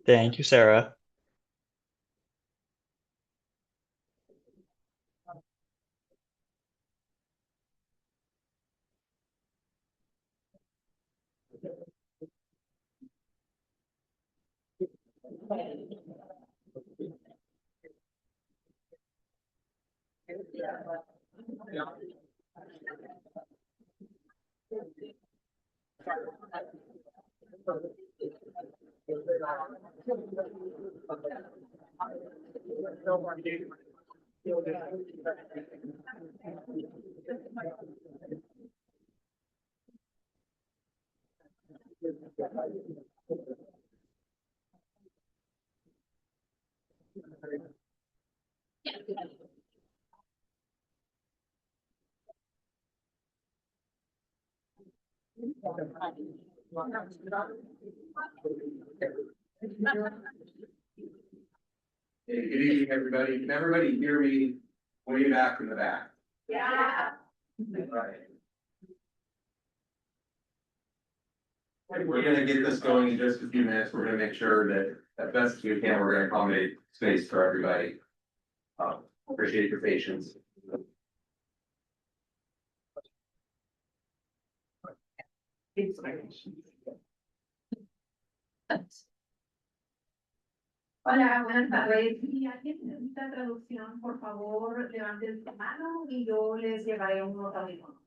Thank you, Sarah. Hey, good evening, everybody. Can everybody hear me way back in the back? Yeah. Right. We're gonna get this going in just a few minutes. We're gonna make sure that as best as we can, we're gonna accommodate space for everybody. Appreciate your patience. Hola, buenas tardes. Si alguien necesita traducción, por favor, levanten su mano y yo les llevaré unos audífonos.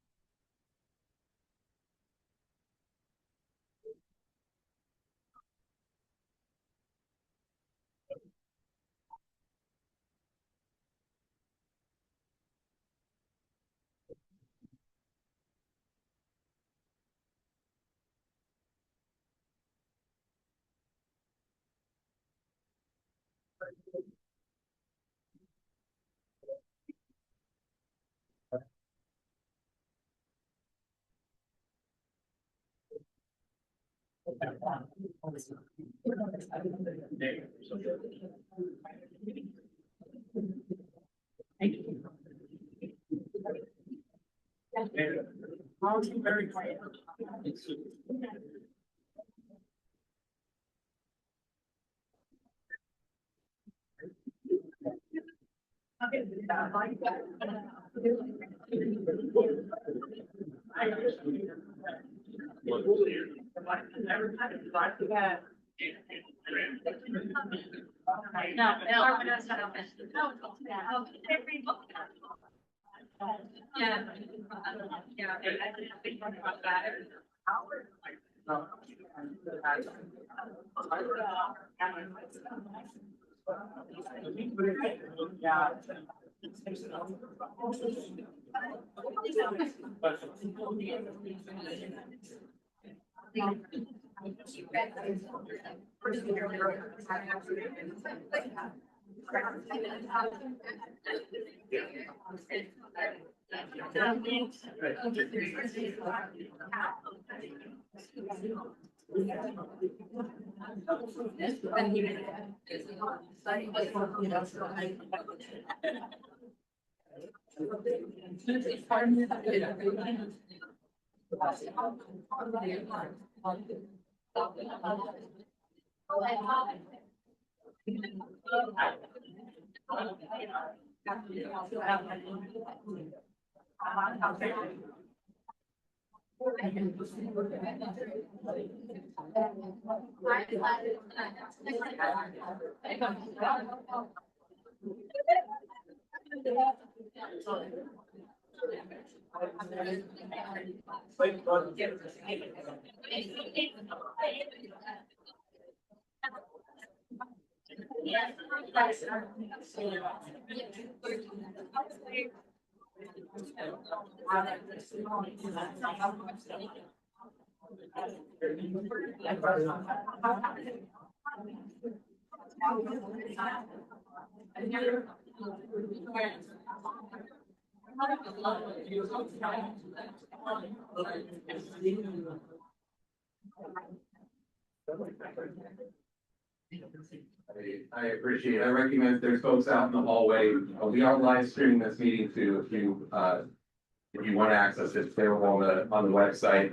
I appreciate it. I recognize there's folks out in the hallway. We are live streaming this meeting too. If you want to access it, it's available on the website.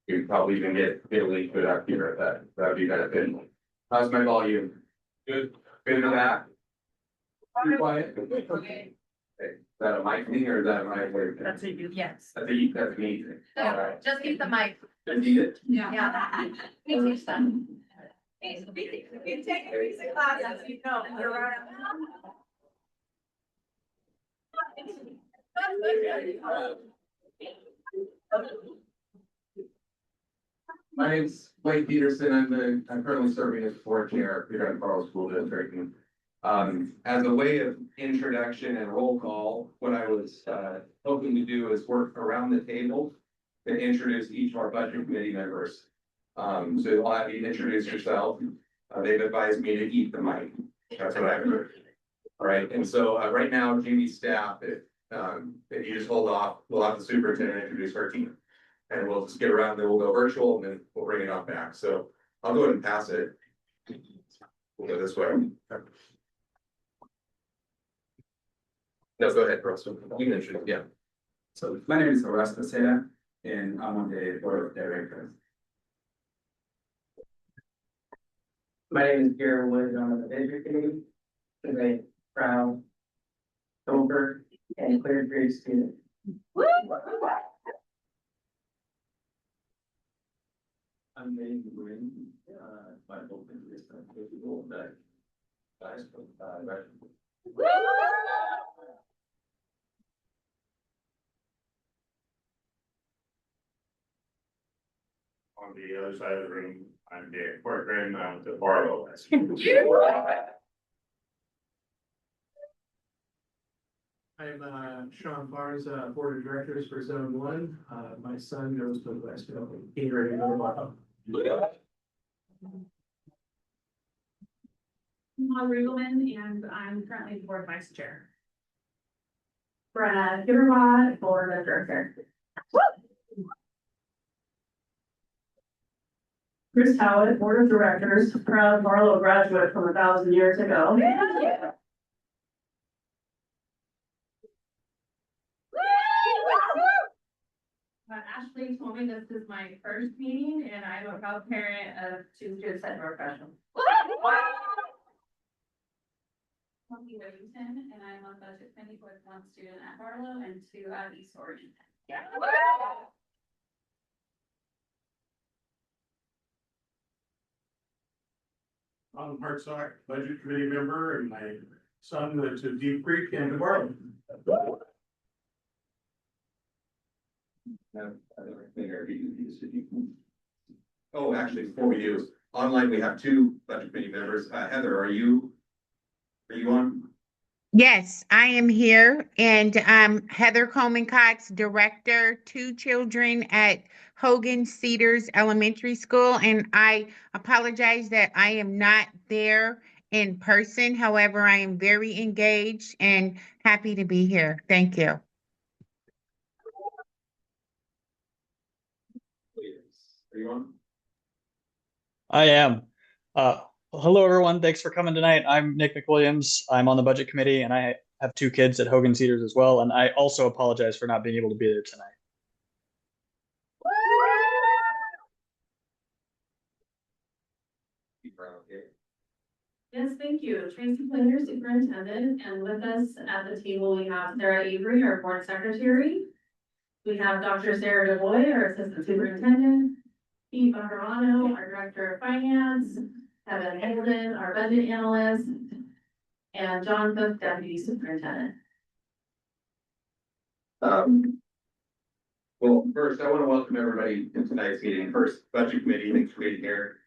You probably even get a link to it up here. That would be beneficial. How's my volume? Good. Good to that. Too quiet. Okay. Is that a mic thing or is that my way? That's a you, yes. That's me. All right. Just keep the mic. Just eat it. Yeah. Easy stuff. If you take a music class, you know, you're right. My name's Blake Peterson. I'm currently serving as board chair here at Barlow School District. And, as a way of introduction and roll call, what I was hoping to do is work around the table to introduce each of our budget committee members. So I'll have you introduce yourself. They've advised me to eat the mic. That's what I've heard. All right, and so right now, Jamie's staff, if you just hold off, we'll have the superintendent introduce our team. And we'll just get around, then we'll go virtual and then we'll bring it on back. So I'll go ahead and pass it. We'll go this way. No, go ahead, Russell. You can introduce, yeah. So my name is Horace Casera and I'm on the board of directors. My name is Gary Wood, I'm on the budget committee. I'm a proud, sober, and clear grade student. I'm getting the ring, my open is that guys, On the other side of the room, I'm Dave Corcoran, I'm the Barlow. I'm Sean Barnes, Board of Directors for Zone One. My son goes to the Westville. He's ready to go tomorrow. I'm Riegelman, and I'm currently the board vice chair. Brenna Gitterwatt, board of director. Chris Howard, board of directors, proud Barlow graduate from 1,000 years ago. Ashley told me this is my first meeting and I'm a proud parent of 2 students at Northwestern. Tony Whittington, and I'm on budget committee with 1 student at Barlow and 2 at East Oregon. I'm Hartsock, budget committee member, and my son went to Deep Creek and to Barlow. Oh, actually, before we do, online, we have 2 budget committee members. Heather, are you on? Yes, I am here, and Heather Coleman Cox, director, 2 children at Hogan Cedars Elementary School, and I apologize that I am not there in person. However, I am very engaged and happy to be here. Thank you. Are you on? I am. Hello, everyone. Thanks for coming tonight. I'm Nick McWilliams. I'm on the budget committee, and I have 2 kids at Hogan Cedars as well. And I also apologize for not being able to be there tonight. Yes, thank you. Tracy Player, superintendent, and with us at the table, we have Sarah Avery, our board secretary. We have Dr. Sarah DeVoy, our assistant superintendent, Steve Bongarano, our director of finance, Kevin Holden, our budget analyst, and John Cook, deputy superintendent. Well, first, I want to welcome everybody to tonight's meeting. First, budget committee, thanks for being here.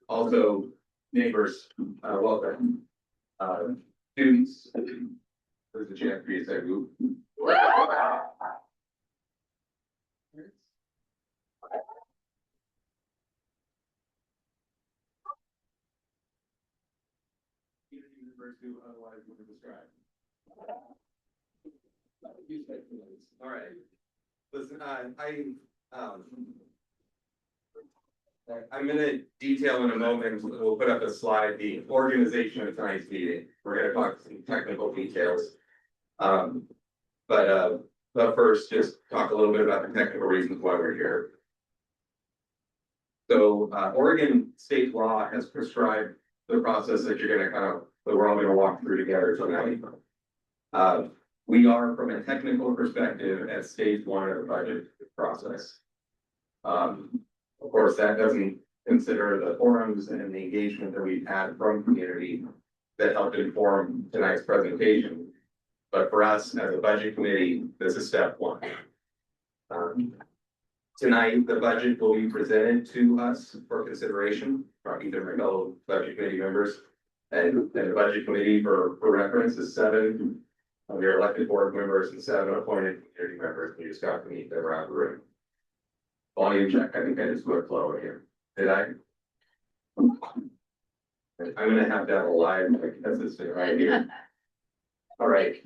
Also, neighbors, welcome. Students, there's a chance for you to say who. refers to, otherwise we can describe. All right. Listen, I'm gonna detail in a moment, we'll put up a slide, the organization of tonight's meeting. We're gonna talk some technical details. But first, just talk a little bit about the technical reasons why we're here. So, Oregon state law has prescribed the process that that we're all gonna walk through together tonight. We are, from a technical perspective, at stage one of the budget process. Of course, that doesn't consider the forums and the engagement that we've had from community that helped inform tonight's presentation. But for us, as a budget committee, this is step one. Tonight, the budget will be presented to us for consideration from either my fellow budget committee members. And the budget committee for reference is 7 of your elected board members and 7 appointed community members. We just got to meet them around the room. Volume check, I think I just went slow here. Did I? I'm gonna have to have a live assistant right here. All right,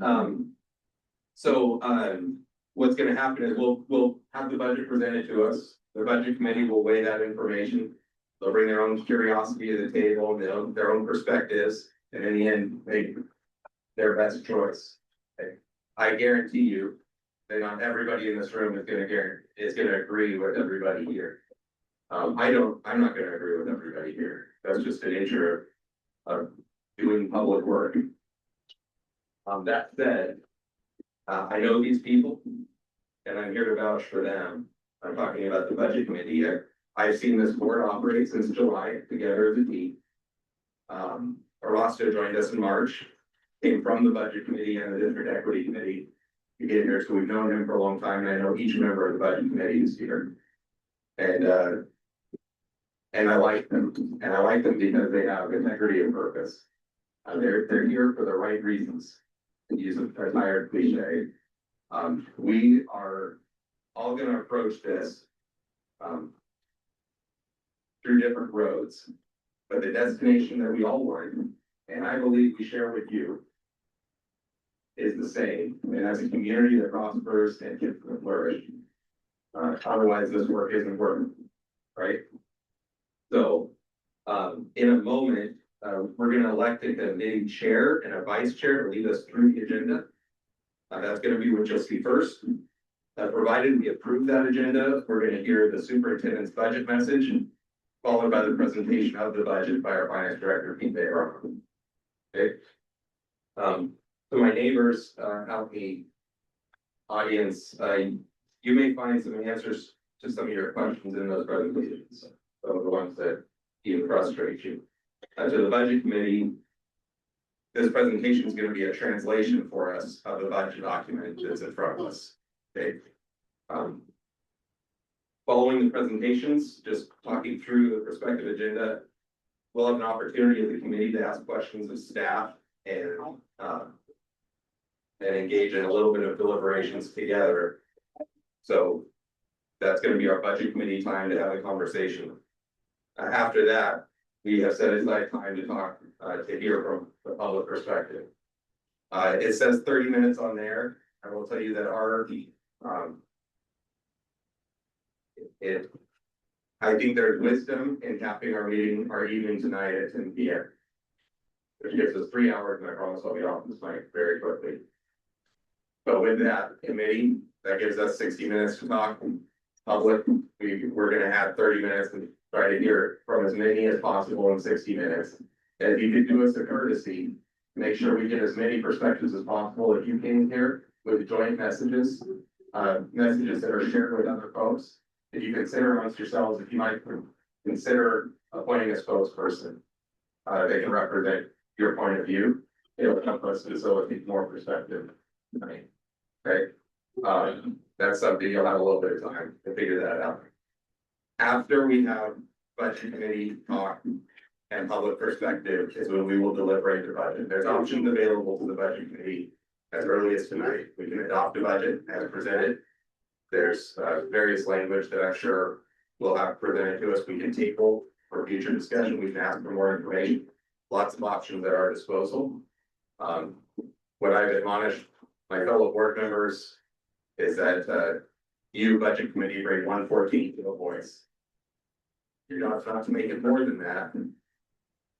what's gonna happen is we'll have the budget presented to us. The budget committee will weigh that information. They'll bring their own curiosity to the table, their own perspectives, and in the end, make their best choice. Okay. I guarantee you that not everybody in this room is gonna agree with everybody here. I'm not gonna agree with everybody here. That's just the nature of doing public work. That said, I know these people and I'm here to vouch for them. I'm talking about the budget committee here. I've seen this board operate since July together as a team. Arasto joined us in March, came from the budget committee and the district equity committee to get here. So we've known him for a long time. And I know each member of the budget committee is here. And I like them. And I like them because they have integrity and purpose. They're here for the right reasons. To use a tired cliche. We are all gonna approach this through different roads, but the destination that we all want, and I believe we share with you, is the same. And as a community that prospers and can flourish, otherwise this work isn't working, right? So, in a moment, we're gonna elect a committee chair and a vice chair to lead us through the agenda. That's gonna be what you'll see first. Provided we approve that agenda, we're gonna hear the superintendent's budget message, followed by the presentation of the budget by our finance director, Pete Bayer. Okay. So my neighbors out in the audience, you may find some answers to some of your questions in those presentations. Some of the ones that even frustrate you. To the budget committee, this presentation is going to be a translation for us of the budget document that's in front of us. Okay. Following the presentations, just talking through the respective agenda, we'll have an opportunity as a committee to ask questions of staff and engage in a little bit of deliberations together. So that's going to be our budget committee time to have a conversation. After that, we have set aside time to talk, to hear from the public perspective. It says 30 minutes on there. I will tell you that I think there's wisdom in capping our evening tonight at 10 p.m. Which gives us 3 hours, and I promise I'll be off this night very quickly. But with that committee, that gives us 60 minutes to talk. Public, we're gonna have 30 minutes and try to hear from as many as possible in 60 minutes. And if you could do us a courtesy, make sure we get as many perspectives as possible. If you came here with joint messages, messages that are shared with other folks, if you consider amongst yourselves, if you might consider appointing a spokesperson, they can represent your point of view. It'll help us facilitate more perspective. Right? Okay. That's something you'll have a little bit of time to figure that out. After we have budget committee talk and public perspective is when we will deliberate the budget. There's options available to the budget committee as early as tonight. We can adopt a budget as presented. There's various language that I'm sure we'll have presented to us. We can table for future discussion. We can ask for more information. lots of options at our disposal. What I've admonished my fellow board members is that, you budget committee bring 1/14 to a voice. Your job's not to make it more than that,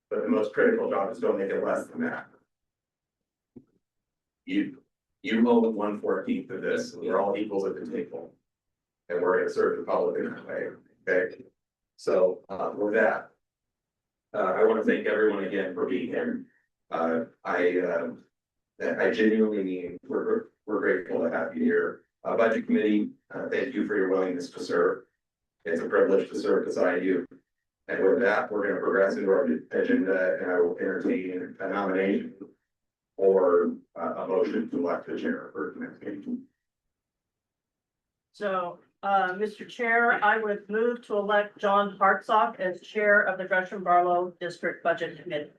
but the most critical job is don't make it less than that. You own 1/14 of this, we're all equals at the table. And we're gonna serve the public in that way, okay? So, with that, I wanna thank everyone again for being here. I genuinely mean, we're grateful to have you here. Budget committee, thank you for your willingness to serve. It's a privilege to serve beside you. And with that, we're gonna progress into our agenda, and I will entertain a nomination or a motion to elect the chair for the next meeting. So, Mr. Chair, I would move to elect John Hartsock as Chair of the Gresham-Barlow District Budget Committee.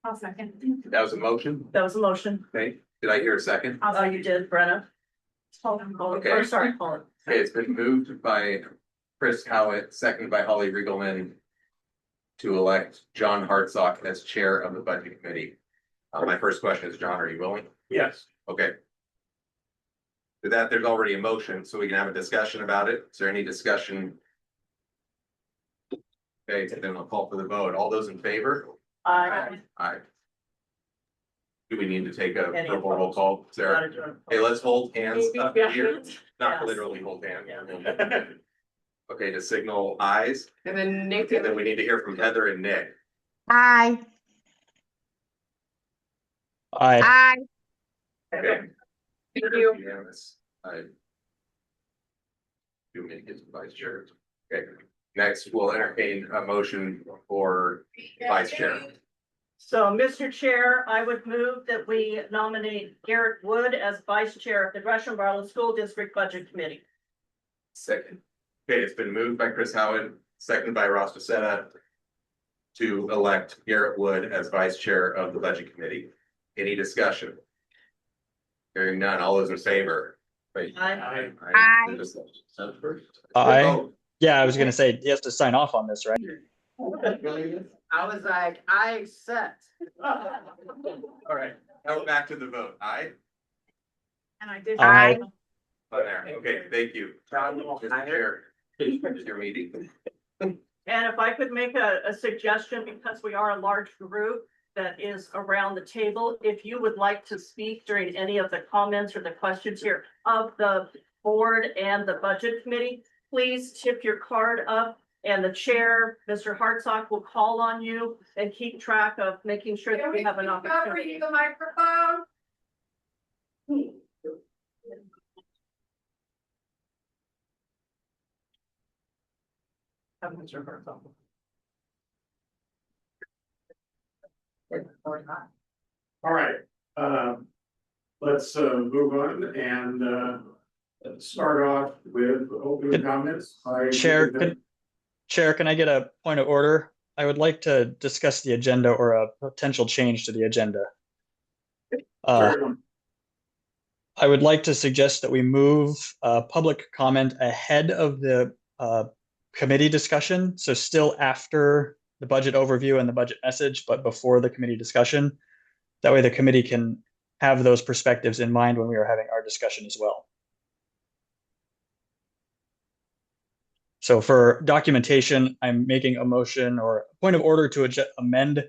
I'll second. That was a motion, That was a motion. okay? Did I hear a second? Oh, you did, Brenna. Okay. Or sorry, Colin. Okay, it's been moved by Chris Howitt, seconded by Holly Riegelman, to elect John Hartsock as chair of the budget committee. My first question is, John, are you willing? Yes. Okay. With that, there's already a motion, so we can have a discussion about it. Is there any discussion? Okay, then I'll call for the vote. All those in favor? Aye. Do we need to take a Any verbal roll opposed? call, Sarah? Gotta do it. Okay, let's hold hands up Yeah. here, not Yes. literally hold hands. Yeah. Okay, to signal ayes, And then Nick. and then we need to hear from Heather and Nick. Aye. Aye. Aye. Okay. Thank you. Unanimous. I do make it vice chair. Okay, next we'll entertain a motion for vice chair. So, Mr. Chair, I would move that we nominate Garrett Wood as Vice Chair of the Gresham-Barlow School District Budget Committee. Second. Okay, it's been moved by Chris Howard, seconded by Ross DeSena, to elect Garrett Wood as vice chair of the budget committee. Any discussion? Hearing none, all those in favor? Wait. Aye. Aye. Sounds first. Aye. Vote. Yeah, I was gonna say, he has to sign off on this, right? I was like, I accept. All right, now we're back to the vote. Aye. And I did. Aye. Oh, there. Okay, thank you. Mr. Chair, it's your meeting. And if I could make a suggestion, because we are a large group that is around the table, if you would like to speak during any of the comments or the questions here of the board and the budget committee, please tip your card up, and the chair, Mr. Hartsock, will call on you and keep track of making sure that we have an opportunity. The microphone. Mr. Hartsock. All right, let's move on and start off with opening comments. Chair, can I get a point of order? I would like to discuss the agenda or a potential change to the agenda. I would like to suggest that we move public comment ahead of the committee discussion. So still after the budget overview and the budget message, but before the committee discussion. That way the committee can have those perspectives in mind when we are having our discussion as well. So for documentation, I'm making a motion or a point of order to amend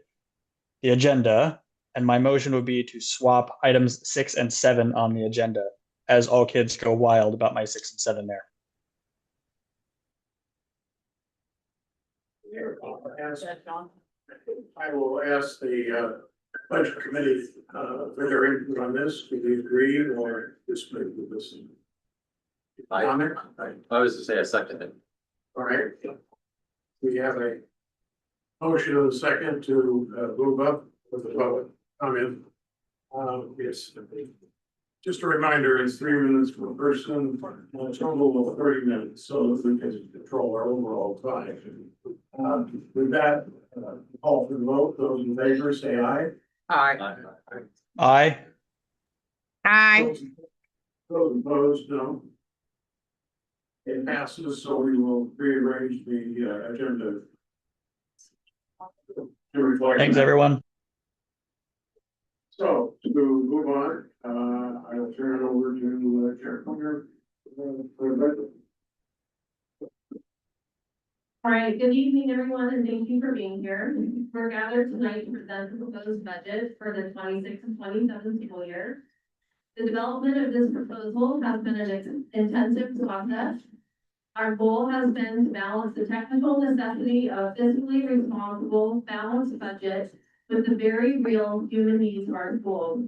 the agenda. And my motion would be to swap items 6 and 7 on the agenda, as all kids go wild about my 6 and 7 there. I will ask the budget committee for their input on this. Do you agree or disagree with this? Comment? I was to say a second it. All right. We have a motion and a second to move up with the public comment. Yes. Just a reminder, it's 3 minutes per person, a total of 30 minutes, so that we can control our overall time. With that, call for the vote. Those in favor, say aye. Aye. Aye. Aye. Those opposed, no. It passes, so we will rearrange the agenda To reflect. Thanks, everyone. So to move on, I will turn it over to Chair Conger for the budget. All right, good evening, everyone, and thank you for being here. We're gathered tonight to present the proposed budget for the 26 and 27 school year. The development of this proposal has been an intensive process. Our goal has been to balance the technical necessity of fiscally responsible, balanced budget with the very real human needs of our schools.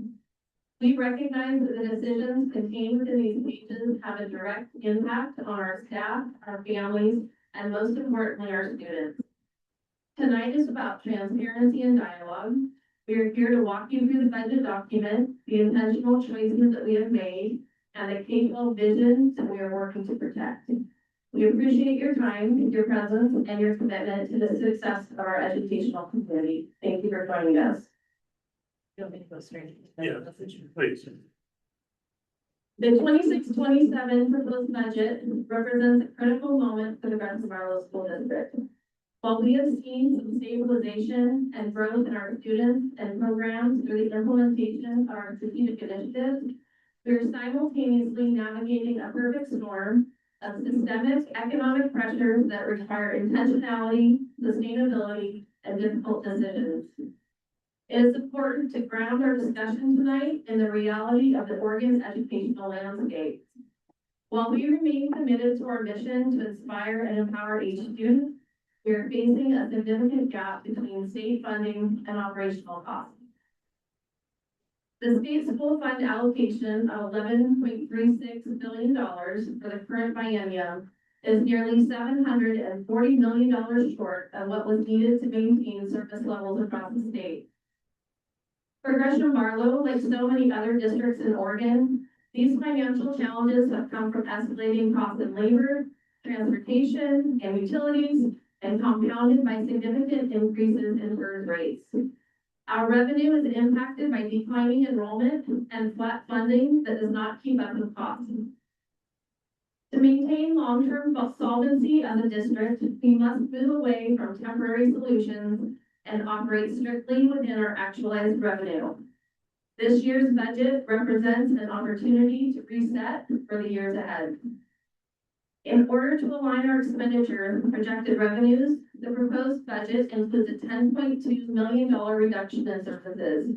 We recognize that the decisions contained within these pages have a direct impact on our staff, our families, and most importantly, our students. Tonight is about transparency and dialogue. We are here to walk you through the budget document, the intentional choices that we have made, and the K-12 vision that we are working to protect. We appreciate your time, your presence, and your commitment to the success of our educational community. Thank you for joining us. You want me to go straight? Yeah, please. The 26-27 proposed budget represents a critical moment for the Gresham-Barlow School District. While we have seen some stabilization and growth in our students and programs through the implementation of our strategic initiatives, we are simultaneously navigating a perfect storm of systemic economic pressures that require intentionality, sustainability, and difficult decisions. It is important to ground our discussion tonight in the reality of the Oregon educational landscape. While we remain committed to our mission to inspire and empower each student, we are facing a significant gap between state funding and operational costs. The state school fund allocation of $11.36 billion for the current biennium is nearly $740 million short of what was needed to maintain service levels across the state. For Gresham-Barlow, like so many other districts in Oregon, these financial challenges have come from escalating costs in labor, transportation, and utilities, and compounded by significant increases in PERS rates. Our revenue is impacted by declining enrollment and flat funding that does not keep up with costs. To maintain long-term solvency as a district, we must move away from temporary solutions and operate strictly within our actualized revenue. This year's budget represents an opportunity to reset for the years ahead. In order to align our expenditures with projected revenues, the proposed budget includes a $10.2 million reduction in services.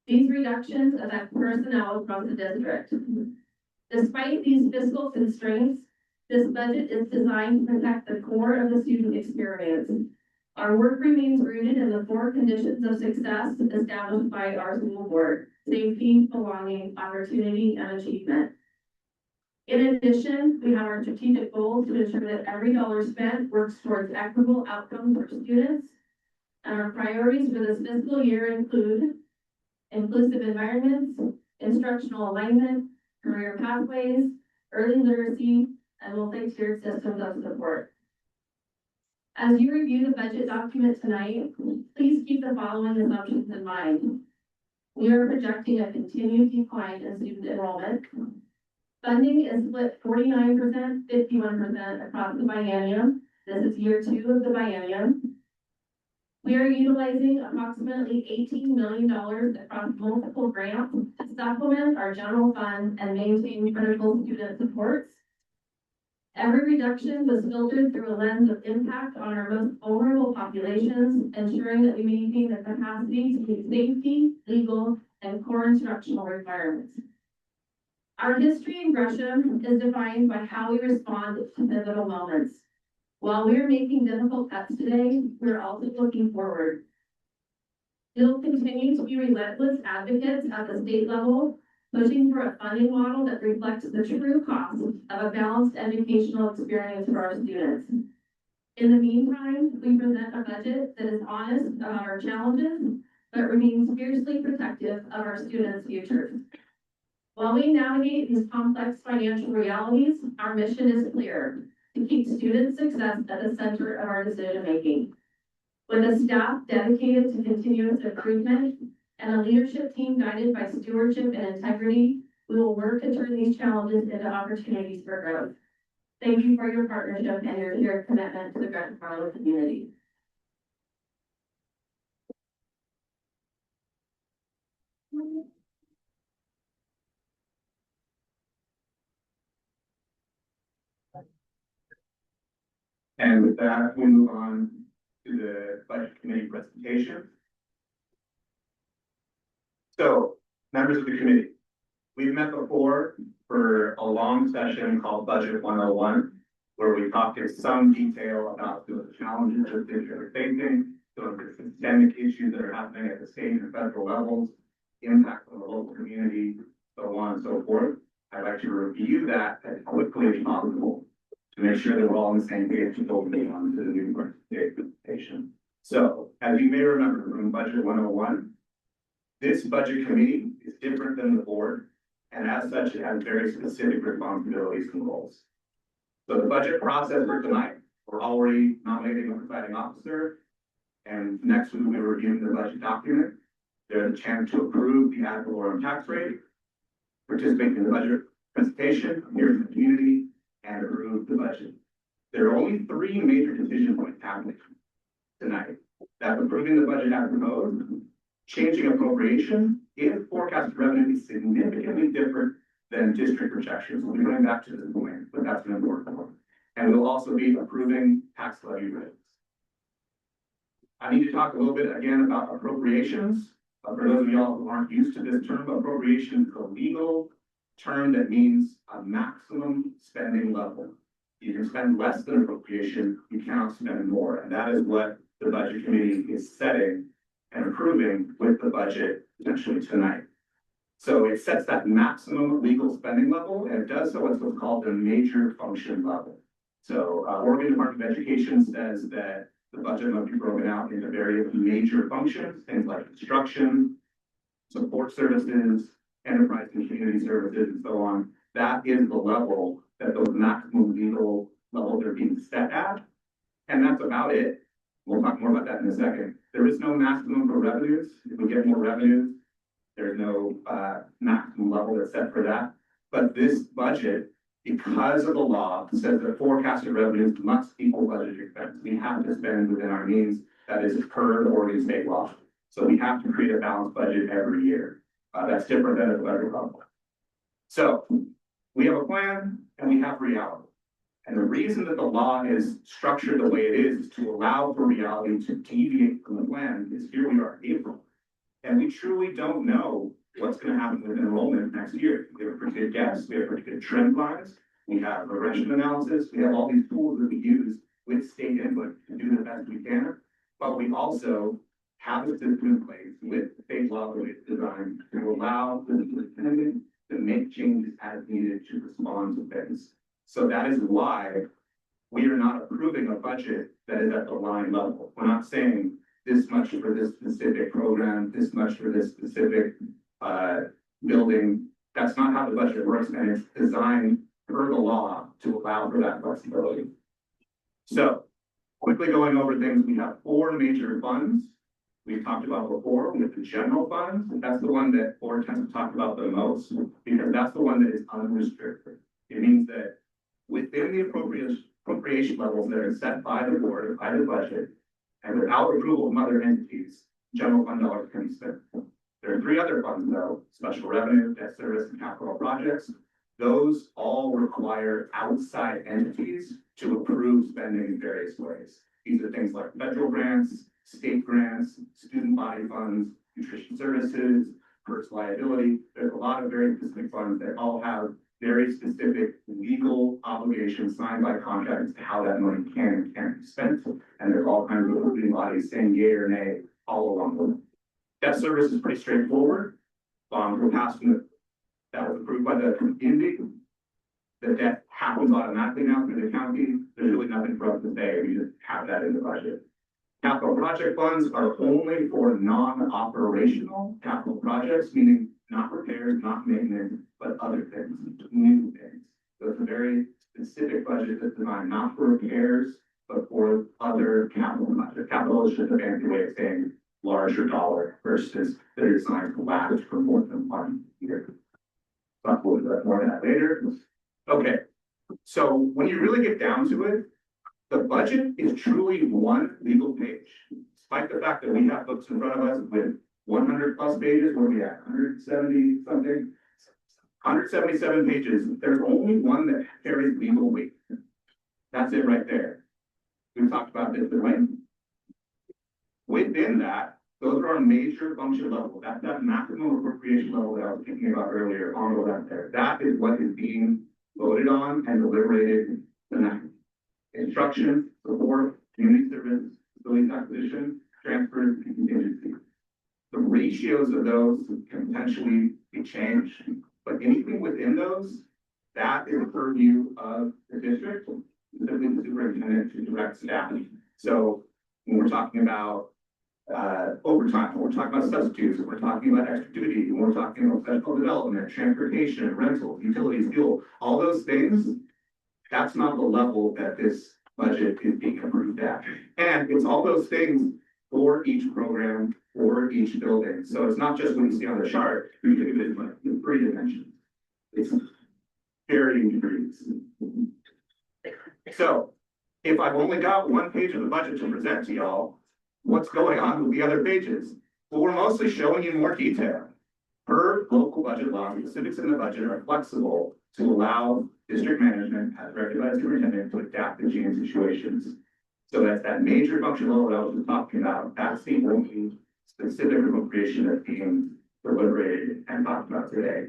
These reductions affect personnel across the district. Despite these fiscal constraints, this budget is designed to protect the core of the student experience. Our work remains rooted in the 4 conditions of success established by our school board: safety, belonging, opportunity, and achievement. In addition, we have our strategic goals to ensure that every dollar spent works towards equitable outcomes for students. And our priorities for this fiscal year include inclusive environments, instructional alignment, career pathways, early literacy, and multi-tiered systems of support. As you review the budget document tonight, please keep the following assumptions in mind. We are projecting a continued decline in student enrollment. Funding is split 49%, 51% across the biennium. This is year 2 of the biennium. We are utilizing approximately $18 million across multiple grants to supplement our general fund and maintain critical student supports. Every reduction was filtered through a lens of impact on our most vulnerable populations, ensuring that we maintain the capacity to meet safety, legal, and core instructional requirements. Our history in Gresham is defined by how we respond to pivotal moments. While we are making difficult cuts today, we are also looking forward. We'll continue to be relentless advocates at the state level, pushing for a funding model that reflects the true cost of a balanced educational experience for our students. In the meantime, we present a budget that is honest about our challenges, but remains fiercely protective of our students' futures. While we navigate these complex financial realities, our mission is clear: to keep student success at the center of our decision-making. With a staff dedicated to continuous improvement and a leadership team guided by stewardship and integrity, we will work to turn these challenges into opportunities for growth. Thank you for your partnership and your shared commitment to the Gresham-Barlow community. And with that, we move on to the budget committee presentation. So, members of the committee, we've met before for a long session called Budget 101, where we talked in some detail about the challenges that districts are facing, some of the systemic issues that are happening at the state and federal levels, impact on the local community, so on and so forth. I'd like to review that as quickly as possible to make sure that we're all on the same page and going on to the new presentation. So, as you may remember from Budget 101, this budget committee is different than the board, and as such, it has very specific responsibilities and roles. So the budget process for tonight, we're already nominating a presiding officer, and next week we'll be reviewing the budget document. There's a chance to approve the ad valorem tax rate, participate in the budget presentation, hear from the community, and approve the budget. There are only three major decision points happening tonight. That's approving the budget as proposed, changing appropriation if forecasted revenue is significantly different than district projections. We'll be going back to this point, but that's an important one. And we'll also be approving tax levy rates. I need to talk a little bit again about appropriations. For those of y'all who aren't used to this term, appropriation is a legal term that means a maximum spending level. You can spend less than appropriation, you cannot spend more. And that is what the budget committee is setting and approving with the budget potentially tonight. So it sets that maximum legal spending level, and it does so at what's called the major function level. So Oregon Department of Education says that the budget must be broken out into various major functions, things like construction, support services, enterprise and community services, and so on. That is the level that those maximum legal levels are being set at. And that's about it. We'll talk more about that in a second. There is no maximum for revenues. If we get more revenues, there's no maximum level that's set for that. But this budget, because of the law, says that forecasted revenues must equal budget expense. We have to spend within our means. That is per the Oregon state law. So we have to create a balanced budget every year. That's different than at the federal level. So we have a plan and we have reality. And the reason that the law is structured the way it is to allow for reality to deviate from the plan is here we are in April. And we truly don't know what's going to happen with enrollment next year. We have a pretty good guess, we have pretty good trend lines, we have regression analysis, we have all these tools that we use with state input to do the best we can. But we also have a system in place with state law that is designed to allow the superintendent to make changes as needed to respond to things. So that is why we are not approving a budget that is at the line level. We're not saying this much for this specific program, this much for this specific building. That's not how the budget works, and it's designed per the law to allow for that flexibility. So quickly going over things, we have four major funds. We've talked about before. We have the general fund. That's the one that board tends to talk about the most because that's the one that is unrestricted. It means that within the appropriation levels that are set by the board, by the budget, and without approval from other entities, general fund dollars can be spent. There are three other funds though: special revenue, debt service, and capital projects. Those all require outside entities to approve spending in various ways. These are things like federal grants, state grants, student body funds, nutrition services, personal liability. There's a lot of very specific funds that all have very specific legal obligations signed by contracts to how that money can and can't be spent. And there's all kinds of approving bodies saying yay or nay all along the way. Debt service is pretty straightforward. We're passing that was approved by the community. The debt happens automatically now through the county. There's really nothing for us to say. We just have that in the budget. Capital project funds are only for non-operational capital projects, meaning not repairs, not maintenance, but other things, new things. So it's a very specific budget that's designed not for repairs, but for other capital projects. Capital is just a fancy way of saying larger dollar versus they're designed to last for more than 1 year. But we'll do more on that later. Okay, so when you really get down to it, the budget is truly one legal page. Despite the fact that we have books in front of us with 100 plus pages, where we at 170 something, 177 pages, there's only one that carries legal weight, That's it right there. We've talked about this, right? Within that, those are our major function levels. That's that maximum appropriation level that I was thinking about earlier on the left there. That is what is being voted on and deliberated tonight. Instruction, support, community service, facilities acquisition, transfers, and contingency. The ratios of those can potentially be changed, but anything within those, that is a purview of the district, specifically the superintendent to direct staff. So when we're talking about overtime, we're talking about substitutes, we're talking about extra duty, we're talking about professional development, transportation, rentals, utilities, fuel, all those things, that's not the level that this budget is being approved at. And it's all those things for each program, for each building. So it's not just what you see on the chart, you think of it like in 3 dimensions. It's varying degrees. So if I've only got 1 page of the budget to present to y'all, what's going on with the other pages? Well, we're mostly showing you more detail. Per local budget law, the specifics in the budget are flexible to allow district management, as directed by the superintendent, to adapt to changing situations. So that's that major function level that I was just talking about. That's the only specific appropriation that's being deliberated and talked about today.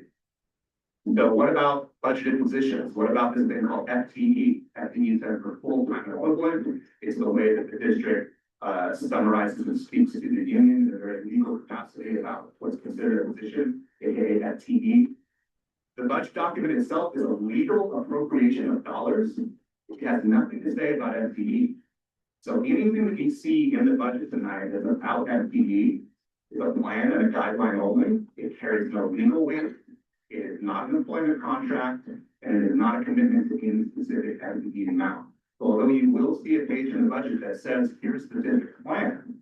So what about budgeted positions? What about this thing called FTE? FTE stands for full-time equivalent. It's the way that the district summarizes and speaks to the union in a very legal capacity about what's considered a position, aka FTE. The budget document itself is a legal appropriation of dollars. It has nothing to say about FTE. So anything that you see in the budget tonight is about FTE. It's a plan and a guideline only. It carries no legal weight. It is not an employment contract, and it is not a commitment to any specific FTE amount. So although you will see a page in the budget that says, here's the district plan,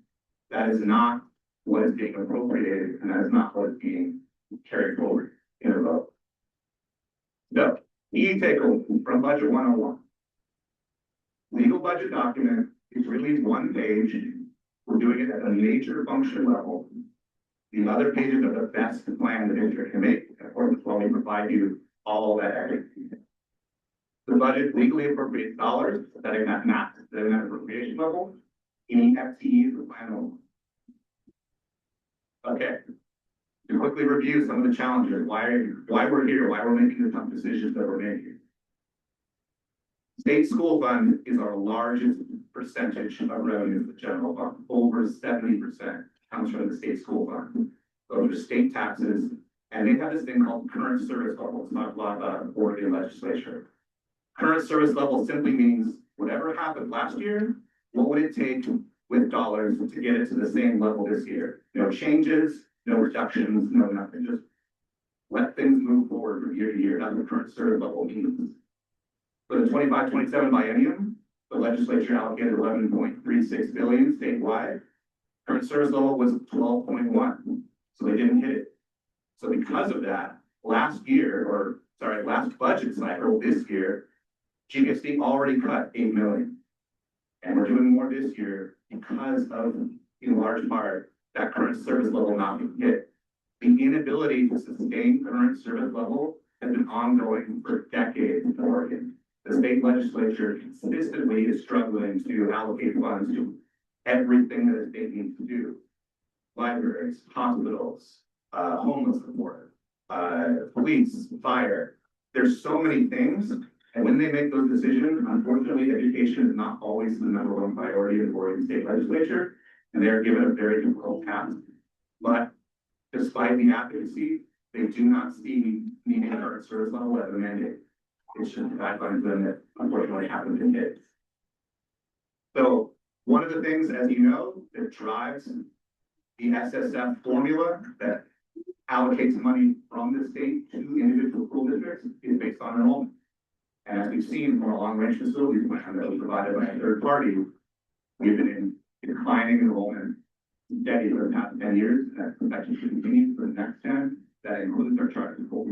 that is not what is being appropriated, and that is not what is being carried forward in a vote. So, key takeaway from Budget 101. Legal budget document is really 1 page. We're doing it at a major function level. The other pages are the best plan the district can make, and of course, while we provide you all that extra. The budget legally appropriates dollars, setting that max, setting that appropriation level. Any FTE is the plan only. Okay. To quickly review some of the challenges, why we're here, why we're making the tough decisions that we're making. State school fund is our largest percentage of revenue in the general fund. Over 70% comes from the state school fund. Those are state taxes, and they have this thing called current service level. It's not a lot about Oregon legislature. Current service level simply means whatever happened last year, what would it take with dollars to get it to the same level this year? No changes, no reductions, no nothing. Just let things move forward from year to year. That's what current service level means. For the 25-27 biennium, the legislature allocated 11.36 billion statewide. Current service level was 12.1, so they didn't hit it. So because of that, last budget cycle this year, GSD already cut 8 million. And we're doing more this year because of, in large part, that current service level not being hit. The inability to sustain current service level has been ongoing for decades in Oregon. The state legislature consistently is struggling to allocate funds to everything that the state needs to do. Libraries, hospitals, homeless support, police, fire. There's so many things. And when they make those decisions, unfortunately, education is not always the #1 priority of the Oregon State Legislature, and they're given a very difficult task. But despite the advocacy, they do not see meeting current service level as a mandate. It's just the guidelines that unfortunately haven't been hit. So one of the things, as you know, that drives the SSF formula that allocates money from the state to individual school districts is based on enrollment. And as we've seen from our long-range facilities plan that was provided by a third party, we've been in declining enrollment steady for the past 10 years. That projection should continue for the next 10. That includes our charter school.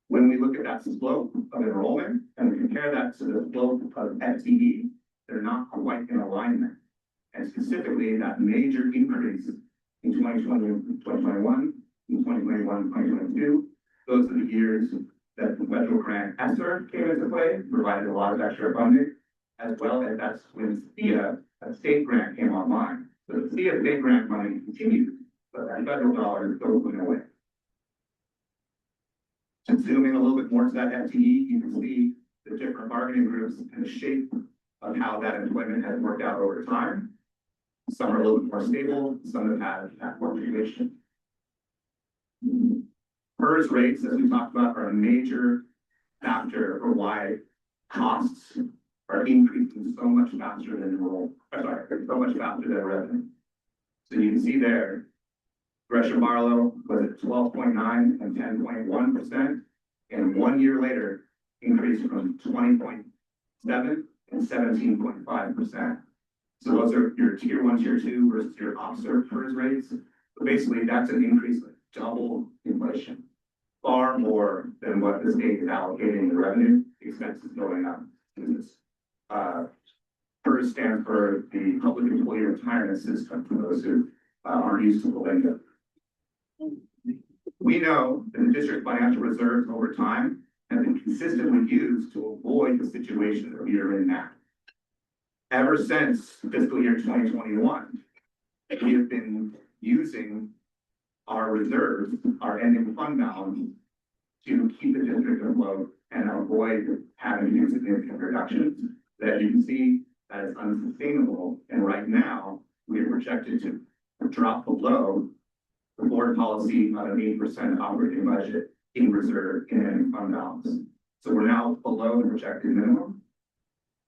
When we look at that slope of enrollment and we compare that to the slope of FTE, they're not quite in alignment. And specifically, that major increase in 2020, 2021, in 2021, 2022, those are the years that the federal grant ESSER came into play, provided a lot of extra funding, as well as that's when STIA, a state grant, came online. So the STIA state grant money continued, but that federal dollar is still going away. To zoom in a little bit more to that FTE, you can see the different bargaining groups and the shape of how that employment has worked out over time. Some are a little bit more stable, some have had that fluctuation. PERS rates, as we talked about, are a major factor for why costs are increasing so much faster than so much faster than revenue. So you can see there, Gresham-Barlow was at 12.9 and 10.1%, and 1 year later increased from 20.7 and 17.5%. So those are your tier 1, tier 2 versus your officer PERS rates. But basically, that's an increase of double inflation, far more than what the state is allocating the revenue. Expenses going up. PERS stands for the Public Employee Retirement System, for those who aren't used to the lingo. We know that the district financial reserves over time have been consistently used to avoid the situation that we are in now. Ever since fiscal year 2021, we have been using our reserves, our ending fund balance, to keep the district afloat and avoid having to do significant reductions. That you can see that is unsustainable. And right now, we are projected to drop below the board policy on an 8% operating budget in reserve in ending fund balance. So we're now below the projected minimum.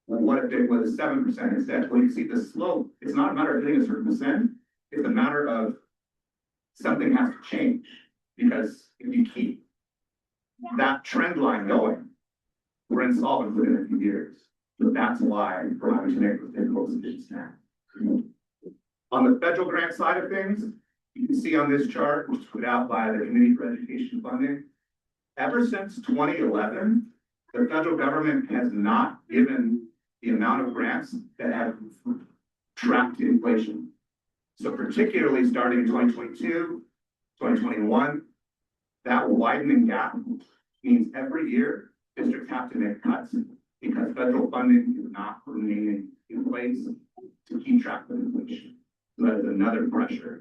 Well, what if it was 7% instead? Well, you see the slope. It's not a matter of hitting a certain percent. It's a matter of something has to change, because if you keep that trend line going, we're insolvent within a few years. So that's why we're having to make those difficult decisions now. On the federal grant side of things, you can see on this chart, which was put out by the Committee for Education Funding, ever since 2011, the federal government has not given the amount of grants that have tracked inflation. So particularly starting in 2022, 2021, that widening gap means every year districts have to make cuts because federal funding is not remaining in place to keep track of inflation. So that is another pressure.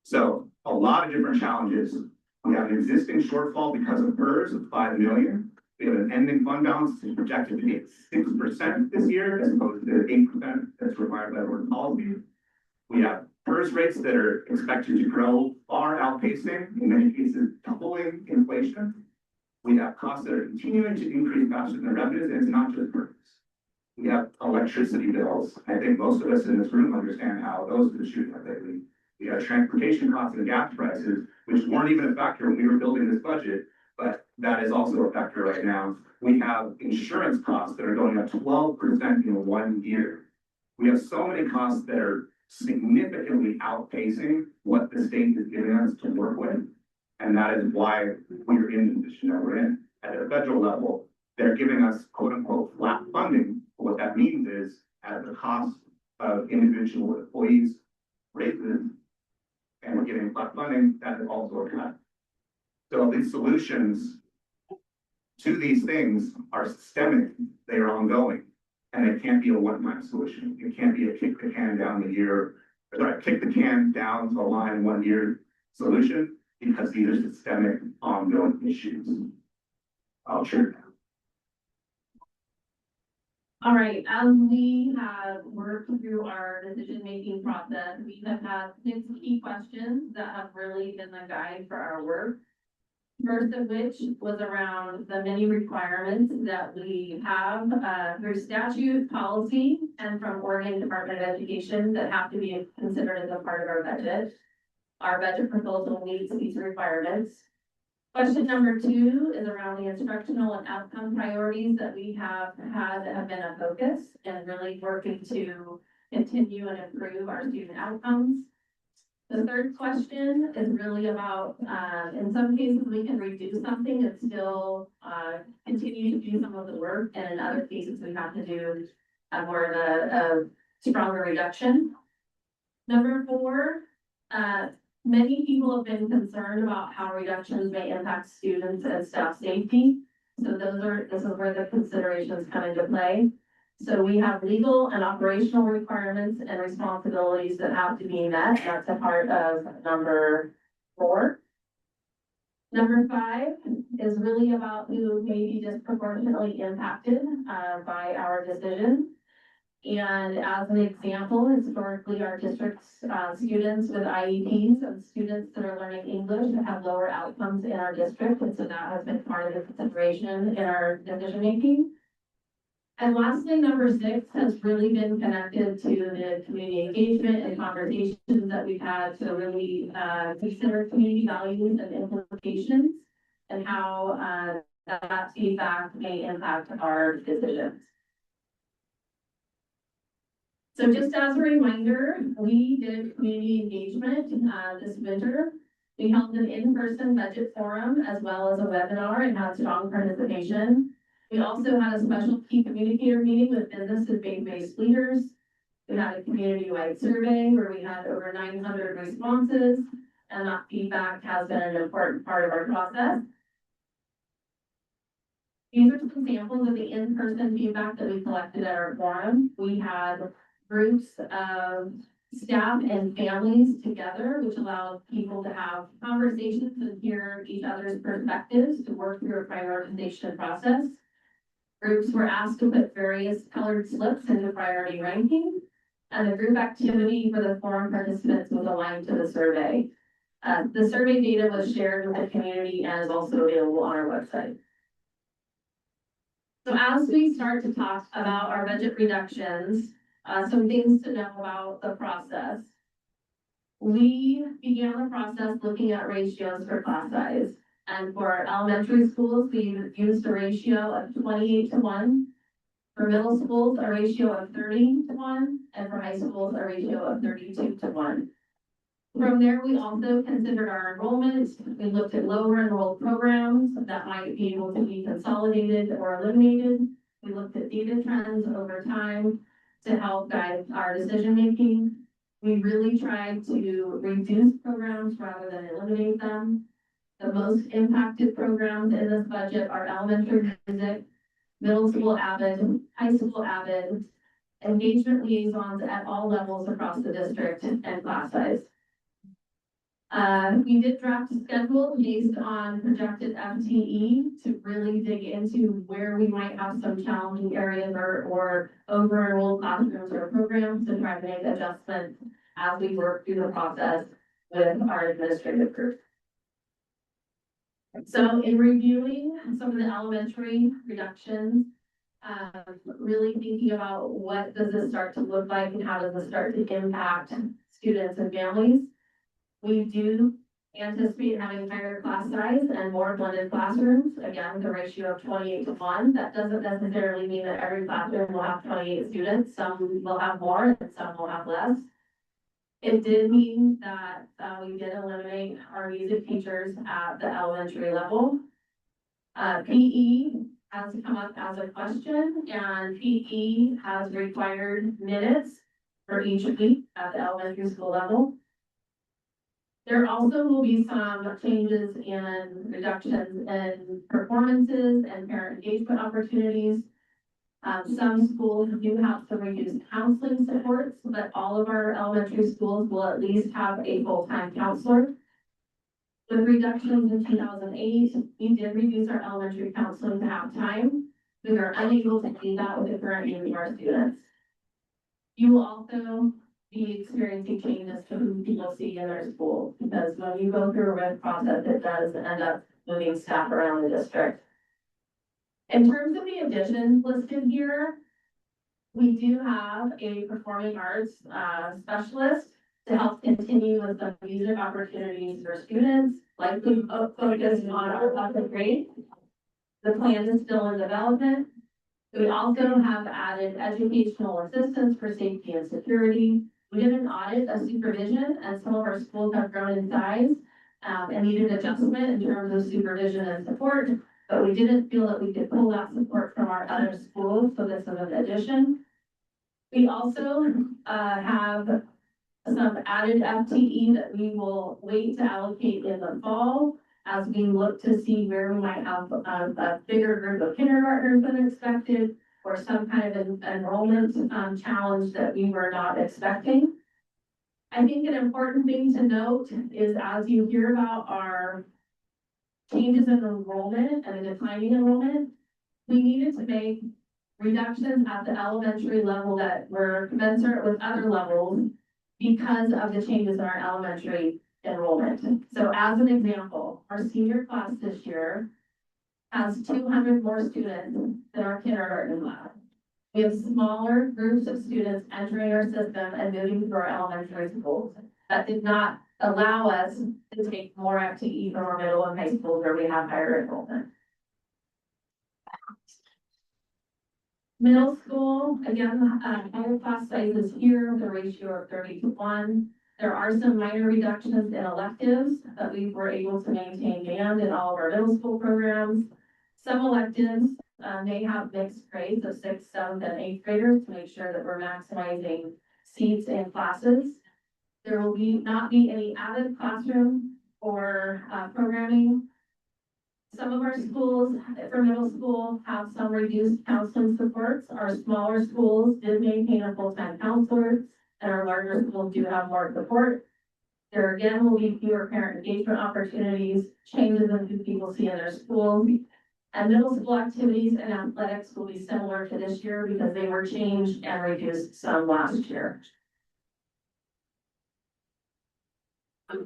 So a lot of different challenges. We have an existing shortfall because of PERS of 5 million. We have an ending fund balance that's projected to be at 6% this year, as opposed to 8% that's required by board policy. We have PERS rates that are expected to grow, far outpacing, in many cases, doubling inflation. We have costs that are continuing to increase faster than revenues, and it's not just PERS. We have electricity bills. I think most of us in this room understand how those have been shooting up lately. We have transportation costs and gas prices, which weren't even a factor when we were building this budget, but that is also a factor right now. We have insurance costs that are going up 12% in 1 year. We have so many costs that are significantly outpacing what the state is giving us to work with. And that is why we're in the position that we're in. At a federal level, they're giving us quote unquote flat funding. But what that means is at the cost of individual employees' raises, and we're giving flat funding, that is also a cut. So these solutions to these things are systemic, they are ongoing, and it can't be a one-time solution. It can't be a kick the can down the line 1 year solution, because these are systemic, ongoing issues. I'll share now. All right, as we have worked through our decision-making process, we have had 6 key questions that have really been the guide for our work. First of which was around the many requirements that we have through statute, policy, and from Oregon Department of Education that have to be considered as a part of our budget. Our budget proposal meets these requirements. Question number 2 is around the instructional and outcome priorities that we have had that have been a focus and really working to continue and improve our student outcomes. The third question is really about, in some cases, we can reduce something and still continue to do some of the work. And in other cases, we have to do more of a stronger reduction. Number 4, Many people have been concerned about how reductions may impact students and staff safety. So this is where the considerations come into play. So we have legal and operational requirements and responsibilities that have to be met. That's a part of number 4. Number 5 is really about who may be disproportionately impacted by our decision. And as an example, historically, our district's students with IEPs and students that are learning English have lower outcomes in our district. And so that has been part of the consideration in our decision making. And lastly, number 6 has really been connected to the community engagement and conversations that we've had to really consider community values and implications and how that feedback may impact our decisions. So just as a reminder, we did community engagement this winter. We held an in-person budget forum as well as a webinar and had strong participation. We also had a special key communicator meeting with business and faith-based leaders. We had a community-wide survey where we had over 900 responses, and that feedback has been an important part of our process. These are some samples of the in-person feedback that we collected at our forum. We had groups of staff and families together, which allowed people to have conversations and hear each other's perspectives to work through a prioritization process. Groups were asked to put various colored slips into priority ranking, and the group activity for the forum participants was aligned to the survey. The survey data was shared with the community and is also available on our website. So as we start to talk about our budget reductions, some things to know about the process. We began the process looking at ratios for class size. And for elementary schools, we used a ratio of 28:1. For middle schools, a ratio of 30:1. And for high schools, a ratio of 32:1. From there, we also considered our enrollment. We looked at lower enrolled programs that might be able to be consolidated or eliminated. We looked at data trends over time to help guide our decision making. We really tried to reduce programs rather than eliminate them. The most impacted programs in this budget are elementary music, middle school AVID, high school AVID, engagement liaisons at all levels across the district, and class size. We did draft a schedule based on projected FTE to really dig into where we might have some challenging areas or over-enrolled classrooms or programs to try to make adjustments as we work through the process with our administrative group. So in reviewing some of the elementary reductions, really thinking about what does this start to look like and how does this start to impact students and families. We do anticipate having higher class size and more blended classrooms. Again, the ratio of 28:1. That doesn't necessarily mean that every classroom will have 28 students. Some will have more and some will have less. It did mean that we did eliminate our music teachers at the elementary level. PE has come up as a question, and PE has required minutes for each week at the elementary school level. There also will be some changes in reductions in performances and parent engagement opportunities. Some schools do have some reduced counseling supports, but all of our elementary schools will at least have a full-time counselor. With reductions in 2008, we did reduce our elementary counseling to half-time. We are unable to do that with the current age of our students. You will also be experiencing changes to who people see in their school, because when you go through a RIF process, it does end up moving staff around the district. In terms of the additions listed here, we do have a performing arts specialist to help continue with the music opportunities for students, likely focused on our upper grade. The plan is still in development. We also have added educational assistance for safety and security. We did an audit of supervision, and some of our schools have grown in size and needed adjustment in terms of supervision and support, but we didn't feel that we could pull that support from our other schools, so this is an addition. We also have some added FTE that we will wait to allocate in the fall as we look to see where we might have a bigger group of kindergartners than expected, or some kind of enrollment challenge that we were not expecting. I think an important thing to note is as you hear about our changes in enrollment and the declining enrollment, we needed to make reductions at the elementary level that were commensurate with other levels because of the changes in our elementary enrollment. So as an example, our senior class this year has 200 more students than our kindergarten class. We have smaller groups of students entering our system and moving through our elementary schools. That did not allow us to take more FTE from our middle and high schools where we have higher enrollment. Middle school, again, higher class sizes here, the ratio of 30:1. There are some minor reductions in electives that we were able to maintain band in all of our middle school programs. Some electives may have mixed grades of 6th, 7th, and 8th graders to make sure that we're maximizing seats in classes. There will not be any added classroom or programming. Some of our schools for middle school have some reduced counseling supports. Our smaller schools did maintain a full-time counselor, and our larger schools do have more support. There again will be fewer parent engagement opportunities, changes in who people see in their schools. And middle school activities and athletics will be similar to this year because they were changed and reduced some last year.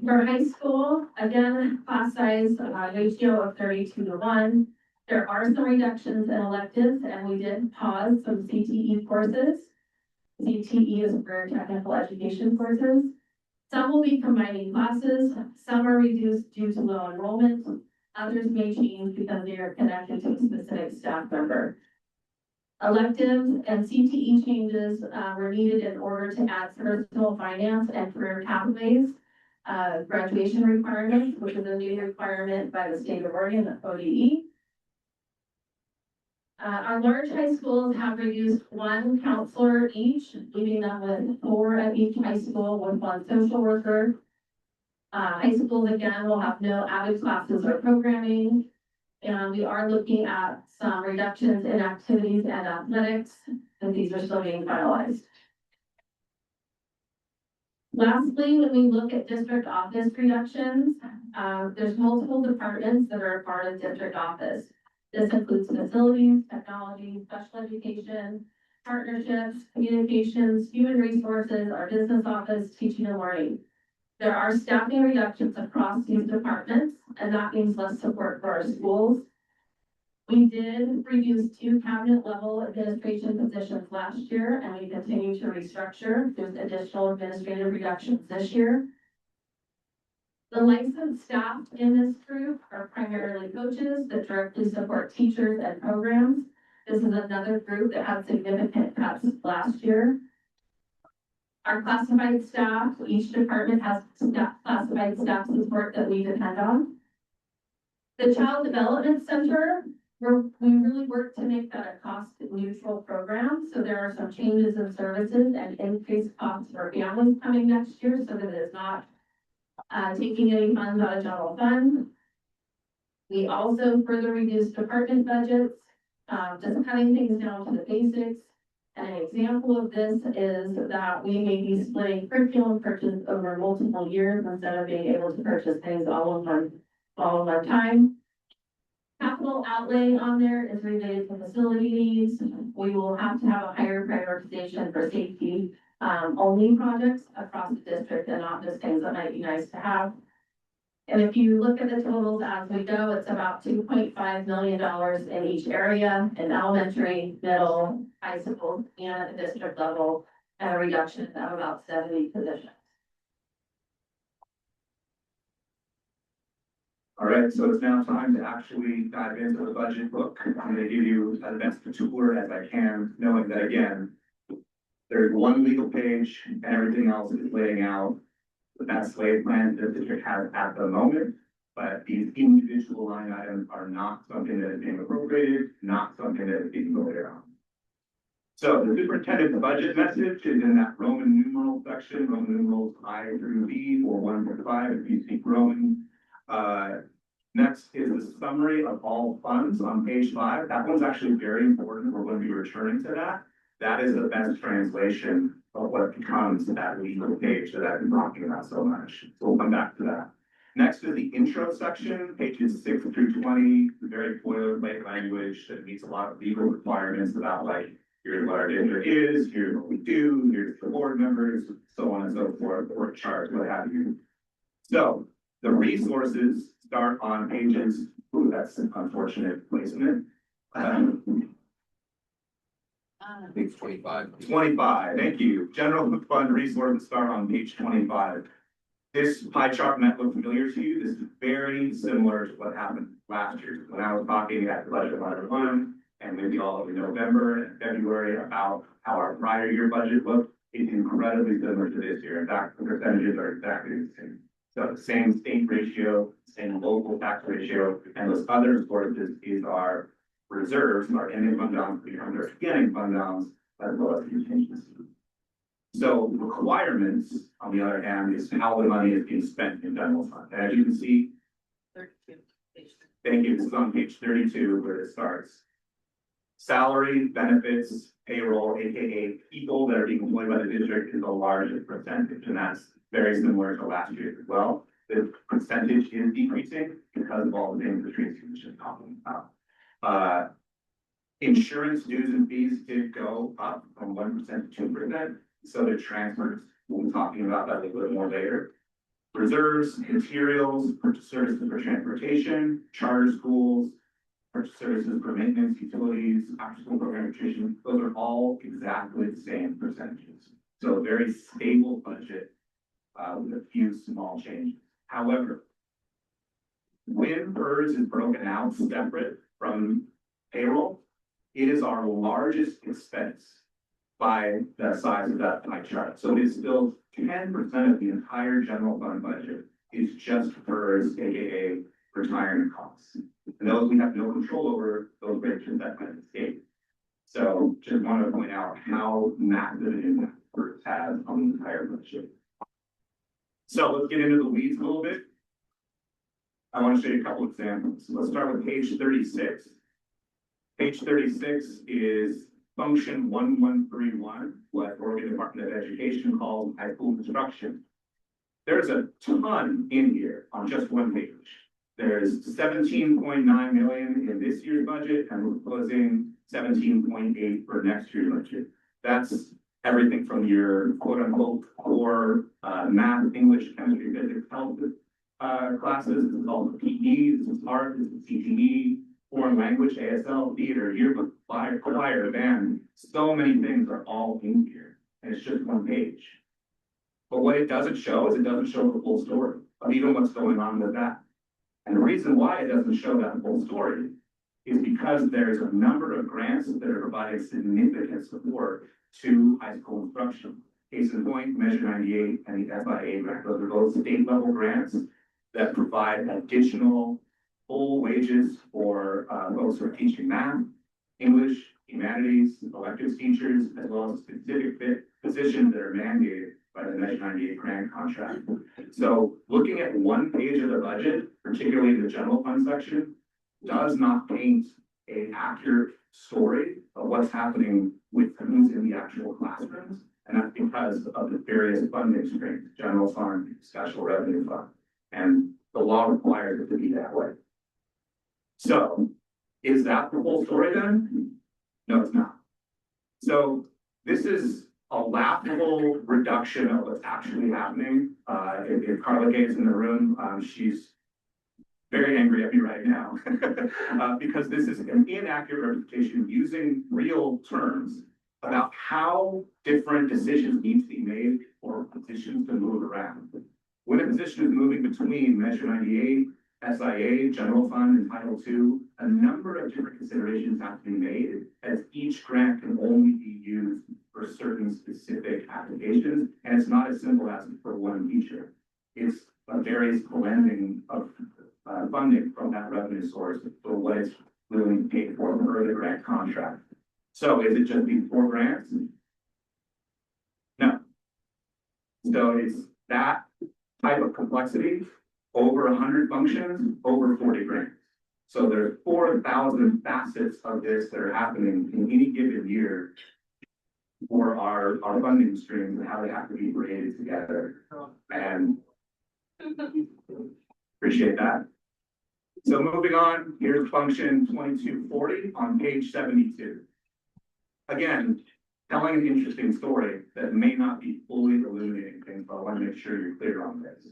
For high school, again, class size ratio of 32:1. There are some reductions in electives, and we did pause some CTE courses. CTE is for technical education courses. Some will be combining classes, some are reduced due to low enrollment, others may change because they are connected to a specific staff member. Electives and CTE changes were needed in order to add personal finance and career pathways. Graduation requirements, which is a new requirement by the state of Oregon, the ODE. Our large high schools have reduced one counselor each, leaving them with 4 at each high school with 1 social worker. High schools again will have no added classes or programming. And we are looking at some reductions in activities and athletics, and these are still being finalized. Lastly, when we look at district office reductions, there's multiple departments that are a part of district office. This includes facilities, technology, special education, partnerships, communications, human resources, our business office, teaching and learning. There are staffing reductions across these departments, and that means less support for our schools. We did reduce 2 cabinet level administration positions last year, and we continue to restructure. There's additional administrative reductions this year. The licensed staff in this group are primarily coaches that directly support teachers and programs. This is another group that had significant cuts last year. Our classified staff, each department has classified staff support that we depend on. The Child Development Center, we really work to make that a cost neutral program. So there are some changes in services and increased costs for families coming next year so that it is not taking any funds out of general fund. We also further reduced department budgets, just cutting things down to the basics. And an example of this is that we may be splitting curriculum purchase over multiple years instead of being able to purchase things all in one time. Capital outlay on there is related to facility needs. We will have to have a higher prioritization for safety only projects across the district and not just things that might be nice to have. And if you look at the totals as we go, it's about $2.5 million in each area, in elementary, middle, high school, and at the district level, and a reduction of about 70 positions. All right, so it's now time to actually dive into the budget book. I'm going to give you the best tour as I can, knowing that again, there's one legal page and everything else is laying out the best laid plan the district has at the moment. But these individual line items are not something that is being appropriated, not something that is being voted on. So the superintendent's budget message is in that Roman numeral section, Roman numerals I through B or 1 to 5 if you speak Roman. Next is the summary of all funds on page 5. That one's actually very important. We're going to be returning to that. That is the best translation of what becomes that legal page that I've been talking about so much. So we'll come back to that. Next is the intro section, pages 6 through 20, very boilerplate language that meets a lot of legal requirements about like, here's what our district is, here's what we do, here's the board members, so on and so forth, work chart, what have you. So the resources start on pages, ooh, that's an unfortunate placement. I think it's 25. 25, thank you. General fund resources start on page 25. This pie chart might look familiar to you. This is very similar to what happened last year. When I was talking at the budget letter 1 and maybe all of November and February about how our prior year budget looked, it's incredibly similar to this year. In fact, the percentages are exactly the same. So the same state ratio, same local tax ratio, and those other sources is our reserves, our ending fund balance, becomes our beginning fund balance, as well as these changes. So requirements, on the other hand, is how the money is being spent in general fund. And as you can see, 32, page thank you, this is on page 32 where it starts. Salary, benefits, payroll, AKA people that are being employed by the district is the largest percentage, and that's very similar to last year as well. The percentage is decreasing because of all the things the Tracy was just talking about. Insurance dues and fees did go up from 1% to 2%. So the transfers, we'll be talking about that a little bit more later. Reserves, materials, purchase services for transportation, charter schools, purchase services for maintenance, utilities, after school program nutrition, those are all exactly the same percentages. So a very stable budget with a few small changes. However, when PERS is broken out separate from payroll, it is our largest expense by the size of that pie chart. So it is still 10% of the entire general fund budget is just PERS, aka retirement costs. And those we have no control over, those rates are set by the state. So just want to point out how massive an impact PERS has on the entire budget. So let's get into the weeds a little bit. I want to show you a couple examples. Let's start with page 36. Page 36 is function 1131, what Oregon Department of Education calls high school instruction. There's a ton in here on just one page. There's 17.9 million in this year's budget, and we're proposing 17.8 for next year's budget. That's everything from your quote unquote core math, English, chemistry, physics, health classes. This is all the PE, this is art, this is CTE, foreign language, ASL, theater, yearbook, choir, band. So many things are all in here, and it's just one page. But what it doesn't show is it doesn't show the full story of even what's going on with that. And the reason why it doesn't show that full story is because there's a number of grants that are providing significant support to high school instruction. Case in point, Measure 98 and the FIA grant. Those are both state level grants that provide additional full wages for those who are teaching math, English, humanities, electives teachers, as well as specific positions that are mandated by the Measure 98 grant contract. So looking at one page of the budget, particularly the general fund section, does not paint an accurate story of what's happening with who's in the actual classrooms. And that's because of the various funding streams, general fund, special revenue fund. And the law requires it to be that way. So is that the whole story then? No, it's not. So this is a laughable reduction of what's actually happening. If Carla Gates in the room, she's very angry at me right now because this is an inaccurate representation using real terms about how different decisions need to be made for positions to move around. When a position is moving between Measure 98, SIA, General Fund, and Title II, a number of different considerations have to be made, as each grant can only be used for certain specific applications, and it's not as simple as for one teacher. It's a various blending of funding from that revenue source for what it's willing to pay for the grant contract. So is it just these 4 grants? No. So it's that type of complexity, over 100 functions, over 40 grants. So there are 4,000 facets of this that are happening in any given year for our funding streams and how they have to be created together. And appreciate that. So moving on, here's function 2240 on page 72. Again, telling an interesting story that may not be fully illuminating things, but I want to make sure you're clear on this.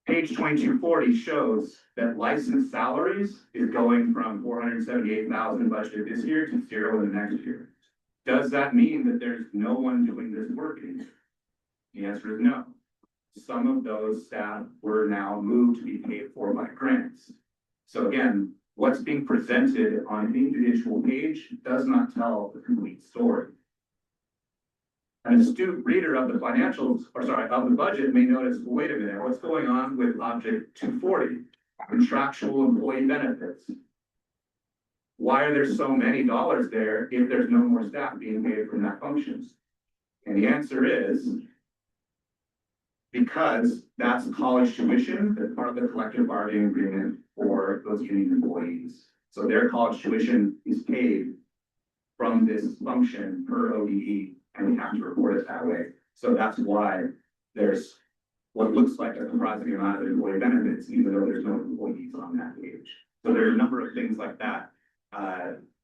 Page 2240 shows that licensed salaries is going from 478,000 budgeted this year to 0 in the next year. Does that mean that there's no one doing this work anymore? The answer is no. Some of those staff were now moved to be paid for by grants. So again, what's being presented on an individual page does not tell the complete story. An astute reader of the financials, or sorry, of the budget may notice, well, wait a minute, what's going on with object 240, contractual employee benefits? Why are there so many dollars there if there's no more staff being paid from that functions? And the answer is because that's college tuition, that's part of the collective bargaining agreement for those union employees. So their college tuition is paid from this function per ODE, and we have to report it that way. So that's why there's what looks like a surprising amount of employee benefits, even though there's no employees on that page. So there are a number of things like that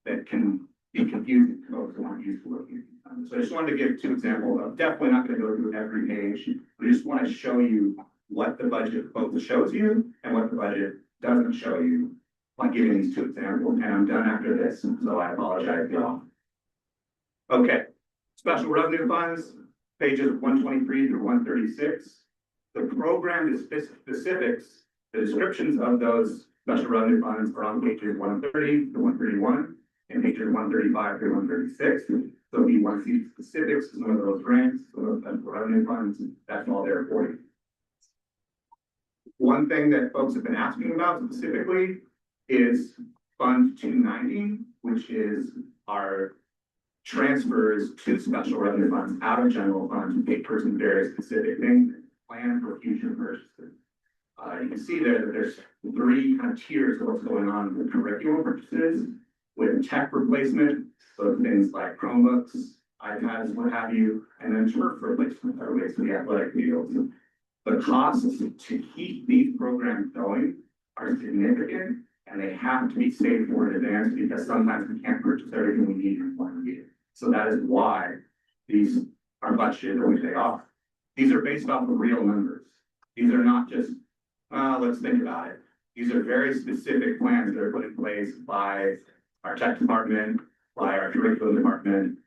that can be confusing to folks who aren't used to looking. So I just wanted to give 2 examples. I'm definitely not going to go through every page. I just want to show you what the budget both shows you and what the budget doesn't show you by giving these 2 examples. And I'm done after this, so I apologize, y'all. Okay, special revenue funds, pages 123 through 136. The program specifics, the descriptions of those special revenue funds are on pages 130 to 131 and pages 135 to 136. So if you want to see specifics, some of those grants, some of those special revenue funds, that's all there for you. One thing that folks have been asking about specifically is Fund 290, which is our transfers to special revenue funds out of general funds to pay for some very specific things, plan for future purchases. You can see there that there's 3 kind of tiers of what's going on with curriculum purchases, with tech replacement, so things like Chromebooks, iPads, what have you, and then turf replacement are ways to the athletic fields. The costs to keep these programs going are significant, and they have to be saved for in advance because sometimes we can't purchase everything we need in 1 year. So that is why these are budgeted the way they are. These are based off of real numbers. These are not just, let's think about it. These are very specific plans that are put in place by our tech department, by our curriculum department,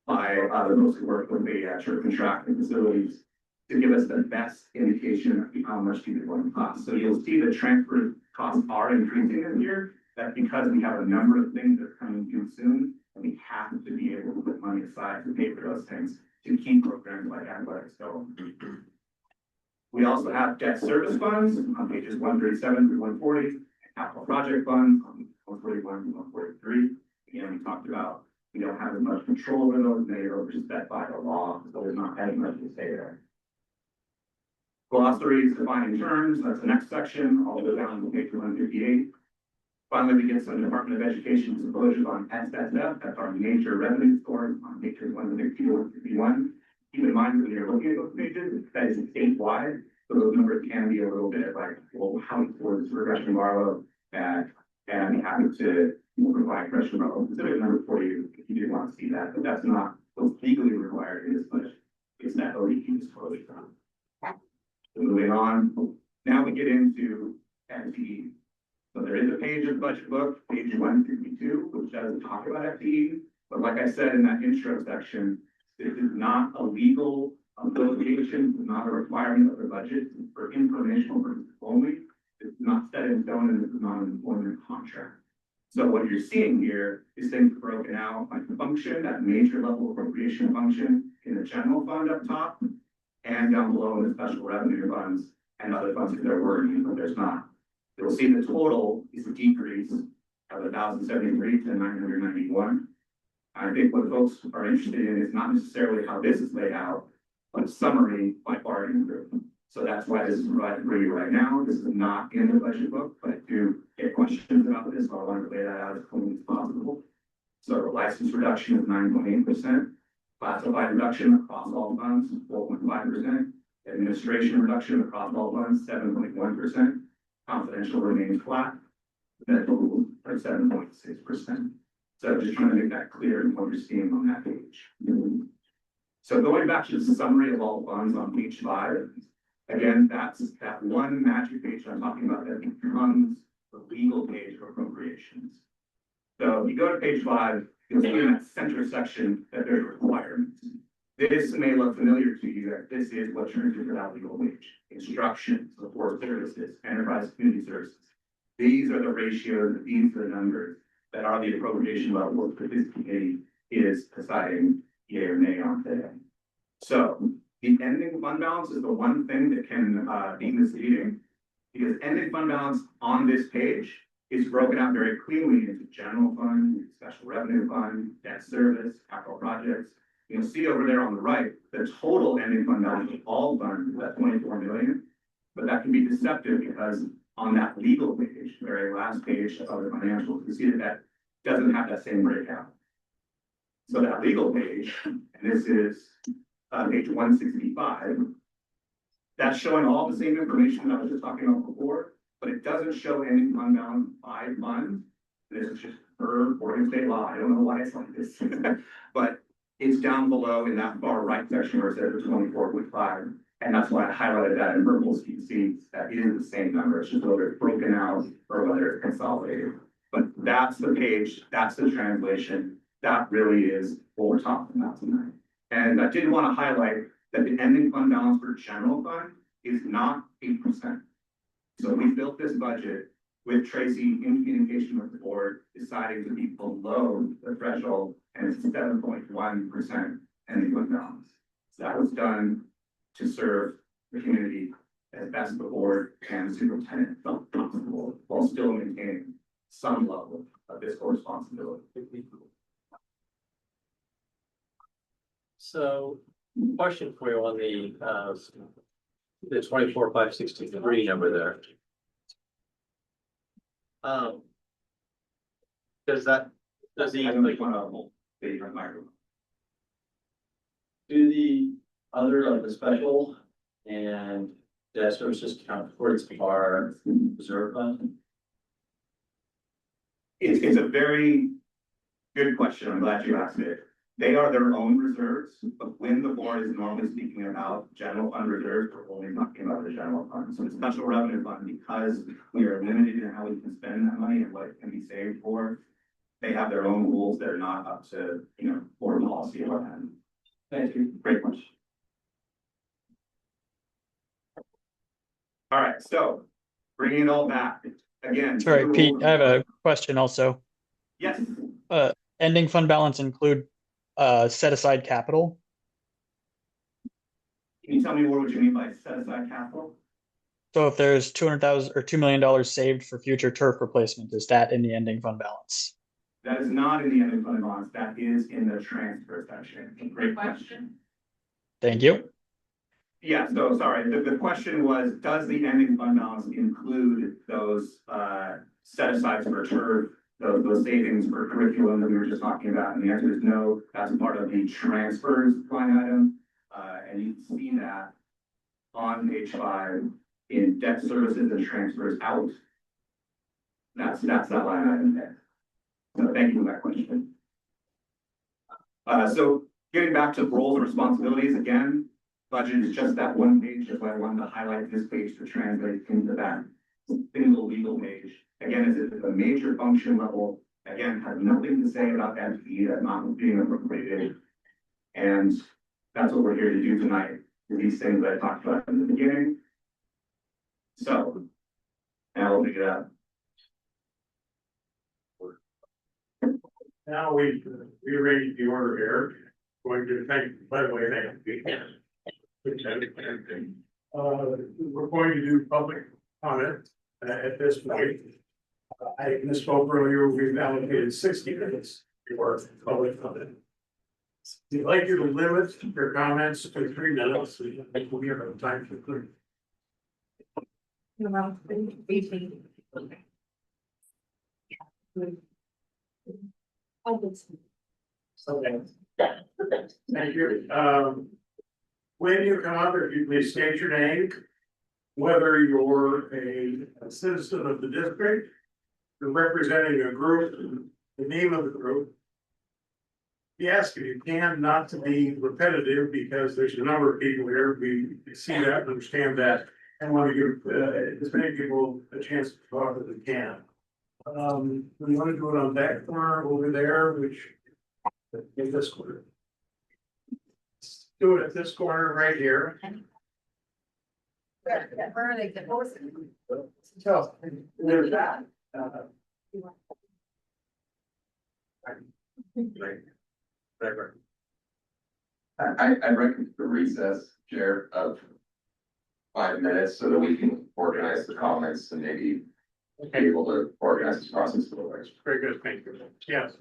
by those who work with the church contracting facilities to give us the best indication of how much these are going to cost. So you'll see the transfer costs are increasing this year. That's because we have a number of things that are coming due soon, and we have to be able to put money aside to pay for those things to keep programs like athletics going. We also have debt service funds on pages 137 through 140, and capital project funds on 141 to 143. Again, we talked about we don't have as much control over those, they are set by the law, so there's not as much to say there. Glossaries defining terms, that's the next section, all the way down to page 158. Finally, we get some Department of Education disclosures on SSF, that's our major revenue scores on pages 160 to 151. Keep in mind when you're looking at those pages, that is statewide, so those numbers can be a little bit like, well, how it was for Gresham-Barlow, and I'd be happy to provide Gresham-Barlow specific numbers for you if you did want to see that, but that's not what's legally required in this budget. It's that ODE disclosure. So moving on, now we get into FTE. So there is a page of the budget book, page 152, which does talk about FTE, but like I said in that intro section, this is not a legal obligation, it's not a requirement of the budget for informational purposes only. It's not set in stone and it's not an employment contract. So what you're seeing here is things broken out by function, that major level appropriation function in the general fund up top, and down below in the special revenue funds and other funds that they're working, but there's not. You'll see the total is a decrease of 1,073 to 991. I think what folks are interested in is not necessarily how this is laid out, but a summary by bargaining group. So that's why this is provided for you right now. This is not in the budget book, but I do get questions about this, so I wanted to lay that out as cleanly as possible. So license reduction is 9.8%, classified reduction across all funds, 4.5%, administration reduction across all funds, 7.1%, confidential remains flat, medical are 7.6%. So just trying to make that clear in what you're seeing on that page. So going back to the summary of all funds on page 5, again, that's that one magic page I'm talking about that becomes the legal page for appropriations. So if you go to page 5, you'll see in that center section that there's requirements. This may look familiar to you, that this is what turns into that legal page. Instruction, support services, enterprise community services. These are the ratios, these are the numbers that are the appropriation levels that this committee is deciding yea or nay on today. So the ending fund balance is the one thing that can be misleading, because ending fund balance on this page is broken out very cleanly into general fund, special revenue fund, debt service, capital projects. You'll see over there on the right, the total ending fund balance of all funds is at 24 million, but that can be deceptive because on that legal page, the very last page of the financials, you see that that doesn't have that same breakout. So that legal page, and this is page 165, that's showing all the same information that I was just talking about before, but it doesn't show any fund balance by fund. This is just per Oregon state law. I don't know why it's like this, but it's down below in that far right section where it says 24.5. And that's why I highlighted that in purple, so you can see that it is the same number. It's just whether it's broken out or whether it's consolidated. But that's the page, that's the translation. That really is what we're talking about tonight. And I did want to highlight that the ending fund balance for general fund is not 8%. So we built this budget with Tracy in communication with the board, deciding to be below the threshold, and it's 7.1% ending fund balance. So that was done to serve the community as best the board and the superintendent felt comfortable, while still maintaining some level of fiscal responsibility. So, question for you on the 24,563 number there. Does the I don't think one of them, the microphone. do the other, like the special and debt services count towards our reserve fund? It's a very good question. I'm glad you asked it. They are their own reserves, but when the board is normally speaking about general fund reserves, we're only talking about the general fund. So the special revenue fund, because we are limited in how we can spend that money and what it can be saved for, they have their own rules that are not up to, board policy or that. Thank you. Great question. All right, so bringing it all back again. Sorry, Pete, I have a question also. Yes. Ending fund balance include set aside capital? Can you tell me what you mean by set aside capital? So if there's 200,000 or $2 million saved for future turf replacement, is that in the ending fund balance? That is not in the ending fund balance. That is in the transfer section. Great question. Thank you. Yeah, so sorry, the question was, does the ending fund balance include those set asides for turf, those savings for curriculum that we were just talking about? And the answer is no, that's part of the transfers line item. And you can see that on page 5 in debt services and transfers out. That's that line item there. So thank you for that question. So getting back to roles and responsibilities again, budget is just that one page. That's why I wanted to highlight this page to translate into that single legal page. Again, it's a major function level. Again, has nothing to say about FTE that's not being appropriated. And that's what we're here to do tonight. These things that I talked about in the beginning. So, now we'll pick it up. Now we rearrange the order here. Going to thank, by the way, thank you. We're going to do public comment at this point. I misspoke earlier, we've allocated 60 minutes your public comment. We'd like you to limit your comments to 3 minutes, so you will give them time to clear. Okay. Thank you. When you come up, if you please state your name, whether you're a citizen of the district, you're representing a group, the name of the group. Yes, if you can, not to be repetitive, because there's a number of people here, we see that, understand that, and want to give as many people a chance to talk as they can. We want to do it on that corner over there, which, in this corner. Let's do it at this corner right here. So, there's that. I recommend a recess, Chair, of 5 minutes so that we can organize the comments and maybe be able to organize this process a little bit. Very good, thank you. Yes.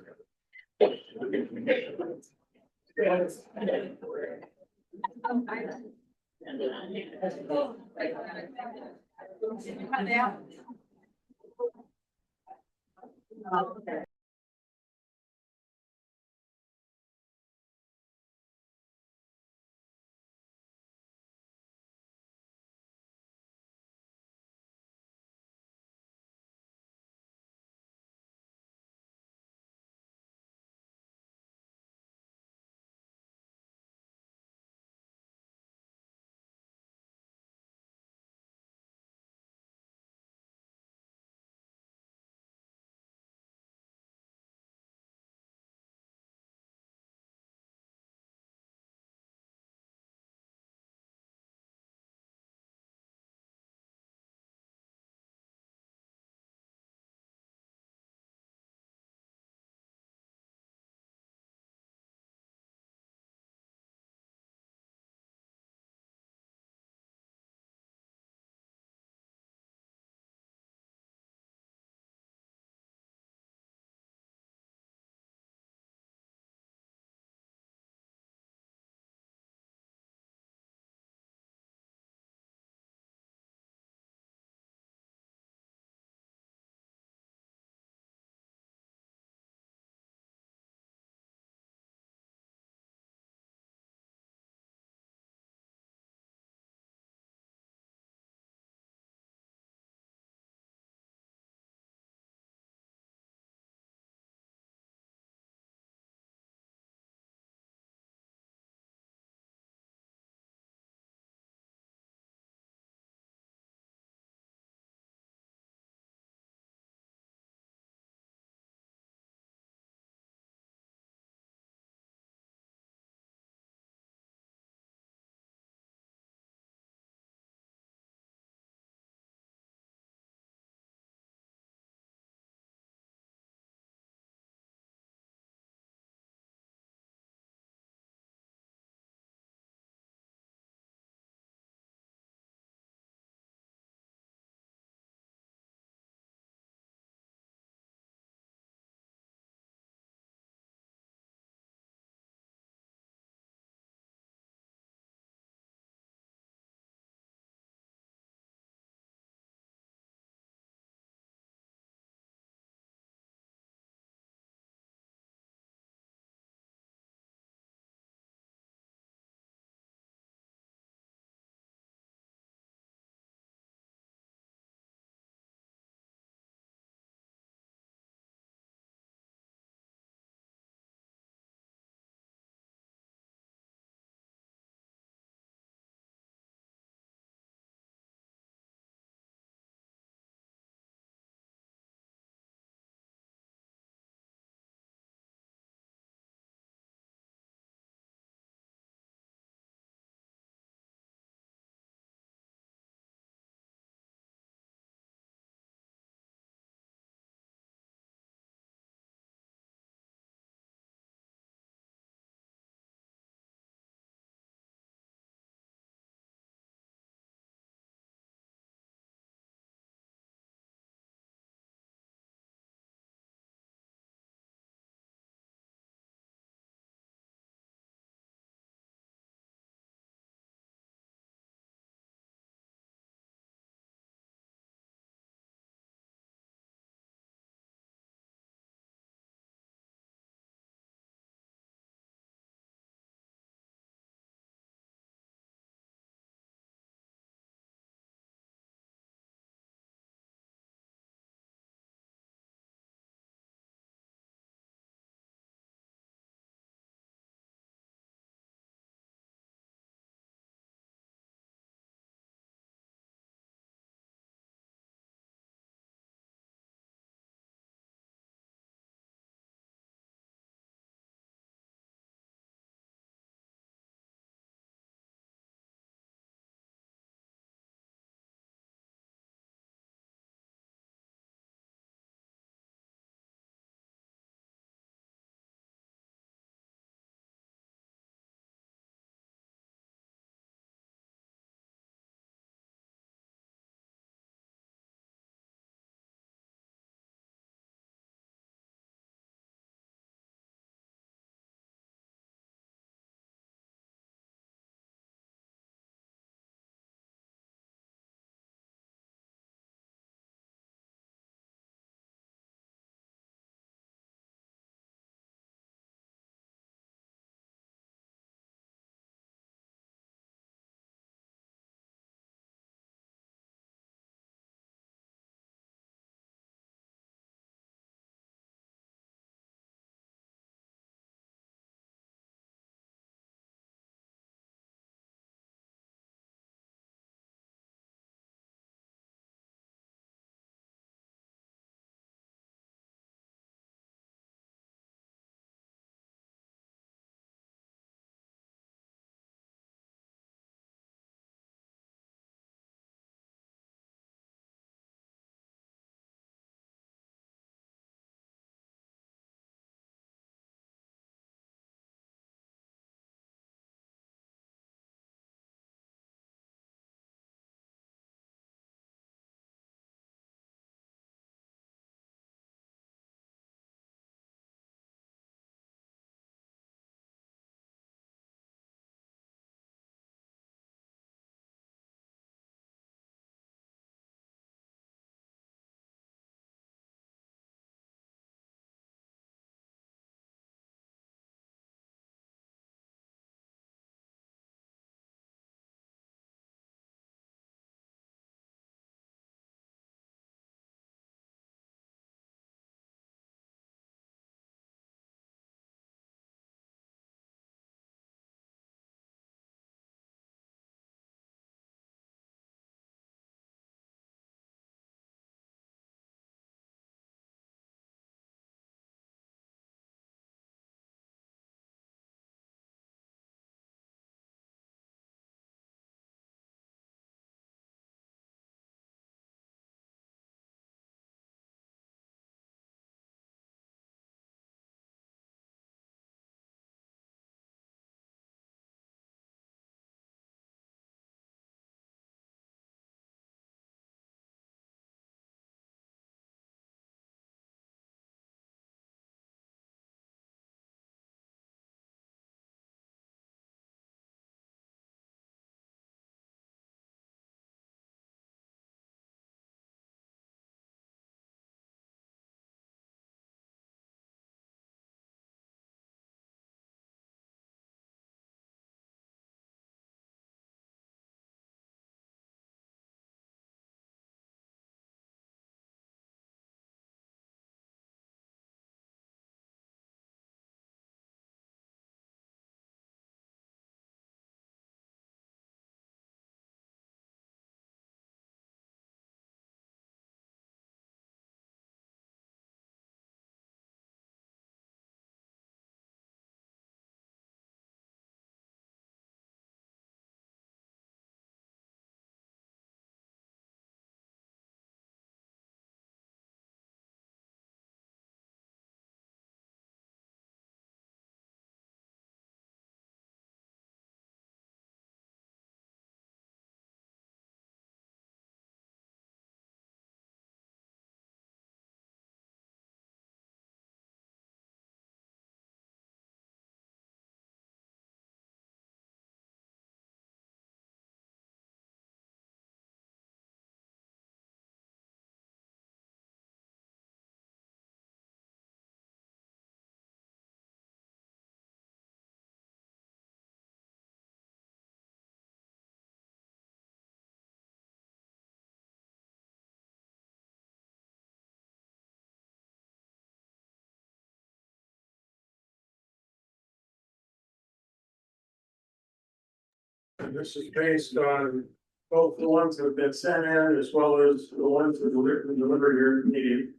And this is based on both the ones that have been sent in as well as the ones that were delivered here at the meeting.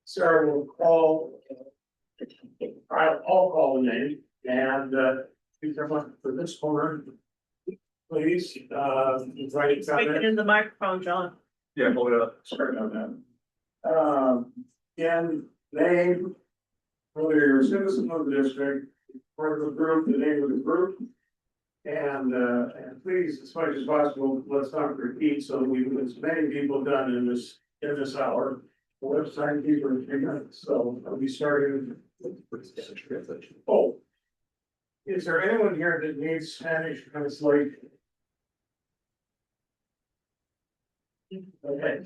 Sarah will call, I'll call the name and, be careful for this corner. Please, invite Speak it in the microphone, John. Yeah, hold it up. Sorry about that. Again, name, whether you're a citizen of the district, part of the group, the name of the group. And please, as much as possible, let's not repeat, so we, as many people done in this hour. The website people in 3 minutes, so I'll be starting. Oh. Is there anyone here that needs Spanish translation? Okay.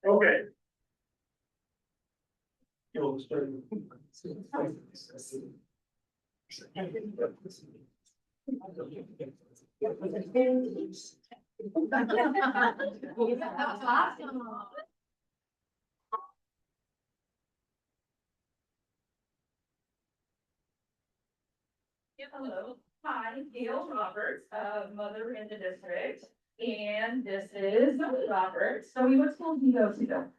Okay. You'll start. Hello, hi, Gail Roberts, mother in the district, and this is Robert. So what school do you go to?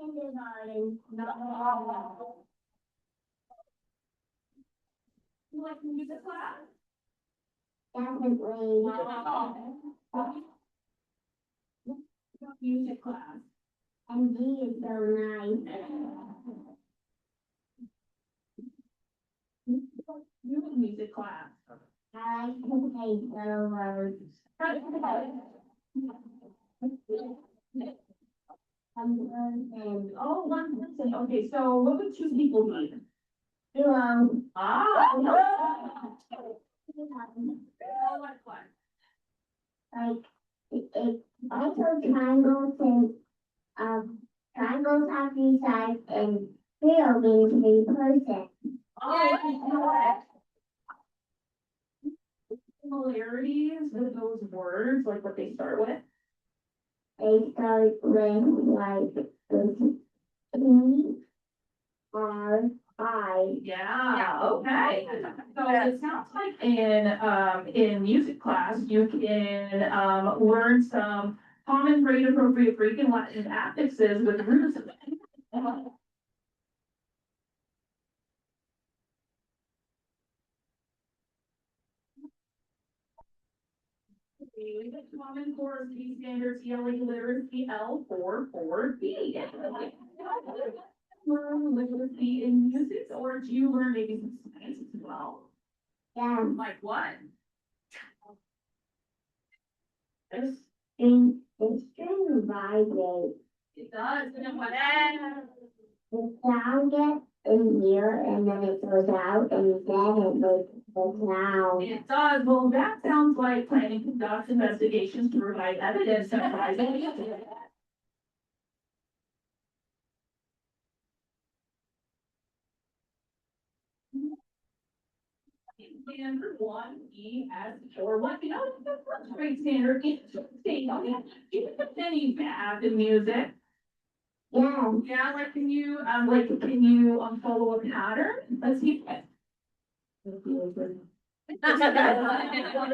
Kindergarten. You like music class? Definitely. Music class. And he is so nice. You have music class. I like to play solos. Oh, one person. Okay, so what would 2 people need? Ah. Like, it also triangles and, triangles have 3 sides and zero means 3 person. Similarities with those words, like what they start with? They start with like E-R-I. Yeah, okay. So it sounds like in music class, you can learn some common grade appropriate Greek and Latin affixes with roots of Common Core B standards, ELA literacy, L44B. Learn literacy in music, or do you learn maybe some science as well? Yeah. Like what? It's string vibrate. It does, and then what? The sound gets in here and then it goes out and then it makes the sound. It does. Well, that sounds like planning conducts investigations to provide evidence. Standard 1 ES or what, you know, the first grade standard, interesting, you can any math and music. Yeah. Yeah, like can you follow a pattern? Let's see. The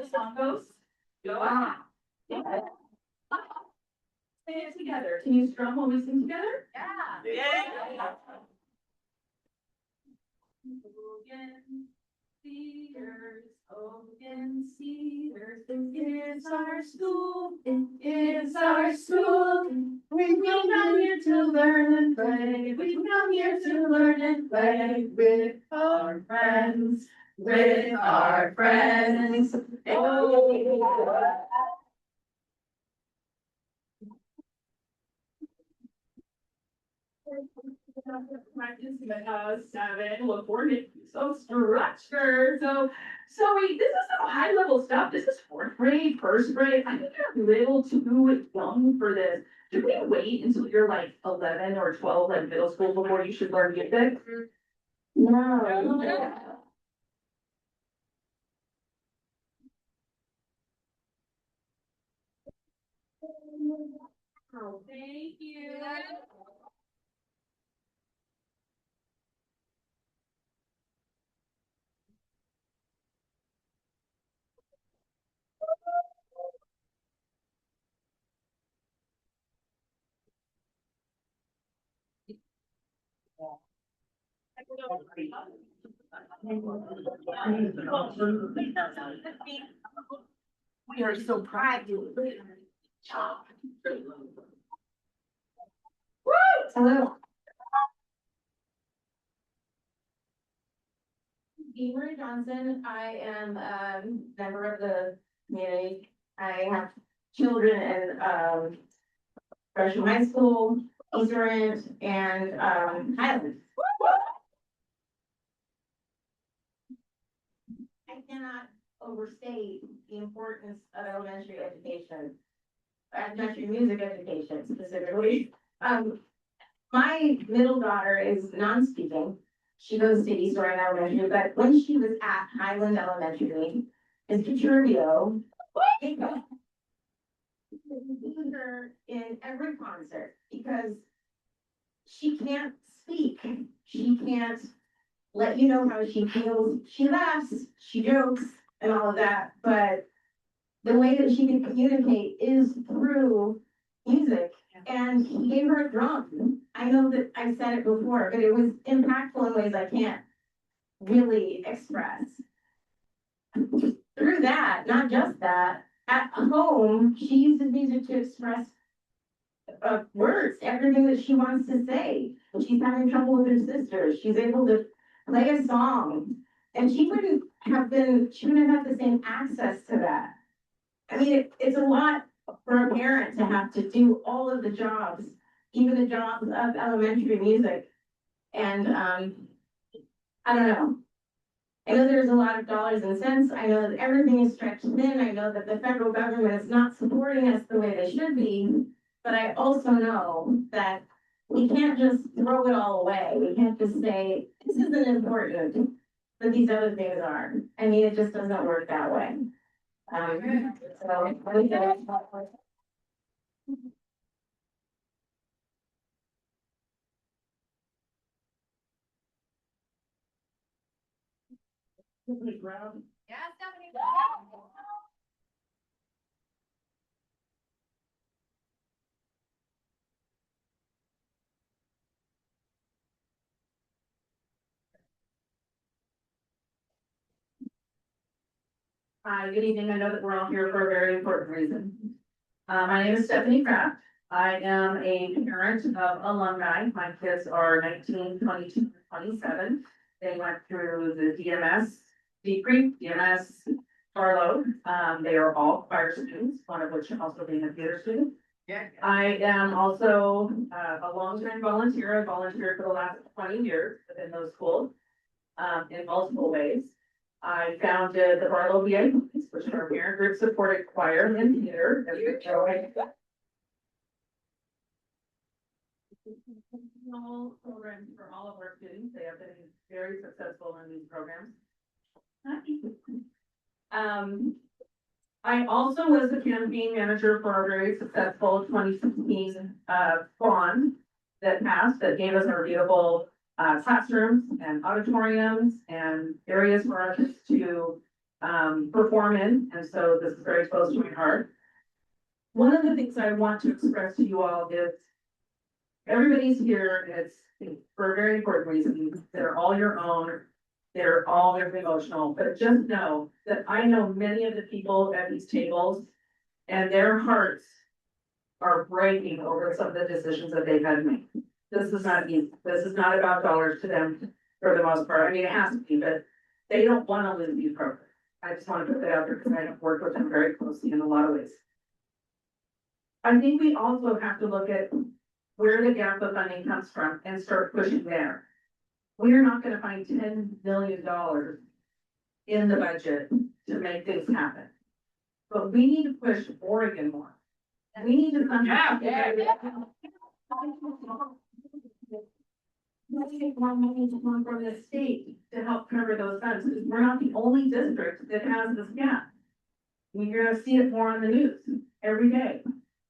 song goes. Go on. Yeah. Say it together. Can you strum while we sing together? Yeah. Yeah. Cedars, Open Cedars, it is our school, it is our school. We come here to learn and play, we come here to learn and play with our friends, with our friends. Oh. Practice 7, look forward to so structured. So this is some high level stuff. This is 4th grade, 1st grade. I think you're a little too young for this. Should we wait until you're like 11 or 12, like middle school, before you should learn music? No. Oh, thank you. We are so proud of you. Hello. Beamer Johnson, I am a member of the community. I have children in Gresham High School, Easterant, and Highland. I cannot overstate the importance of elementary education, elementary music education specifically. My middle daughter is non-speaking. She goes to Easterant Elementary, but when she was at Highland Elementary, Mr. Turbio included her in every concert because she can't speak. She can't let you know how she feels. She laughs, she jokes, and all of that, but the way that she can communicate is through music. And he gave her a drum. I know that I've said it before, but it was impactful in ways I can't really express. Through that, not just that, at home, she uses music to express words, everything that she wants to say. When she's having trouble with her sisters, she's able to play a song. And she wouldn't have had the same access to that. I mean, it's a lot for a parent to have to do all of the jobs, even the jobs of elementary music. And I don't know. I know there's a lot of dollars and cents. I know that everything is stretched thin. I know that the federal government is not supporting us the way they should be. But I also know that we can't just throw it all away. We can't just say, this isn't important, but these other things are. I mean, it just doesn't work that way. Yeah, Stephanie. Hi, good evening. I know that we're all here for a very important reason. My name is Stephanie Kraft. I am a parent of alumni. My kids are 19, 22, 27. They went through the DMS, Deep Creek, DMS, Barlow. They are all choir students, one of which also being a theater student. Yeah. I am also a long-term volunteer. I volunteered for the last 20 years within those schools in multiple ways. I founded the Barlow VIPs, which are parent group supported choir and theater. Programs for all of our students. They have been very successful in these programs. I also was the campaign manager for a very successful 2016 bond that passed that gave us our beautiful classrooms and auditoriums and areas for our kids to perform in. And so this is very close to my heart. One of the things I want to express to you all is everybody's here, and it's for a very important reason. They're all your own. They're all very emotional, but just know that I know many of the people at these tables and their hearts are breaking over some of the decisions that they've had to make. This is not easy. This is not about dollars to them for the most part. I mean, it has to be, but they don't want to lose these programs. I just want to put that out there because I have worked with them very closely in a lot of ways. I think we also have to look at where the gap of funding comes from and start pushing there. We're not going to find $10 million in the budget to make things happen. But we need to push Oregon more. And we need to fund. Let's take more money to come from the state to help cover those funds, because we're not the only district that has this gap. You're gonna see it more on the news every day.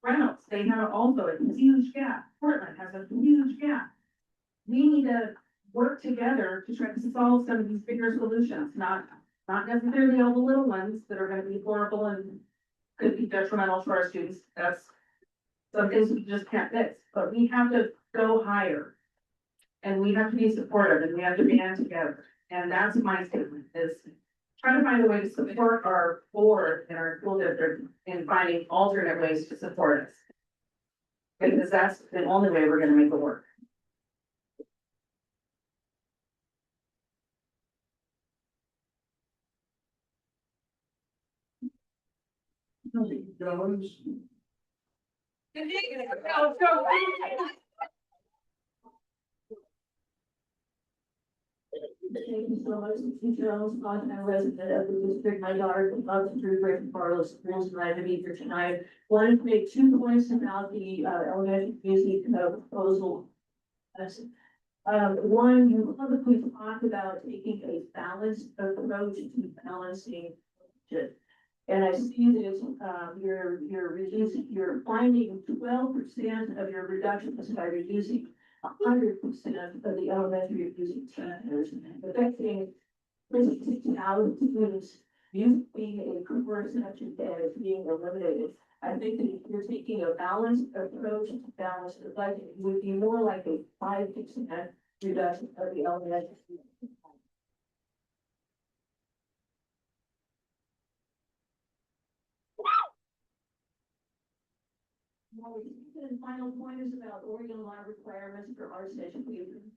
Reynolds, they they have also a huge gap. Portland has a huge gap. We need to work together to try to solve some of these bigger solutions, not necessarily all the little ones that are gonna be horrible and could be detrimental to our students. That's some things we just can't fix, but we have to go higher. And we have to be supportive and we have to band together. And that's my statement is try to find a way to support our board and our school district in finding alternate ways to support us. Because that's the only way we're gonna make it work. Jones. Thank you so much, Mr. Jones, longtime resident of the district. My daughter loves through Gresham-Barlow schools, and I have to be here tonight. Wanted to make 2 points about the elementary music proposal. One, you publicly talked about taking a balanced approach to balancing budget. And I see that you're reducing, you're finding 12% of your reductions by reducing 100% of the elementary music teachers, affecting 56,000 students. Music being a core section is being eliminated. I think that if you're taking a balanced approach to balance the budget, it would be more like a 5% reduction of the elementary. The final point is about Oregon law requirements for arts education.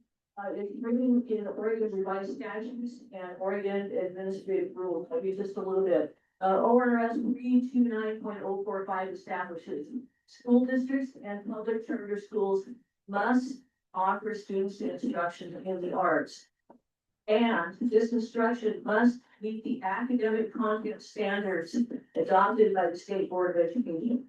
It's written in Oregon revised statutes and Oregon administrative rules. I'll be just a little bit. ORS 329.045 establishes school districts and public charter schools must offer students instruction in the arts. And this instruction must meet the academic content standards adopted by the State Board of Education.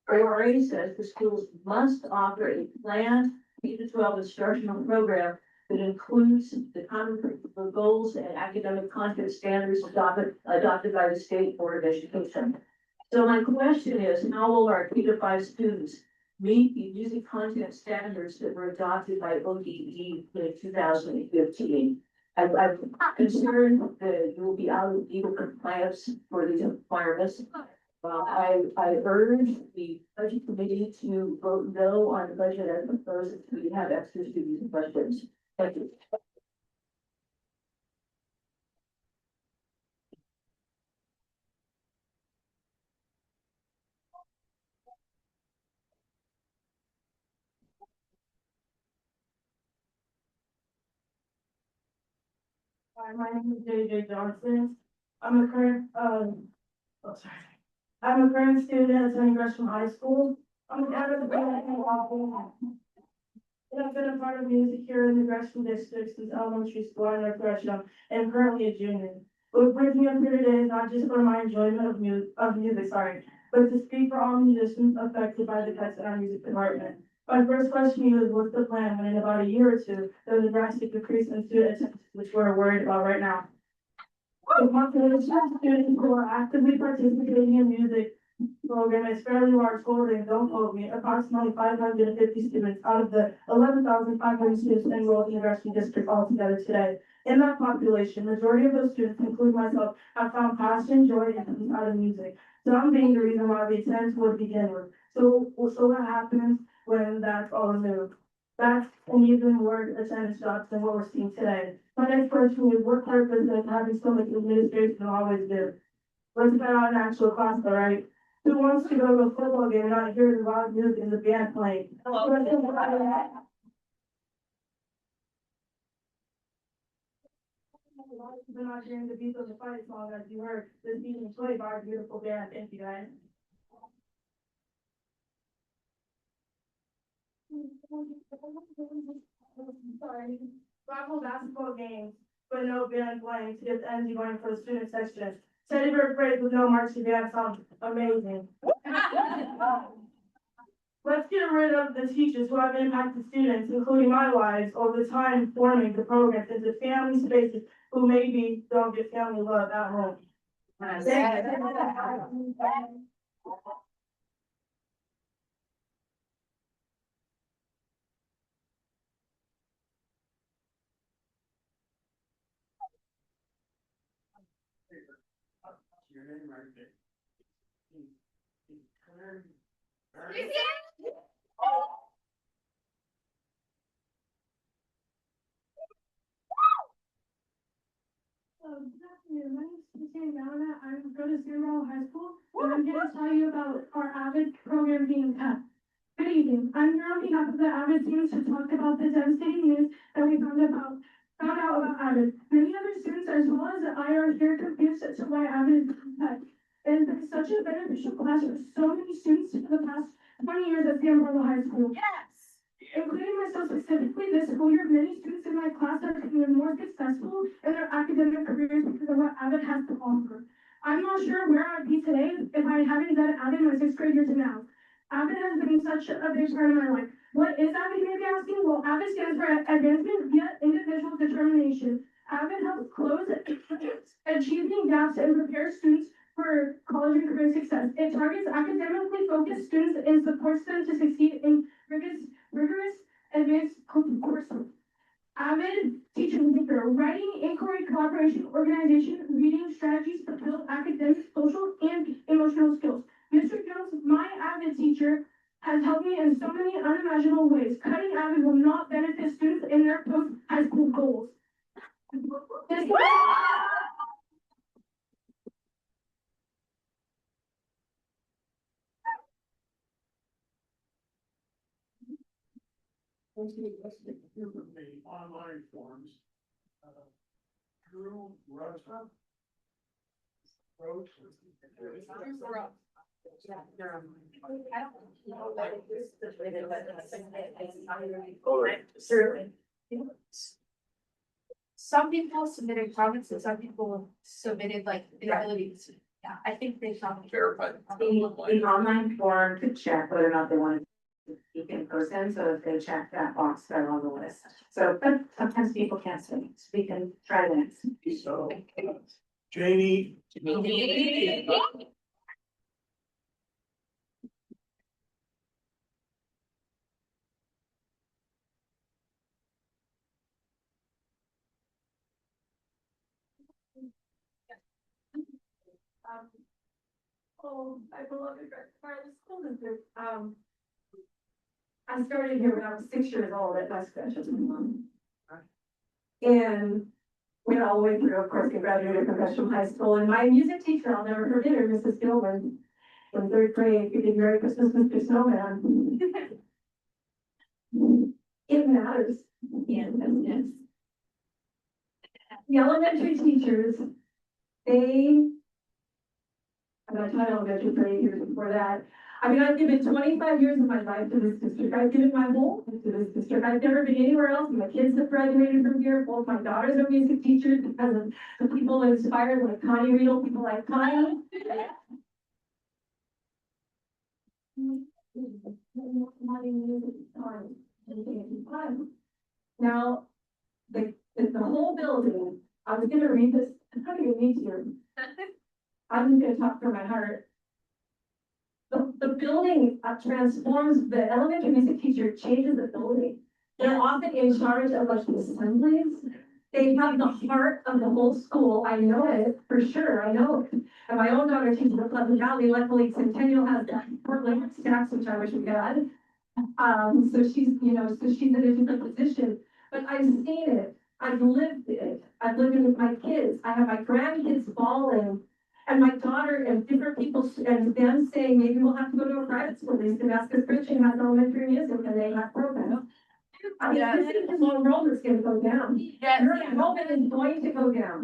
ORA says the schools must offer a planned K-12 instructional program that includes the common curricular goals and academic content standards adopted by the State Board of Education. So my question is, how will our K-5 students meet the music content standards that were adopted by ODE in 2015? I'm concerned that you will be out of legal compliance for these requirements. I urge the budget committee to vote no on the budget as proposed if we have extra students and questions. Thank you. Hi, my name is JJ Johnson. I'm a current, I'm a current student attending Gresham High School. I'm a part of the band and I've been a part of music here in the Gresham district since elementary school in North Gresham and currently a junior. What brings me up here today is not just for my enjoyment of music, but to speak for all musicians affected by the cuts in our music department. My first question to you is, what's the plan when in about a year or two, there's a drastic decrease in student attendance, which we're worried about right now? The population of students who are actively participating in music program is fairly large, quoting, don't quote me, approximately 550 students out of the 11,500 students enrolled in the Gresham district altogether today. In that population, majority of those students, including myself, have found passion, joy, and peace out of music. Some being the reason why we attend to begin with. So what happens when that's all removed? That's an even more attendance drops than what we're seeing today. My next question is, what purpose does having so much administration always do? Let's get on an actual class, all right? Who wants to go to a football game and not hear the loud music and the band playing? Hello. We're not hearing the beat of the fight song as you heard this being played by our beautiful band. Thank you, guys. Sorry. Raffle basketball games, but no band playing to get the energy going for the student section. Teddy Bear Parade with no marching band sounds amazing. Let's get rid of the teachers who have impacted students, including my lives, over the time forming the programs into family spaces who maybe don't get family love at home. Your name right there. Good afternoon, my name is Donna. I go to Gresham-Barlow High School, and I'm here to tell you about our AVID program being cut. Good evening, I'm here on behalf of the AVID students to talk about the devastating news that we found out about AVID. Many other students as well as I are here confused as to why AVID is being cut. It has been such a beneficial class for so many students for the past 20 years at Gresham-Barlow High School. Yes! Including myself specifically, this school year, many students in my class are becoming more successful in their academic careers because of what AVID has to offer. I'm not sure where I'd be today if I hadn't done AVID my 6th grade year to now. AVID has been such a big part of my life. What is AVID, you may be asking? Well, AVID stands for Advancement via Individual Determination. AVID helps close achieving gaps and prepare students for college and career success. It targets academically focused students and supports them to succeed in rigorous advanced coursework. AVID teaches thinker, writing, inquiry, collaboration, organization, reading strategies to build academic, social, and emotional skills. Mr. Jones, my AVID teacher, has helped me in so many unimaginable ways. Cutting AVID will not benefit students in their post-high school goals. The online forms. Drew Rosa. Rose. Certainly. Some people submitted comments and some people submitted like the ability to, yeah, I think they found. Verified. The online form could check whether or not they wanted to speak in person, so if they check that box, they're on the list. So, but sometimes people can't speak, so we can try that. So, Janie. I beloved Gresham-Barlow School District. I started here when I was 6 years old at West Gresham. And went all the way through, of course, and graduated from Gresham High School. And my music teacher, I'll never forget her, Mrs. Gilman, in 3rd grade, we did Merry Christmas, Mr. Snowman. It matters. Yes. The elementary teachers, I've taught elementary for 8 years before that. I mean, I've given 25 years of my life to this district. I've given my whole life to this district. I've never been anywhere else. My kids have graduated from here. Both my daughters are music teachers because of the people inspired like Connie Riedel, people like Connie. Now, the whole building, I was gonna read this, I don't even need to. I'm just gonna talk from my heart. The building transforms, the elementary music teacher changes the building. They're often in charge of like the assemblies. They have the heart of the whole school. I know it for sure. I know it. And my own daughter teaches at Pleasant Valley. Luckily, Centennial has that Portland stacks, which I wish we had. So she's in a different position. But I've seen it. I've lived it. I've lived it with my kids. I have my grandkids bawling. And my daughter and different people and them saying, maybe we'll have to go to a private school. These Damascus Christian has elementary music and they have programs. I mean, this is the whole world is gonna go down. Your enrollment is going to go down.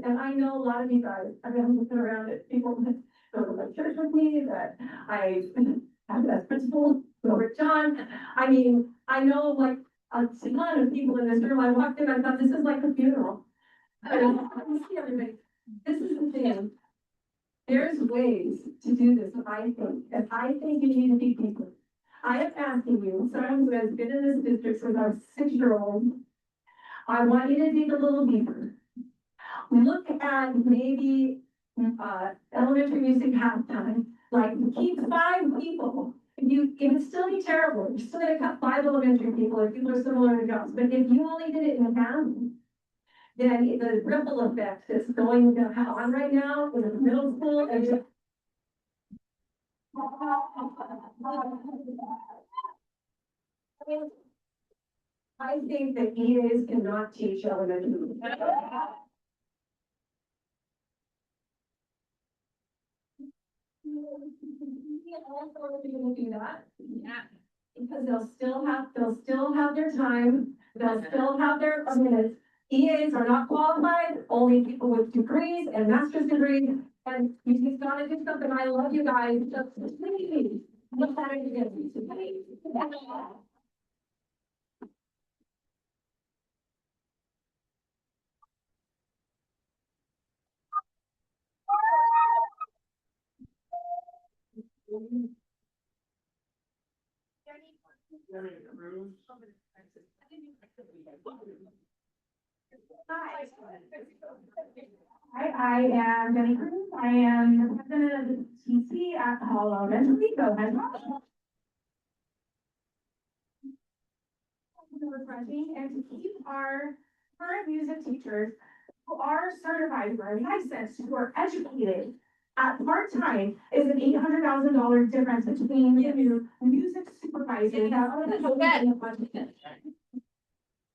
And I know a lot of you guys, I've been looking around at people that go to my church with me, that I have as principal, Robert John. I mean, I know like a ton of people in this room. I walked in, I thought this is like a funeral. I see everybody. This is the thing. There's ways to do this, I think, and I think you need to be people. I am asking you, someone who has been in this district since I was 6-year-old, I want you to dig a little deeper. Look at maybe elementary music halftime, like keep 5 people it would still be terrible, you're still gonna cut 5 elementary people if people are still learning jobs, but if you only did it in half. Then the ripple effect that's going to have on right now with the middle school and just. I think that EAs cannot teach elementary. Do that. Yeah. Because they'll still have their time, they'll still have their minutes. EAs are not qualified, only people with degrees and master's degrees, and you just gotta do something. I love you guys, just please. Look at it again. Hi, I am Jenny Cruz. I am the president of the TC at Hall Elementary. Go ahead. Refreshing and to keep our current music teachers who are certified, who are licensed, who are educated at part-time is an $800,000 difference between the new music supervisors.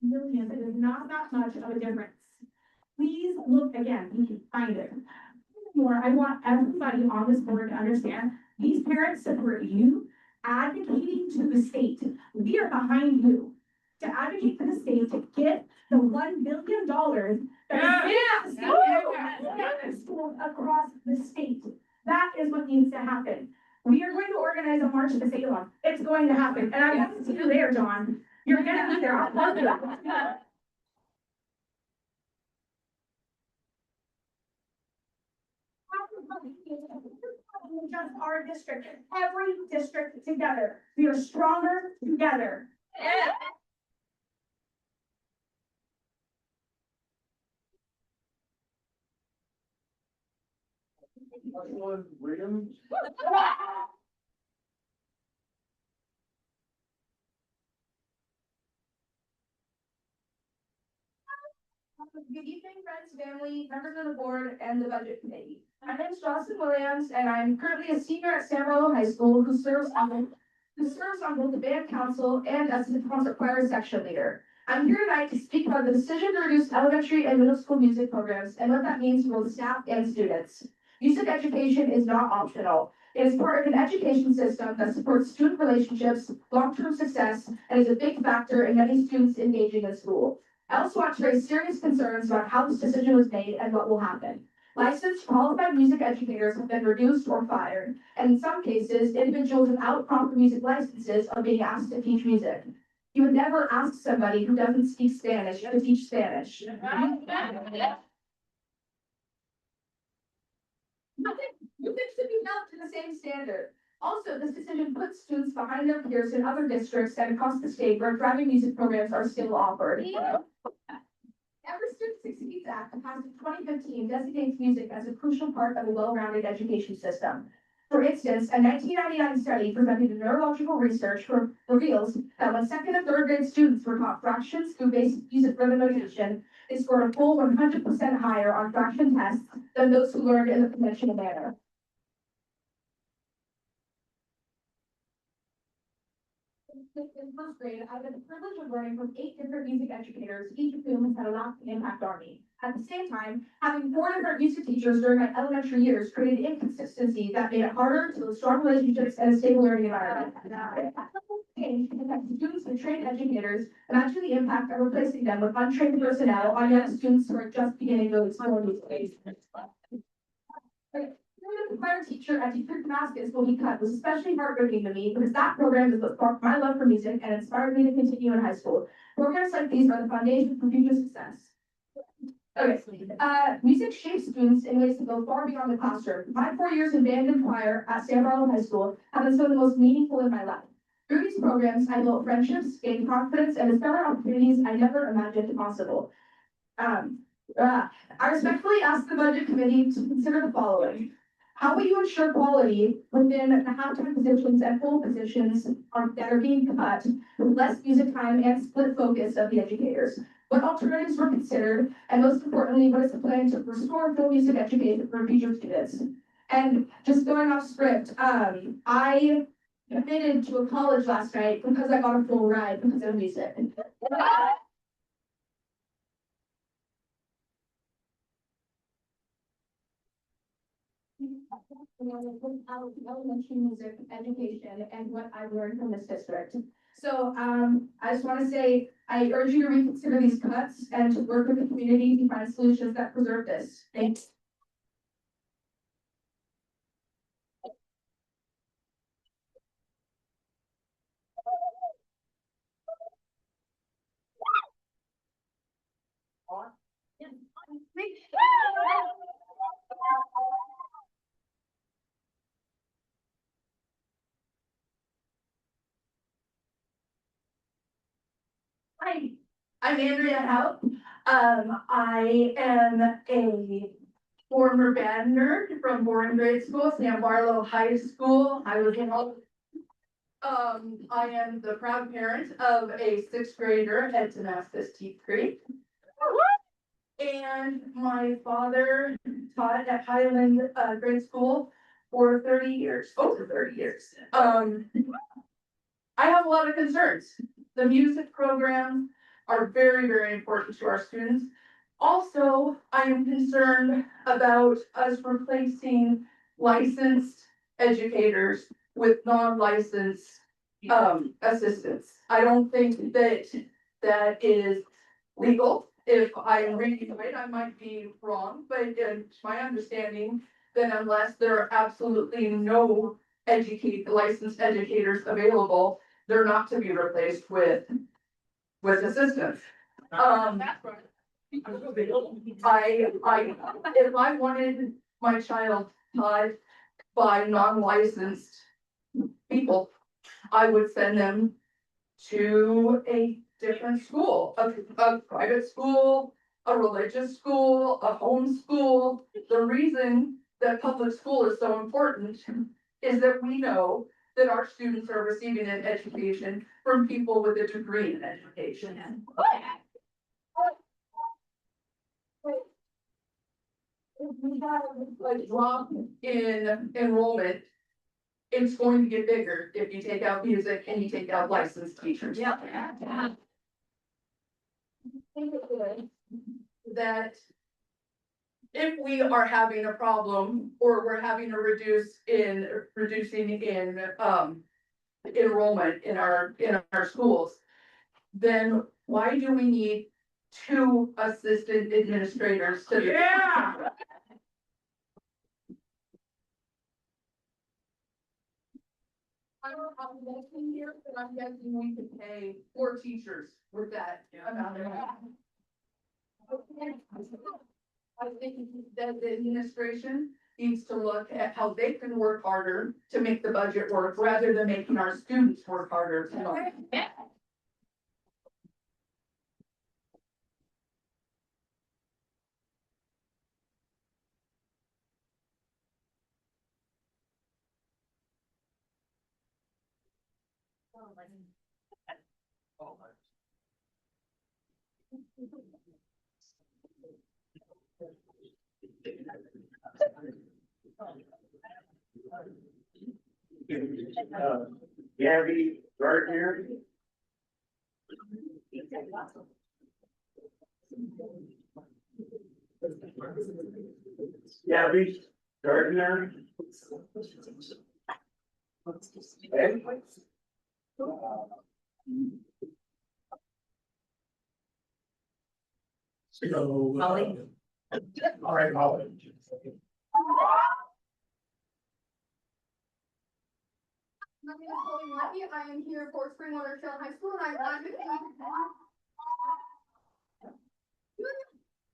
Millions, it is not that much of a difference. Please look again, you can find it. More, I want everybody on this board to understand, these parents support you advocating to the state. We are behind you to advocate for the state to get the $1 billion that is schools across the state. That is what needs to happen. We are going to organize a march to Salem. It's going to happen. And I want to see you there, John. You're gonna be there. I'll love you. Just our district, every district together. We are stronger together. Yeah. Williams. Good evening, friends, family, members of the board, and the budget committee. My name is Jocelyn Williams, and I'm currently a senior at Gresham-Barlow High School who serves on both the band council and as the concert choir section leader. I'm here tonight to speak about the decision to reduce elementary and middle school music programs and what that means for both staff and students. Music education is not optional. It is part of an education system that supports student relationships, long-term success, and is a big factor in many students engaging in school. I also want to raise serious concerns about how this decision was made and what will happen. Licensed qualified music educators have been reduced or fired, and in some cases, individuals without proper music licenses are being asked to teach music. You would never ask somebody who doesn't speak Spanish to teach Spanish. Music should be held to the same standard. Also, this decision puts students behind their peers in other districts and across the state where thriving music programs are still offered. Every Student Succeeds Act, passed in 2015, designates music as a crucial part of a well-rounded education system. For instance, a 1999 study presented in neurological research reveals that when second and third grade students were taught fractions through basic music rhythm notation, they scored a full 100% higher on fraction tests than those who learned in the conventional manner. In first grade, I've had the privilege of learning from 8 different music educators, each of whom has had a lasting impact on me. At the same time, having 4 different music teachers during my elementary years created inconsistency that made it harder to build strong relationships and a stable learning environment. Change can affect students with trained educators. Imagine the impact of replacing them with untrained personnel on young students who are just beginning to explore these ways. The choir teacher at Deep Creek Damascus when he cut was especially heartbreaking to me because that program is what sparked my love for music and inspired me to continue in high school. Programs like these are the foundation for future success. Okay, music shapes students in ways that go far beyond the classroom. My 4 years in band and choir at Gresham-Barlow High School have been some of the most meaningful in my life. Through these programs, I built friendships, gained confidence, and discovered opportunities I never imagined possible. I respectfully ask the budget committee to consider the following. How will you ensure quality within the halftime positions and full positions that are being cut with less music time and split focus of the educators? What alternatives were considered, and most importantly, what is the plan to restore full music education for future students? And just going off script, I committed to a college last night because I got a full ride because of music. Elementary music education and what I learned from this district. So I just want to say, I urge you to reconsider these cuts and to work with the community to find solutions that preserve this. Thanks. Hi, I'm Andrea Howe. I am a former band nerd from boarding grade school, Gresham-Barlow High School. I was in all. I am the proud parent of a sixth grader at Damascus Teeth Creek. And my father taught at Highland grade school for 30 years, over 30 years. I have a lot of concerns. The music programs are very, very important to our students. Also, I am concerned about us replacing licensed educators with non-licensed assistants. I don't think that that is legal. If I'm reading it, I might be wrong, but it's my understanding that unless there are absolutely no licensed educators available, they're not to be replaced with assistants. If I wanted my child taught by non-licensed people, I would send them to a different school, a private school, a religious school, a home school. The reason that public school is so important is that we know that our students are receiving an education from people with a degree in education. If we have a drop in enrollment, it's going to get bigger if you take out music and you take out licensed teachers. Yep. That if we are having a problem or we're having a reducing in enrollment in our schools, then why do we need 2 assistant administrators to? Yeah. I don't know how that's in here, but I'm guessing we could pay 4 teachers with that amount of money. I think that the administration needs to look at how they can work harder to make the budget work rather than making our students work harder to learn. Gabby Gardner. Gabby Gardner. So, Molly. All right, Molly. My name is Chloe Lucky. I am here for Springwater Trail High School, and I want to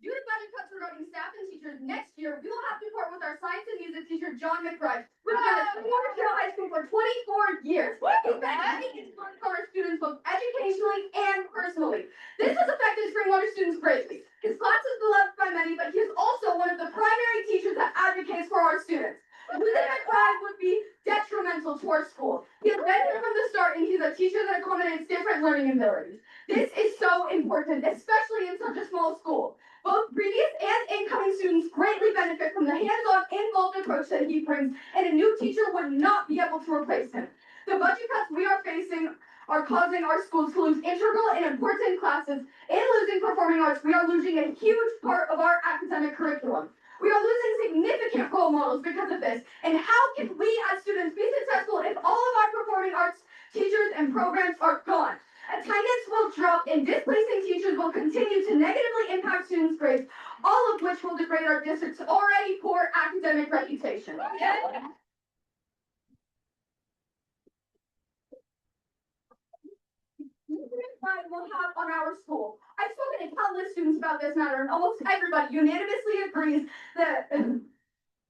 due to budget cuts regarding staff and teachers next year, we will have to part with our science and music teacher, John McBride. We've been at Springwater Trail High School for 24 years. It's hard for our students both educationally and personally. This has affected Springwater students greatly. His class is beloved by many, but he is also one of the primary teachers that advocates for our students. The priorities. This is so important, especially in such a small school. Both previous and incoming students greatly benefit from the hands-on, involved approach that he brings, and a new teacher would not be able to replace him. The budget cuts we are facing are causing our schools to lose integral and important classes. In losing performing arts, we are losing a huge part of our academic curriculum. We are losing significant role models because of this. And how can we as students be successful if all of our performing arts teachers and programs are gone? Attendance will drop and displacing teachers will continue to negatively impact students' grades, all of which will degrade our district's already poor academic reputation. Pride we'll have on our school. I've spoken to countless students about this matter, and almost everybody unanimously agrees that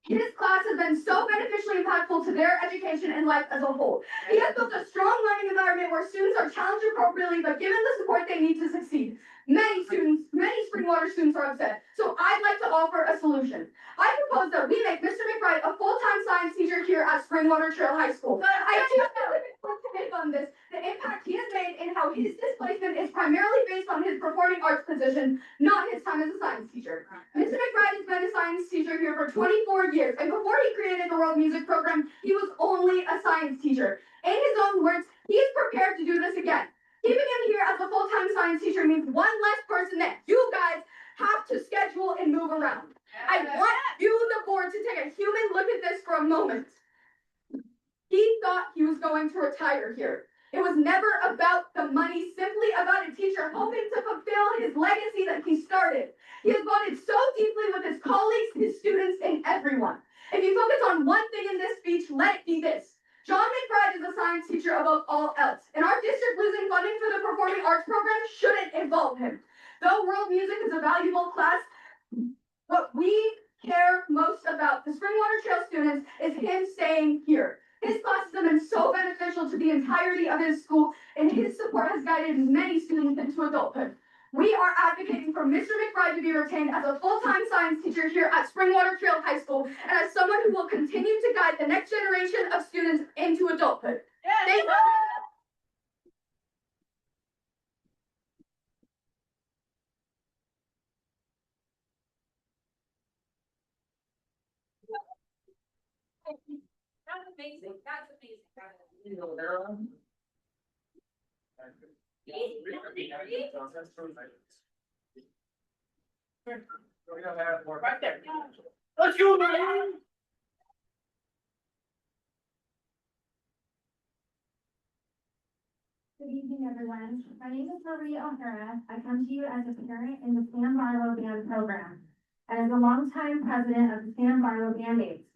his class has been so beneficially impactful to their education and life as a whole. He has built a strong learning environment where students are challenged appropriately, but given the support they need to succeed. Many Springwater students are upset, so I'd like to offer a solution. I propose that we make Mr. McBride a full-time science teacher here at Springwater Trail High School. I do specific on this. The impact he has made and how his displacement is primarily based on his performing arts position, not his time as a science teacher. Mr. McBride has been a science teacher here for 24 years, and before he created the World Music Program, he was only a science teacher. In his own words, he is prepared to do this again. Keeping him here as a full-time science teacher means one less person that you guys have to schedule and move around. I want you, the board, to take a human look at this for a moment. He thought he was going to retire here. It was never about the money, simply about a teacher hoping to fulfill his legacy that he started. He has bonded so deeply with his colleagues, his students, and everyone. If you focus on one thing in this speech, let it be this. John McBride is a science teacher above all else, and our district losing funding for the performing arts program shouldn't involve him. Though world music is a valuable class, what we care most about, the Springwater Trail students, is him staying here. His classes have been so beneficial to the entirety of his school, and his support has guided many students into adulthood. We are advocating for Mr. McBride to be retained as a full-time science teacher here at Springwater Trail High School, and as someone who will continue to guide the next generation of students into adulthood. Thank you. That's amazing. That's amazing. Right there. Let's go, man. Good evening, everyone. My name is Maria O'Hara. I come to you as a parent in the Gresham-Barlow Band program and as a longtime president of the Gresham-Barlow Band-Aids.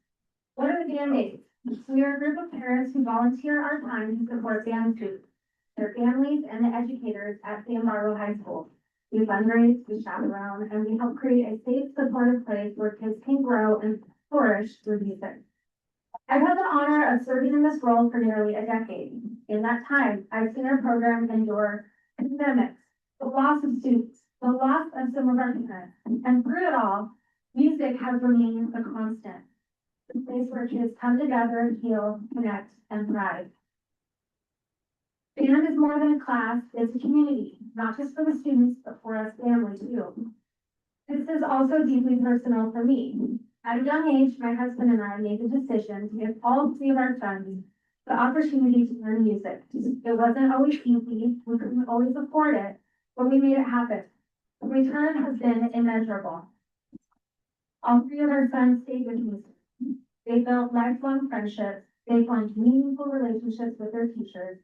What are the Band-Aids? We are a group of parents who volunteer our time to support band students, their families, and the educators at Gresham-Barlow High School. We fundraise, we chaperone, and we help create a safe, supportive place where kids can grow and flourish through music. I've had the honor of serving in this role for nearly a decade. In that time, I've seen our program endure pandemics, the loss of students, the loss of some of our parents, and through it all, music has remained a constant. A place where kids come together, heal, connect, and thrive. Band is more than a class, it's a community, not just for the students, but for us families too. This is also deeply personal for me. At a young age, my husband and I made the decision to give all three of our sons the opportunity to learn music. It wasn't always easy, we couldn't always afford it, but we made it happen. The return has been immeasurable. All three of our sons stayed with music. They built lifelong friendships, they formed meaningful relationships with their teachers.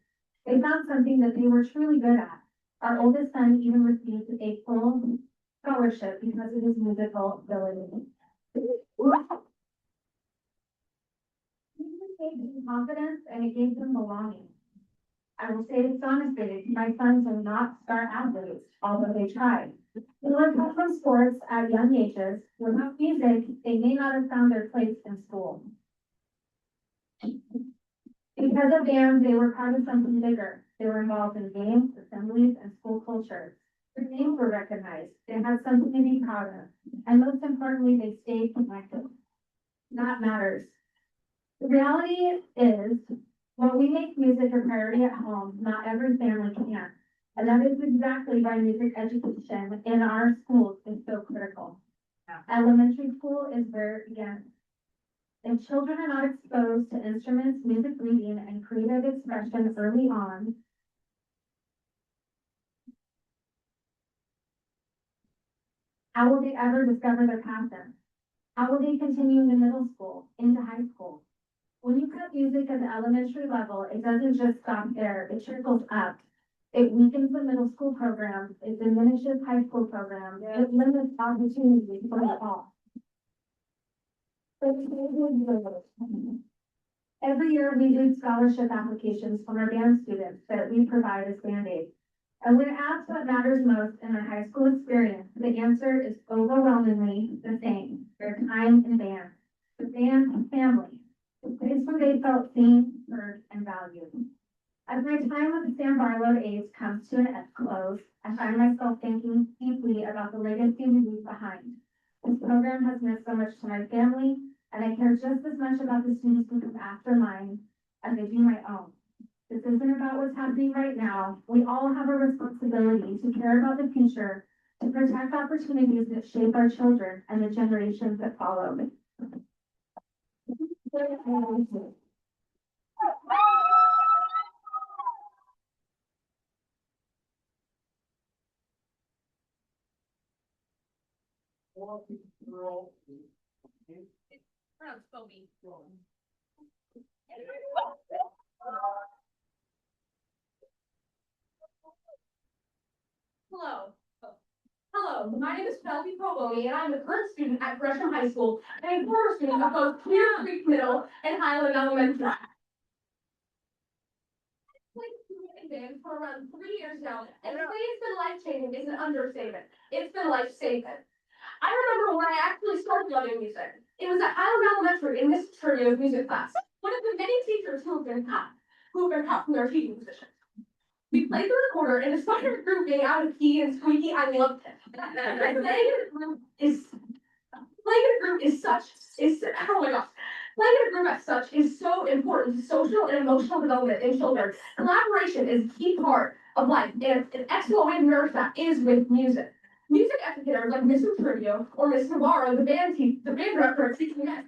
They found something that they were truly good at. Our oldest son even received a full scholarship because of his musical ability. Music gave him confidence and it gave him belonging. I will say this honestly, my sons are not star athletes, although they tried. They learned from sports at young ages. Without music, they may not have found their place in school. Because of band, they were part of something bigger. They were involved in games, assemblies, and school culture. Their names were recognized. They had something to be proud of. And most importantly, they stayed connected. That matters. The reality is, while we make music a priority at home, not every family can. And that is exactly why music education in our schools is so critical. Elementary school is where it begins. If children are not exposed to instruments, music reading, and creative expression early on, how will they ever discover their passion? How will they continue into middle school, into high school? When you cut music at the elementary level, it doesn't just stop there, it trickles up. It weakens the middle school program, it diminishes high school programs, it limits opportunities for all. Every year, we do scholarship applications from our band students that we provide as Band-Aids. And when asked what matters most in their high school experience, the answer is overwhelmingly the same: their time in band, the band and family, the place where they felt seen, heard, and valued. As my time with the Sam Barlow Aids comes to an close, I find myself thinking deeply about the legacy we leave behind. This program has meant so much to my family, and I care just as much about the students who come after mine as I do my own. This isn't about what's happening right now. We all have a responsibility to care about the future, to protect opportunities that shape our children and the generations that follow. Hello. Hello, my name is Penelope Proboni, and I'm a current student at Gresham High School and a former student of both Clear Creek Middle and Highland Elementary. I've played band for around 3 years now, and to say it's been life-changing is an understatement. It's been life-saving. I remember when I actually started loving music. It was at Highland Elementary in Miss Turio's music class, one of the many teachers who have been cut from their teaching positions. We played the recorder, and despite our group being out of key and squeaky, I loved it. Playing in a group is oh my gosh. Playing in a group as such is so important to social and emotional development in children. Collaboration is a key part of life, and an excellent way to nourish that is with music. Music educators like Mr. Trivio or Miss Navarro, the band director, teaching us.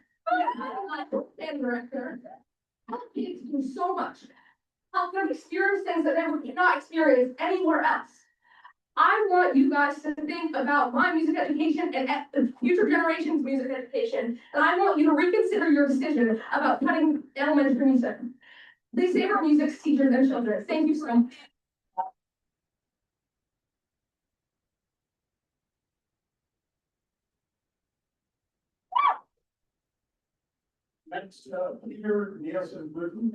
Band director help kids do so much. Help them experience things that they would not experience anywhere else. I want you guys to think about my music education and future generations' music education, and I want you to reconsider your decision about cutting elementary music. Please save our music teachers and children. Thank you so much. Next, Peter Nielsen Wooten.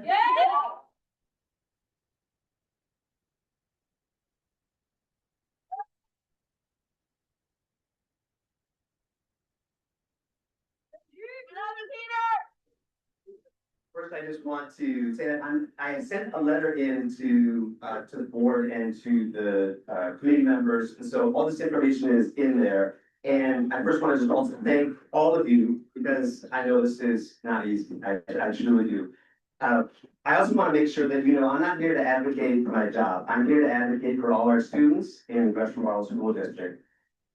First, I just want to say that I sent a letter in to the board and to the committee members, and so all this information is in there. And I first want to just also thank all of you, because I know this is not easy, I truly do. I also want to make sure that, you know, I'm not here to advocate for my job, I'm here to advocate for all our students in Gresham-Barlow School District.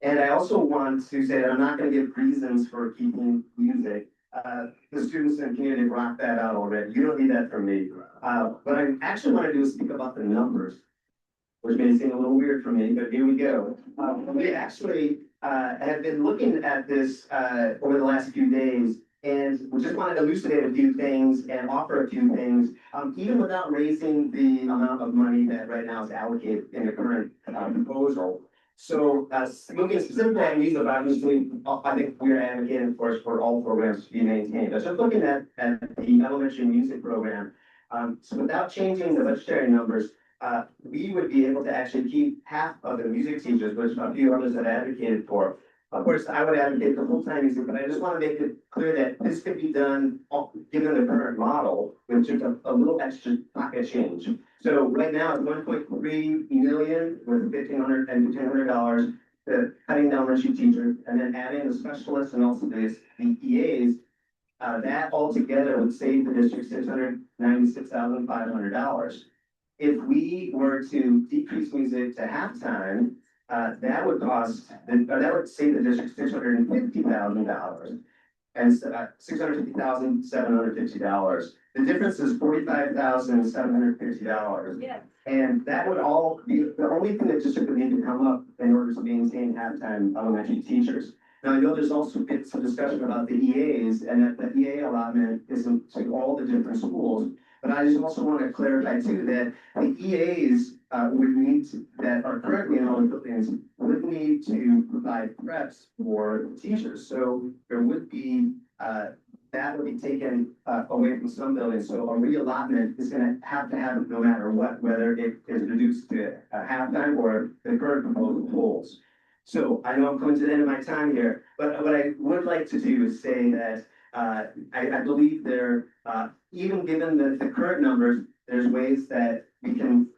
And I also want to say that I'm not going to give reasons for keeping music. The students in the community rocked that out already. You don't need that from me. What I actually want to do is speak about the numbers, which may seem a little weird for me, but here we go. We actually have been looking at this over the last few days, and we just want to elucidate a few things and offer a few things, even without raising the amount of money that right now is allocated in the current proposal. So, looking specifically at music, obviously, I think we're advocating, of course, for all programs to be maintained. But just looking at the elementary music program, so without changing the budgetary numbers, we would be able to actually keep half of the music teachers, which a few others have advocated for. Of course, I would advocate for full-time music, but I just want to make it clear that this could be done, given the current model, with just a little extra pocket change. So right now, it's 1.3 million with $1,500 and $1,500 to cutting down elementary teachers, and then adding the specialists and also the EAs. That altogether would save the district $696,500. if we were to decrease music to halftime, that would cost, that would save the district $650,000. And $650,750. The difference is $45,750. Yeah. And that would all be, the only thing that district would need to come up in order to maintain halftime elementary teachers. Now, I know there's also been some discussion about the EAs, and that the EA allotment isn't to all the different schools. But I just also want to clarify too, that the EAs would need to, that are currently in all the buildings, would need to provide preps for teachers. So there would be, that would be taken away from some buildings. So a reallotment is gonna have to happen no matter what, whether it is reduced to halftime or the current proposal holds. So I know I'm coming to the end of my time here, but what I would like to do is say that I believe there, even given the current numbers, there's ways that we can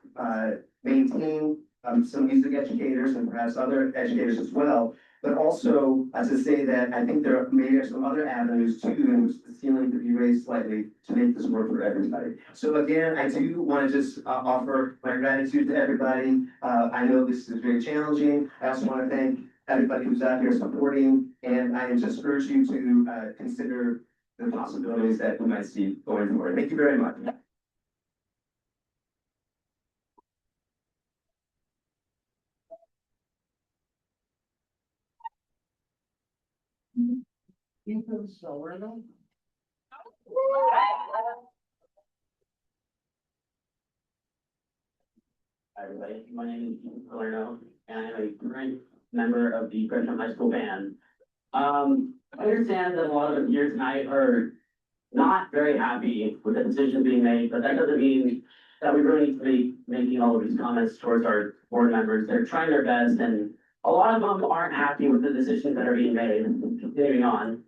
maintain some music educators and perhaps other educators as well. But also to say that I think there maybe are some other avenues too in which the ceiling could be raised slightly to make this work for everybody. So again, I do want to just offer my gratitude to everybody. I know this is very challenging. I also want to thank everybody who's out here supporting, and I just urge you to consider the possibilities that we might see going forward. Thank you very much. Hi, everybody. My name is Palerno, and I'm a current member of the Gresham High School band. I understand that a lot of us here tonight are not very happy with the decision being made, but that doesn't mean that we really need to be making all of these comments towards our board members. They're trying their best, and a lot of them aren't happy with the decisions that are being made. Continuing on.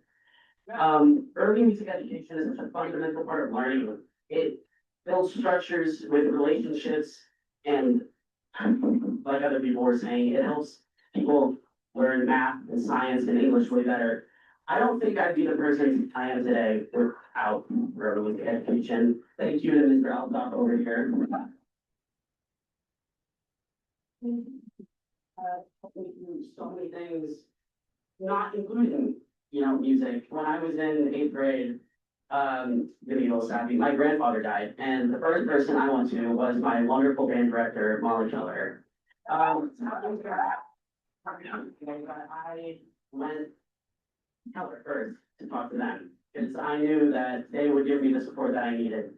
Early music education is such a fundamental part of learning. It builds structures with relationships, and like other people were saying, it helps people learn math and science and English way better. I don't think I'd be the person I am today without early music education. Thank you to Mr. Althoff over here. So many things, not including, music. When I was in 8th grade, gonna be a little sappy, my grandfather died, and the first person I went to was my wonderful band director, Molly Keller. I went Keller first to talk to them, because I knew that they would give me the support that I needed.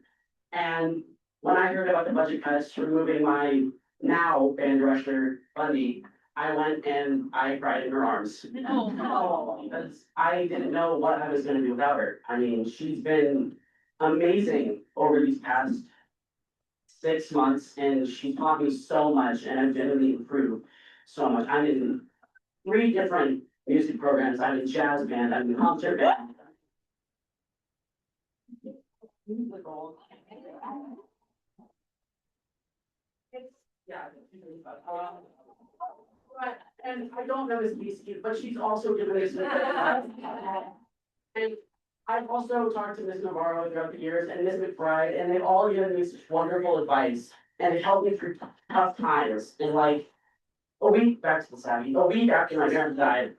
And when I heard about the budget cuts, removing my now band director, Bundy, I went and I cried in her arms. Because I didn't know what I was gonna do without her. I mean, she's been amazing over these past 6 months, and she taught me so much, and I've genuinely improved so much. I'm in 3 different music programs. I'm in jazz band, I'm in concert band. Musical. Yeah. And I don't know Miss Beastie, but she's also given us. And I've also talked to Ms. Navarro throughout the years and Ms. McBride, and they've all given me such wonderful advice. And it helped me through tough times. And like a week back to the Saturday, a week after my parents died,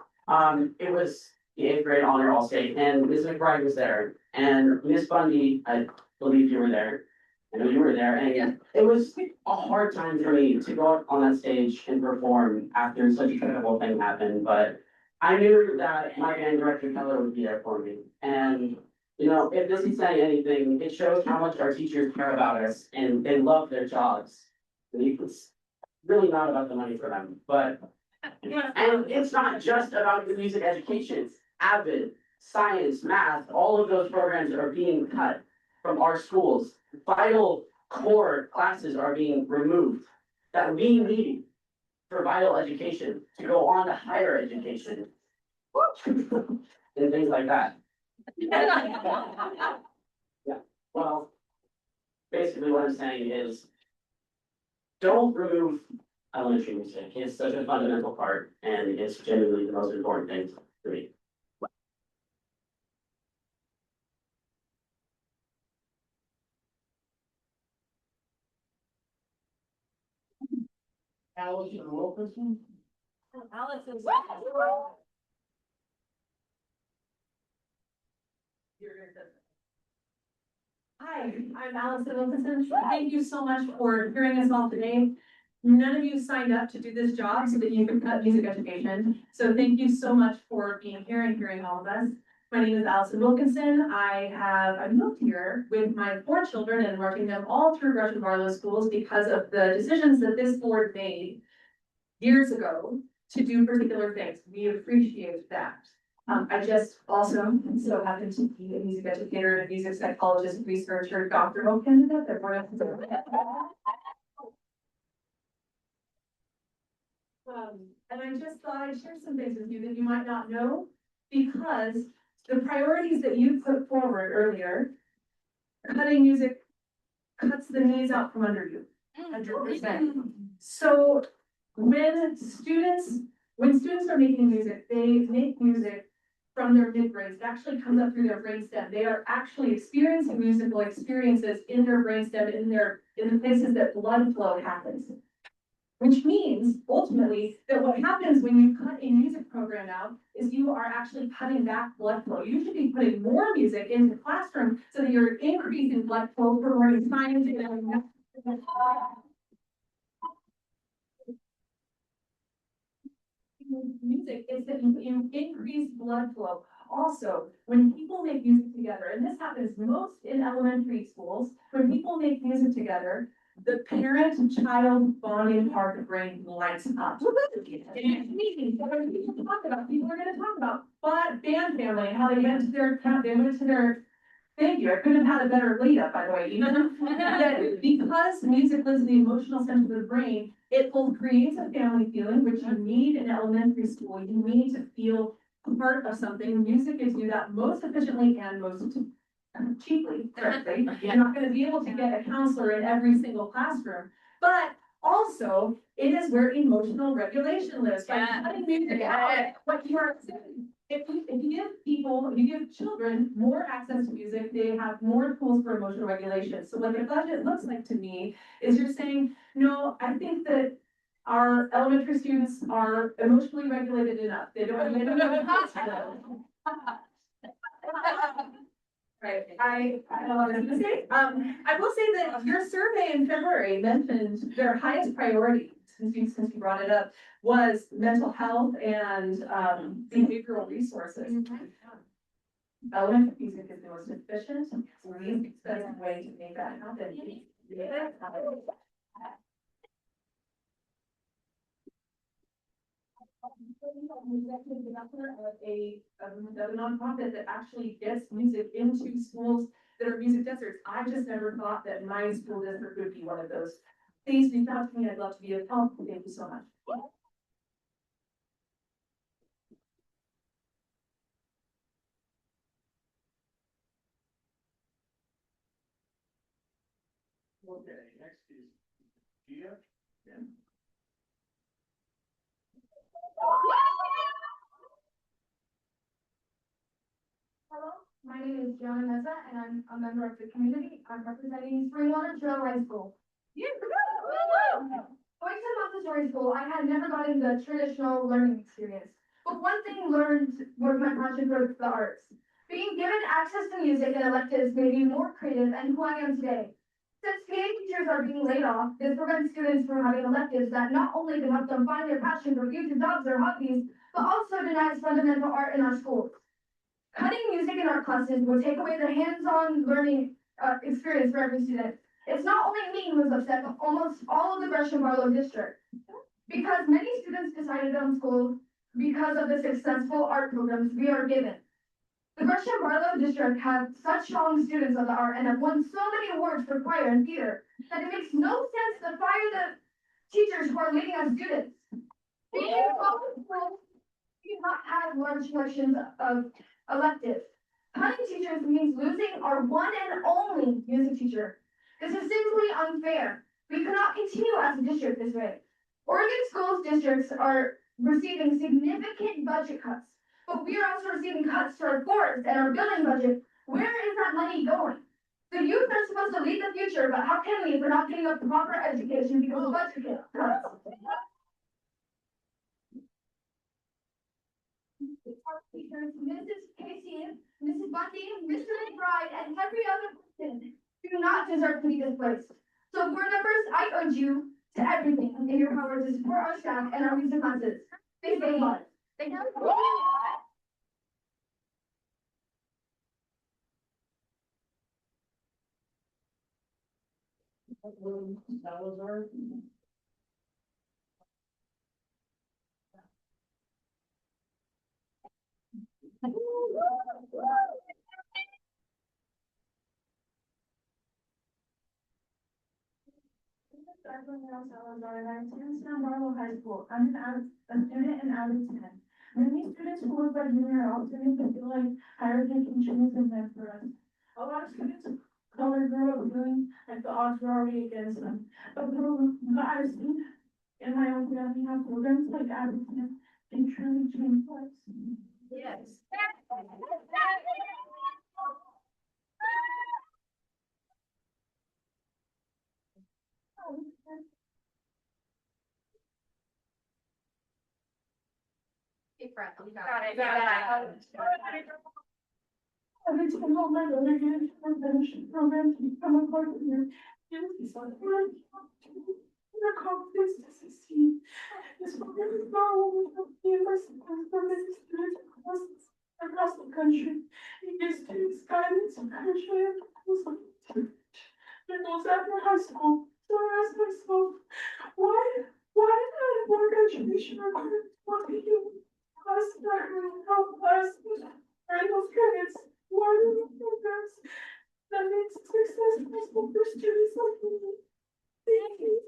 it was the 8th grade honor all state, and Ms. McBride was there, and Miss Bundy, I believe you were there. I know you were there, and it was a hard time for me to go up on that stage and perform after such a terrible thing happened, but I knew that my band director Keller would be there for me. And, if this is saying anything, it shows how much our teachers care about us and they love their jobs. It's really not about the money for them, and it's not just about the music education. Avid, science, math, all of those programs are being cut from our schools. Vital core classes are being removed that we need for vital education to go on to higher education. And things like that. Yeah, well, basically what I'm saying is don't remove elementary music. It's such a fundamental part, and it's genuinely the most important thing to me. Allison Wilkinson. Alice is. Hi, I'm Allison Wilkinson. Thank you so much for hearing us all today. None of you signed up to do this job so that you could cut music education. So thank you so much for being here and hearing all of us. My name is Allison Wilkinson. I moved here with my 4 children and working them all through Gresham-Barlow schools because of the decisions that this board made years ago to do particular things. We appreciate that. I just also so happen to be a music educator and a music psychologist, researcher, doctoral candidate that we're and I just thought I'd share some things with you that you might not know, because the priorities that you put forward earlier, cutting music cuts the knees out from under you, 100%. So when students are making music, they make music from their midbrains. It actually comes up through their brainstem. They are actually experiencing musical experiences in their brainstem, in the places that blood flow happens. Which means ultimately that what happens when you cut a music program out is you are actually cutting back blood flow. You should be putting more music into the classroom so that you're increasing blood flow for learning science and music is that you increase blood flow. Also, when people make music together, and this happens most in elementary schools, when people make music together, the parent-child bonding part of the brain lights up. And meetings, people are gonna talk about, but band family, and how they went to their, thank you, I couldn't have had a better lead up, by the way, even. That because music lives in the emotional center of the brain, it both creates a family feeling, which you need in elementary school. You need to feel part of something. Music gives you that most efficiently and most cheaply, frankly. You're not gonna be able to get a counselor in every single classroom, but also it is where emotional regulation lives. By cutting music out, what you are saying. If you give children more access to music, they have more tools for emotional regulation. So what the budget looks like to me is you're saying, no, I think that our elementary students are emotionally regulated enough. They don't need to hospital. Right, I don't know what I was gonna say. I will say that your survey in February mentioned their highest priority, since you brought it up, was mental health and behavioral resources. Elementary music is the most efficient, least expensive way to make that happen. Executive director of a nonprofit that actually gets music into schools that are music deserts. I just never thought that my school district would be one of those. Please reach out to me. I'd love to be of help. Thank you so much. Okay, next is Gia. Yeah. Hello, my name is Gianna Meza, and I'm a member of the community. I'm representing Springwater Trail High School. Going to Montessori school, I had never gotten the traditional learning experience. But one thing learned was my passion for the arts. Being given access to music and electives made me more creative and who I am today. Since PA teachers are being laid off, this prevents students from having electives that not only can help them find their passion for future jobs or hobbies, but also denies fundamental art in our schools. Cutting music in our classes would take away the hands-on learning experience for every student. It's not only me who's upset, but almost all of the Gresham-Barlow district. Because many students decided on school because of the successful art programs we are given. The Gresham-Barlow district has such strong students of the art and have won so many awards for choir and theater that it makes no sense to fire the teachers who are leading us students. Being public schools do not have large collections of electives. Cutting teachers means losing our one and only music teacher. This is simply unfair. We cannot continue as a district this way. Oregon schools districts are receiving significant budget cuts, but we are also receiving cuts to our forest and our building budget. Where is that money going? The youth are supposed to lead the future, but how can we if we're not getting a proper education because of budget cuts? Our teachers, Mrs. Casey, Mrs. Bundy, Mr. McBride, and every other person do not deserve to be displaced. So board members, I urge you to everything in your power to support our staff and our music classes. Thank you very much. Thank you. That was our. Gresham-Barlow High School. I'm a student in Avid 10. Many students who work by junior are students feel like higher education isn't meant for us. A lot of students of color grew up feeling like the odds were already against them. But I've seen in my own family how programs like Avid 10 can truly change lives. Yes. Deep breath. You got it. Every time I met other kids from fellowship programs to become a part of your students, their confidence to succeed. This program is not only for universities, but many students across the country. It gives students guidance, encouragement, and tools of their goals after high school. So I ask myself, why is that a more contribution required for people? Us that really help us earn those credits. Why do we programs that makes success possible for students like me? Thank you.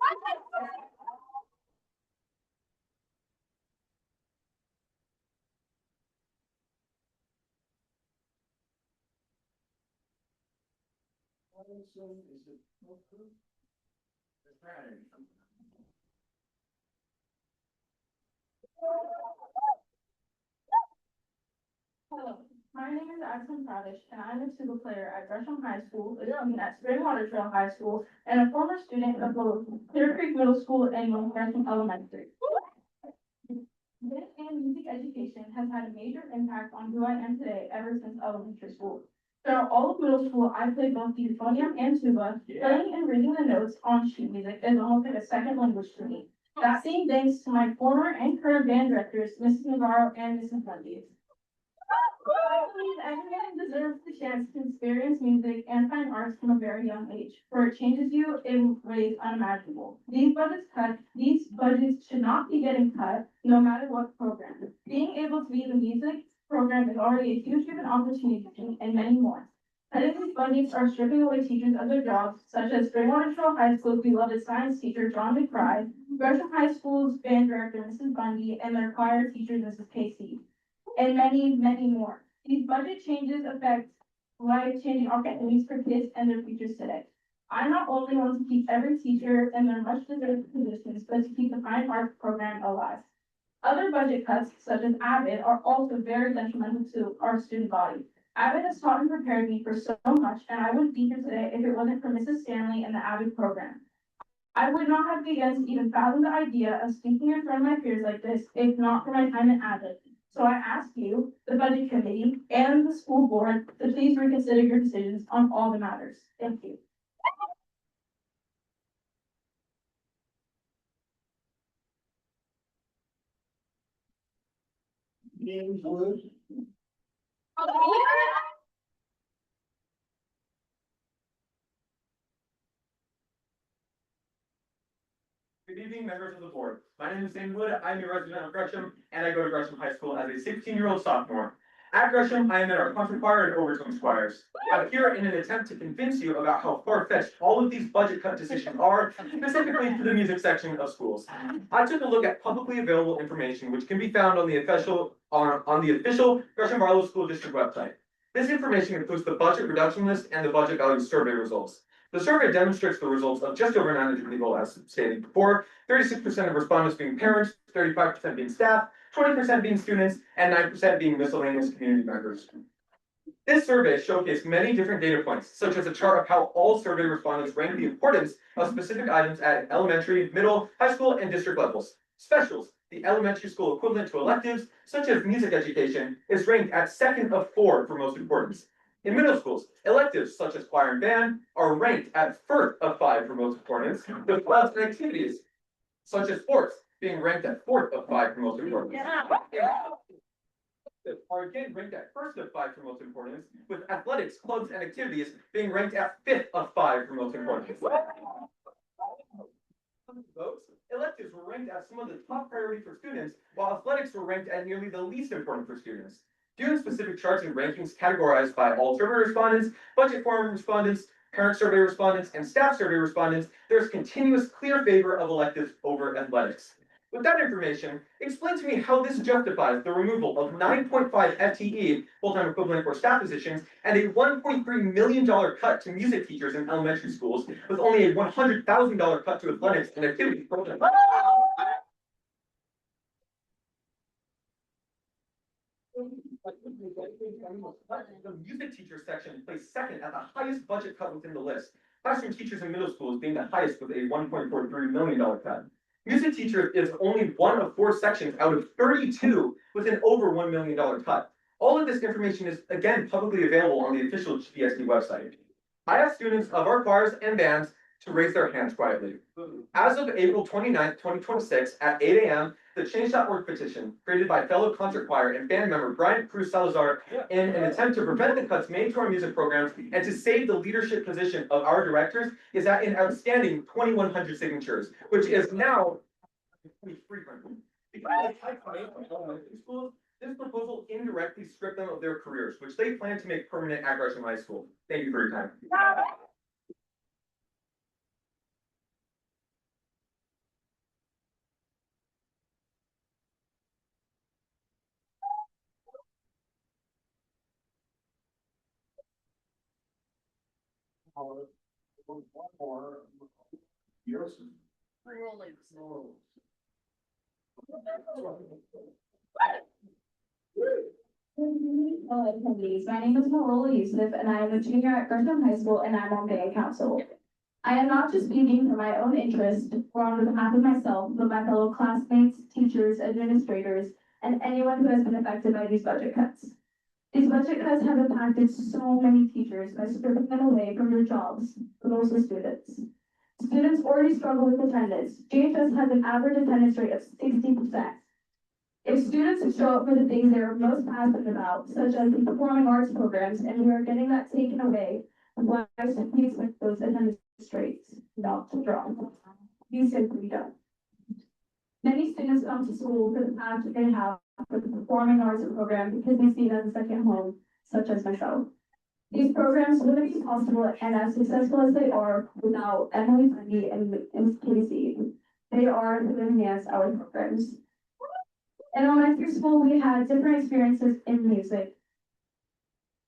Hello, my name is Axel Pradesh, and I'm a tuba player at Gresham High School, at Springwater Trail High School, and a former student of both Clear Creek Middle School and North Gresham Elementary. This and music education has had a major impact on who I am today ever since elementary school. Throughout all of middle school, I played both the euphonium and tuba. Playing and reading the notes on sheet music is almost like a second language to me. That being thanks to my former and current band directors, Mrs. Navarro and Mrs. Bundy. I believe everyone deserves the chance to experience music and fine arts from a very young age, for it changes you in ways unimaginable. These budgets should not be getting cut, no matter what program. Being able to be in the music program is already a huge given opportunity and many more. Cutting these budgets are stripping away teachers of their jobs, such as Springwater Trail High School's beloved science teacher, John McBride, Gresham High School's band director, Mrs. Bundy, and their choir teacher, Mrs. Casey, and many, many more. These budget changes affect life-changing opportunities for kids and their futures today. I not only want to keep every teacher in their much-deserved positions, but to keep the fine arts program alive. Other budget cuts, such as AVID, are also very detrimental to our student body. AVID has taught and prepared me for so much, and I wouldn't be here today if it wasn't for Mrs. Stanley and the AVID program. I would not have begun to even fathom the idea of speaking in front of my peers like this if not for my time at AVID. So I ask you, the budget committee, and the school board to please reconsider your decisions on all the matters. Thank you. James Wood. Good evening, members of the board. My name is Sam Wood. I'm a resident of Gresham, and I go to Gresham High School as a 16-year-old sophomore. At Gresham, I am in our concert choir and overtone choirs. I'm here in an attempt to convince you about how far-fetched all of these budget cut decisions are, specifically for the music section of schools. I took a look at publicly available information, which can be found on the official Gresham-Barlow School District website. This information includes the budget reduction list and the budget value survey results. The survey demonstrates the results of just over 900 people, as stated before, 36% of respondents being parents, 35% being staff, 20% being students, and 9% being miscellaneous community members. This survey showcased many different data points, such as a chart of how all survey respondents rank the importance of specific items at elementary, middle, high school, and district levels. Specials, The elementary school equivalent to electives, such as music education, is ranked at second of 4 for most importance. In middle schools, electives such as choir and band are ranked at first of 5 for most importance, with clubs and activities such as sports being ranked at fourth of 5 for most importance. Are again ranked at first of 5 for most importance, with athletics, clubs, and activities being ranked at fifth of 5 for most importance. Votes, electives were ranked as some of the top priority for students, while athletics were ranked at nearly the least important for students. Student-specific charts and rankings categorized by all survey respondents, budget forum respondents, parent survey respondents, and staff survey respondents, there's continuous clear favor of electives over athletics. With that information, explain to me how this justifies the removal of 9.5 FTE, full-time equivalent or staff positions, and a $1.3 million cut to music teachers in elementary schools, with only a $100,000 cut to athletics and activity programs. The music teacher section placed second at the highest budget cut within the list. Classroom teachers in middle schools being the highest with a $1.43 million cut. Music teacher is only one of 4 sections out of 32 with an over $1 million cut. All of this information is again publicly available on the official GBSD website. I asked students of our choirs and bands to raise their hands quietly. As of April 29th, 2026 at 8 a.m., the Change.org petition, created by fellow concert choir and band member Brian Cruz Salazar in an attempt to prevent the cuts made to our music programs and to save the leadership position of our directors, is at an outstanding 2,100 signatures, which is now frequent. Because schools, this proposal indirectly stripped them of their careers, which they plan to make permanent at Gresham High School. Thank you for your time. Hello, attendees. My name is Marola Yusuf, and I am a junior at Gresham High School, and I'm on band council. I am not just speaking for my own interest or on behalf of myself, but my fellow classmates, teachers, administrators, and anyone who has been affected by these budget cuts. These budget cuts have impacted so many teachers by stripping them away from their jobs, but also students. Students already struggle with attendance. GHS has an average attendance rate of 60%. If students show up for the things they're most passionate about, such as the performing arts programs, and we are getting that taken away, why should we expect those attendance rates not to drop? We simply don't. Many students come to school for the passion they have for the performing arts program because they see it as a second home, such as myself. These programs wouldn't be possible and as successful as they are without Emily, Bundy, and Casey. They are who enhance our programs. In elementary school, we had different experiences in music,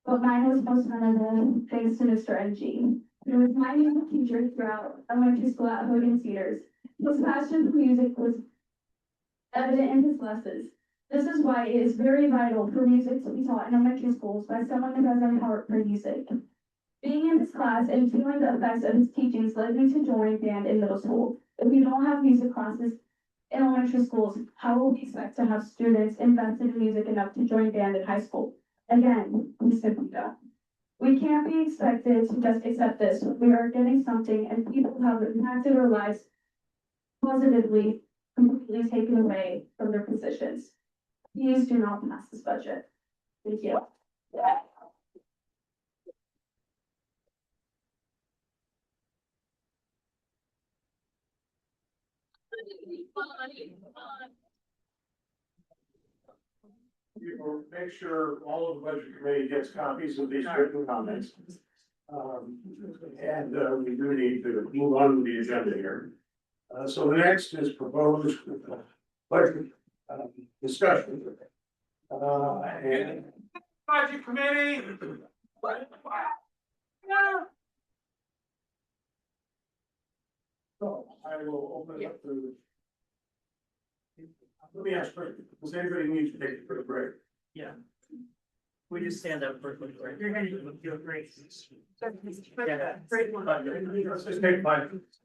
but mine was most memorable thanks to Mr. NG. He was my music teacher throughout elementary school at Hogan Cedars. His passion for music was evident in his lessons. This is why it is very vital for music to be taught in elementary schools by someone who has a heart for music. Being in this class and feeling the effects of his teachings led me to join band in middle school. If we don't have music classes in elementary schools, how will we expect to have students invested in music enough to join band in high school? Again, we simply don't. We can't be expected to just accept this. We are getting something and people have impacted our lives positively, completely taken away from their positions. Please do not pass this budget. Thank you. We will make sure all of the budget committee gets copies of these written comments. We do need to move on to the agenda here. So the next is proposed budget discussion. And budget committee. So I will open it up to. Let me ask, does anybody need to take a quick break? Yeah. We just stand up for a quick break. You're gonna feel great. Let's just take 5 minutes.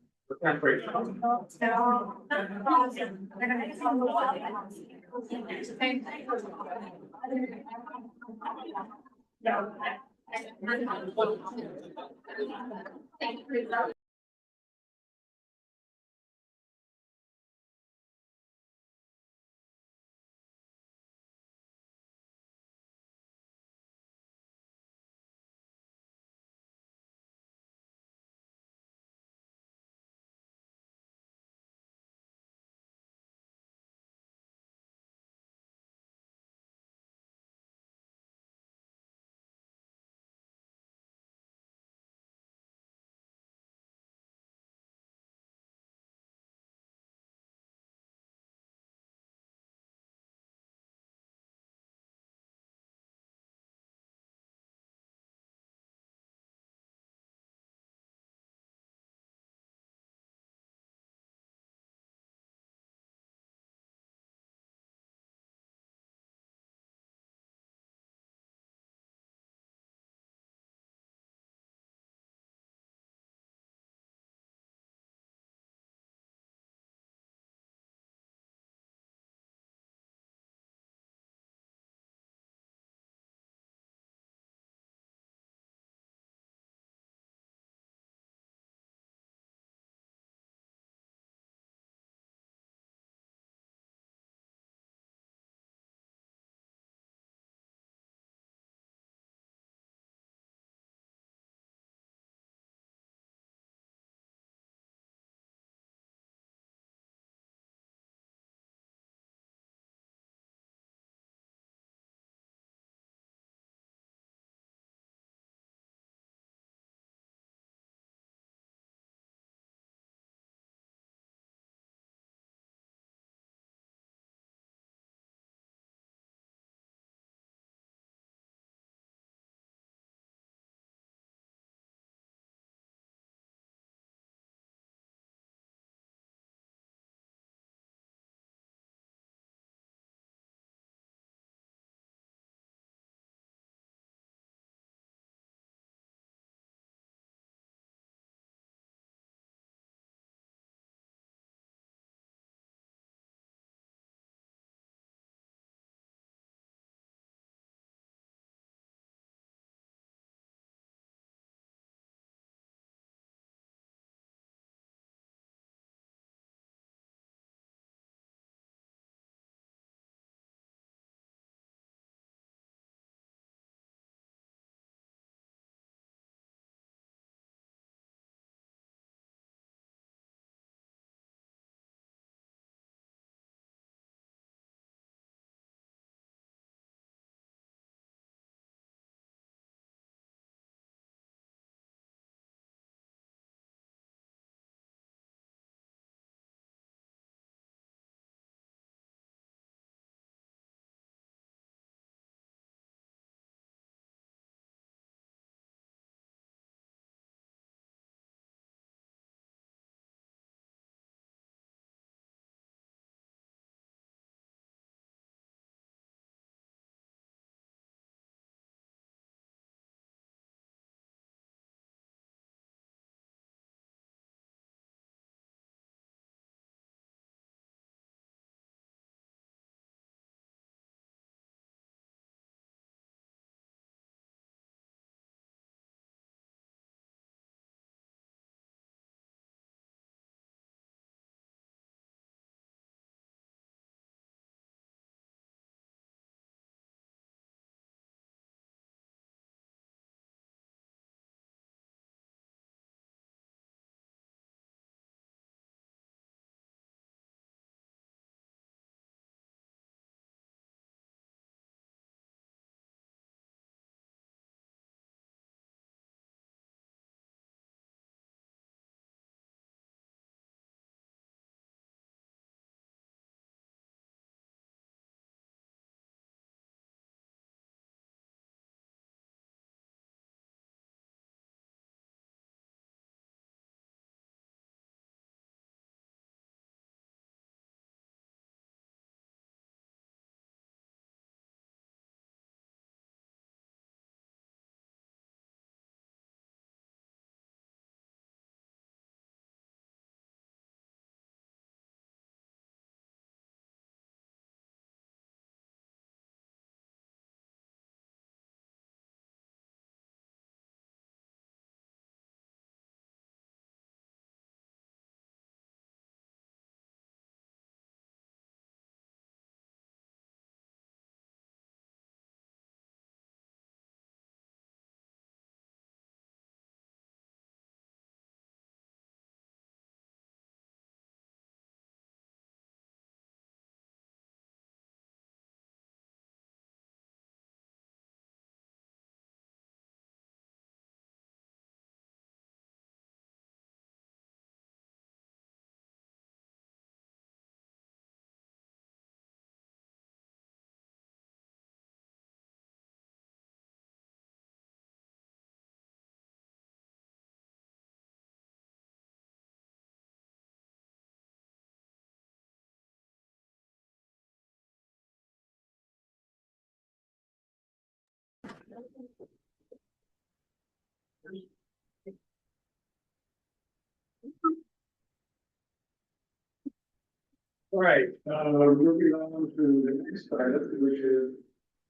All right, moving on to the next item, which is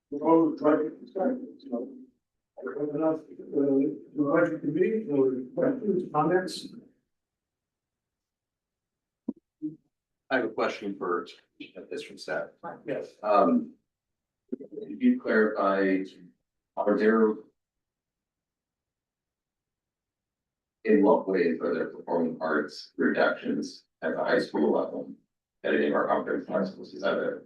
proposed budget discussion. So, I open up the budget committee for questions, comments. I have a question for district staff. Yes. If you clarify, are there, in what ways are there performing arts reductions at the high school level? At any of our conference high schools, is that a?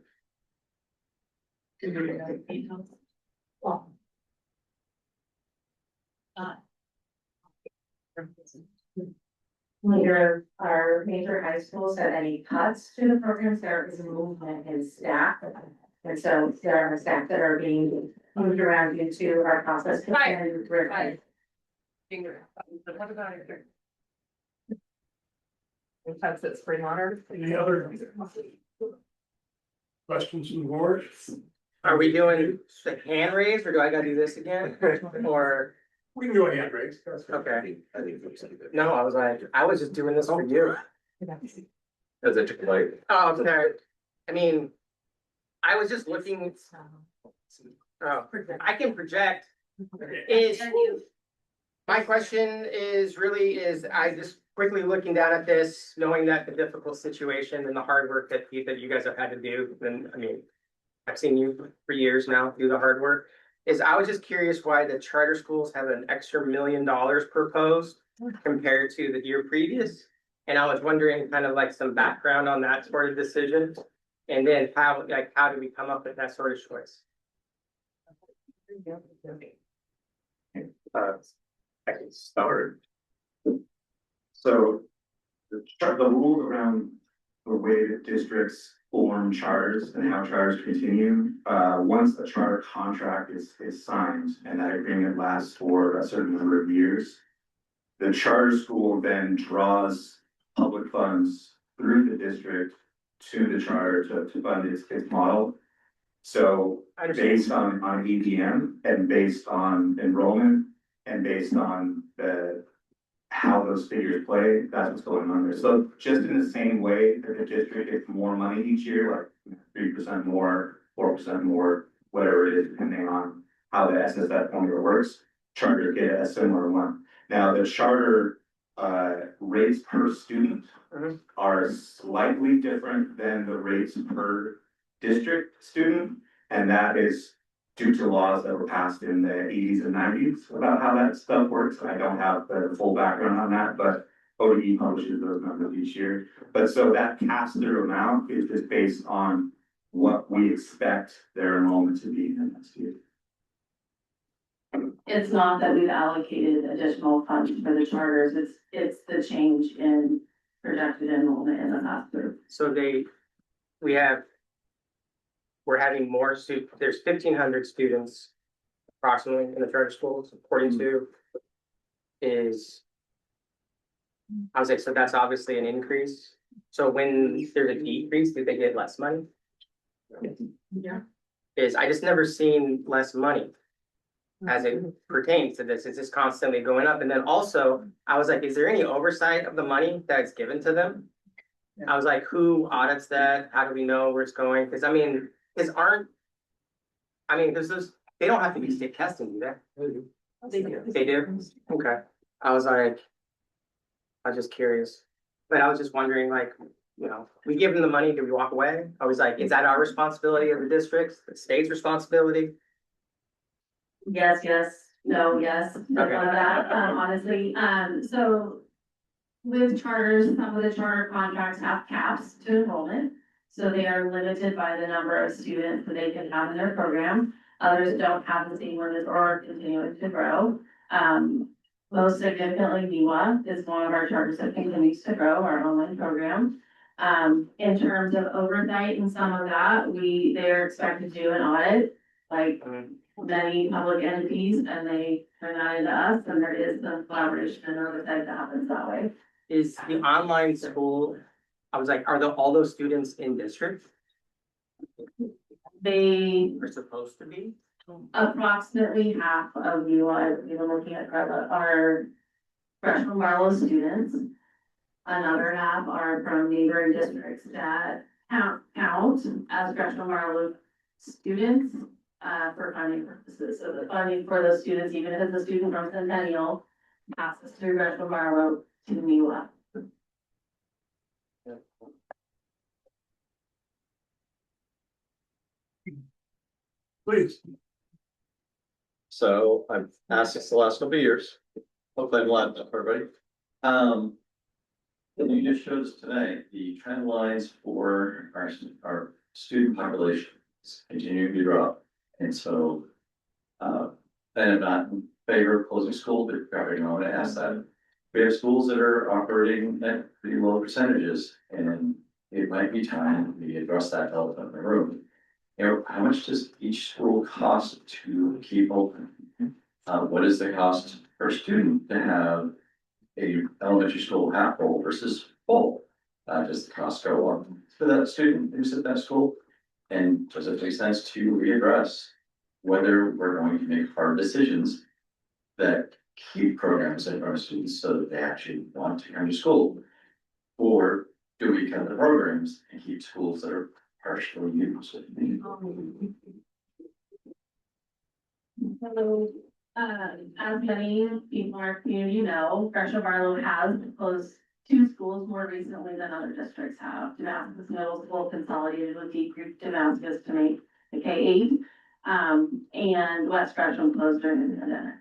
Neither our major high schools had any cuts to the programs. There is movement in staff. And so there are staff that are being moved around into our process. And we're Intensive spring water. Any other questions from the board? Are we doing the hand raise or do I gotta do this again? Or, We can do a hand raise. okay, I think it's a bit. no, I was just doing this for you. As a like. Oh, okay. I mean, I was just looking. Oh, I can project. Is, my question is really I just quickly looking down at this, knowing that the difficult situation and the hard work that you guys have had to do, and I mean, I've seen you for years now do the hard work. I was just curious why the charter schools have an extra $1 million proposed compared to the year previous. And I was wondering kind of like some background on that sort of decision. And then how do we come up with that sort of choice? I can start. So the rules around the way that districts form charters and how charters continue, once a charter contract is signed and that agreement lasts for a certain number of years, the charter school then draws public funds through the district to the charter to fund its model. So based on EDM and based on enrollment and based on how those figures play, that's what's going on there. So just in the same way that the district gets more money each year, like 3% more, 4% more, whatever it is, depending on how the SSF formula works, charter get a similar one. Now the charter rates per student are slightly different than the rates per district student, and that is due to laws that were passed in the 80s and 90s about how that stuff works. I don't have the full background on that, but ODE publishes those numbers each year. But so that pass-through amount is just based on what we expect their enrollment to be in the next year. It's not that we've allocated additional funds for the charters, it's the change in projected enrollment in the pass-through. So we're having more students, there's 1,500 students approximately in the charter schools, according to I was like, so that's obviously an increase. So when there's a decrease, do they get less money? Yeah. I just never seen less money as it pertains to this. It's just constantly going up. And then also, I was like, is there any oversight of the money that's given to them? I was like, who audits that? How do we know where it's going? Because I mean, they don't have to be state testing, do they? They do. They do? Okay. I was just curious. But I was just wondering, like, we give them the money, do we walk away? I was like, is that our responsibility of the districts, the state's responsibility? Yes, no, yes, none Okay. of that, honestly, so. With charters, some of the charter contracts have caps to enrollment, so they are limited by the number of students that they can have in their program. Others don't have the same limits or are continuing to grow. Most significantly, NEWA is one of our charters that continues to grow, our online program. In terms of oversight and some of that, they're expected to do an audit, like many public entities, and they turn that into us, and there is some collaboration and oversight that happens that way. Is the online school, I was like, are all those students in district? They Are supposed to be? Approximately half of you are, you know, looking at our Gresham-Barlow students. Another half are from neighboring districts that count as Gresham-Barlow students, for funding purposes. So the funding for those students, even if it's a student from Centennial, passes through Gresham-Barlow to NEWA. Please. So I've asked this the last couple of years. Hopefully I'm loud enough, everybody. And you just showed us today, the trend lines for our student population is continuing to drop. And so, I'm not in favor of closing school, but probably not going to ask that. We have schools that are operating at pretty low percentages, and it might be time we address that elephant in the room. You know, how much does each school cost to keep open? What is the cost per student to have a elementary school half full versus full? Does the cost go up for that student who's at that school? And does it make sense to readdress whether we're going to make hard decisions that keep programs in our students so that they actually want to come to school? Or do we cut the programs and keep schools that are partially used? So, as many people in our community know, Gresham-Barlow has closed 2 schools more recently than other districts have. Damascus Middle School consolidated with Deep Creek Damascus to make the K-8. And West Gresham closed during the pandemic.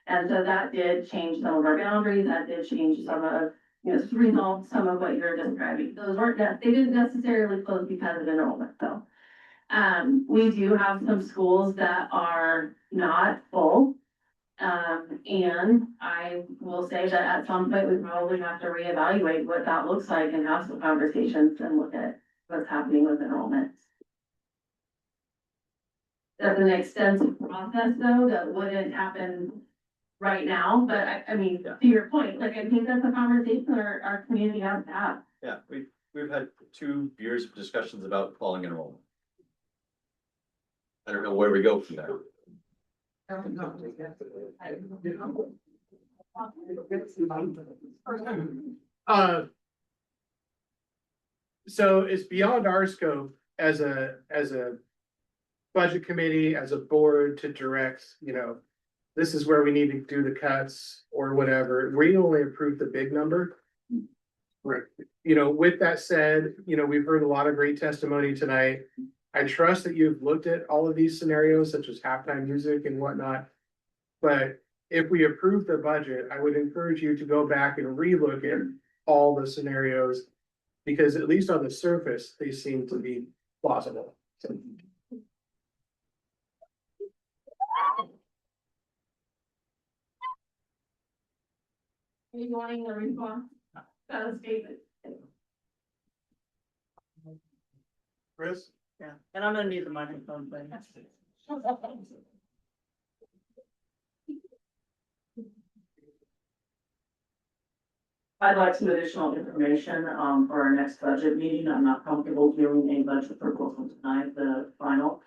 And so that did change some of our boundaries, that did change some of, you know, resolve some of what you're describing. Those weren't, they didn't necessarily close because of enrollment though. We do have some schools that are not full. And I will say that at some point we probably have to reevaluate what that looks like and have some conversations and look at what's happening with enrollment. That's an extensive process though, that wouldn't happen right now, but I mean, to your point, like, I think that's a conversation our community has to have. Yeah, we've had 2 years of discussions about falling enrollment. I don't know where we go from there. So it's beyond our scope as a budget committee, as a board to direct, you know, this is where we need to do the cuts or whatever. We only approve the big number. Right. You know, with that said, you know, we've heard a lot of great testimony tonight. I trust that you've looked at all of these scenarios, such as halftime music and whatnot. But if we approve the budget, I would encourage you to go back and relook at all the scenarios, because at least on the surface, they seem to be plausible. Are you wanting a response? That was David. Chris? Yeah, and I'm gonna need the microphone, but. I'd like some additional information, for our next budget meeting. I'm not comfortable doing a budget proposal tonight, the final.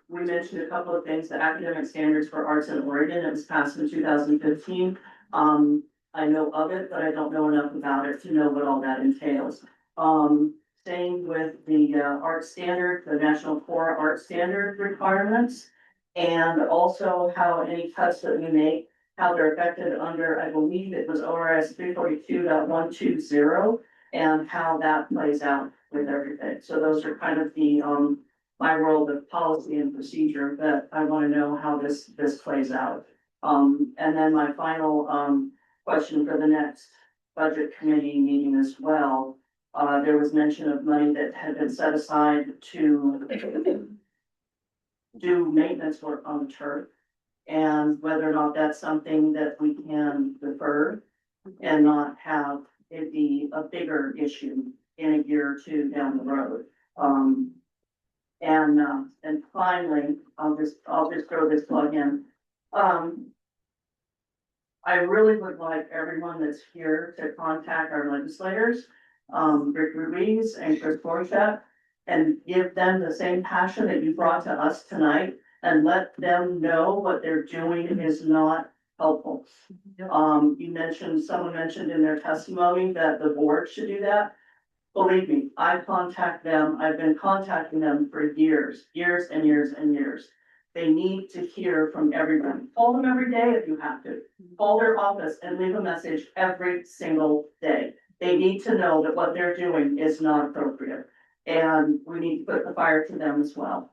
We mentioned a couple of things, the academic standards for arts in Oregon, it was passed in 2015. I know of it, but I don't know enough about it to know what all that entails. Same with the art standard, the National Core Art Standard requirements, and also how any cuts that we make, how they're affected under, I believe it was ORS 342.120, and how that plays out with everything. So those are kind of the my world of policy and procedure that I want to know how this plays out. And then my final question for the next budget committee meeting as well. There was mention of money that had been set aside to do maintenance work on the turf, and whether or not that's something that we can defer and not have it be a bigger issue in a year or 2 down the road. And finally, I'll just throw this plug in. I really would like everyone that's here to contact our legislators, Rick Ruiz and Chris Borchett, and give them the same passion that you brought to us tonight and let them know what they're doing is not helpful. Someone mentioned in their testimony that the board should do that. Believe me, I contact them, I've been contacting them for years and years and years. They need to hear from everyone. Call them every day if you have to. Call their office and leave a message every single day. They need to know that what they're doing is not appropriate. And we need to put the fire to them as well.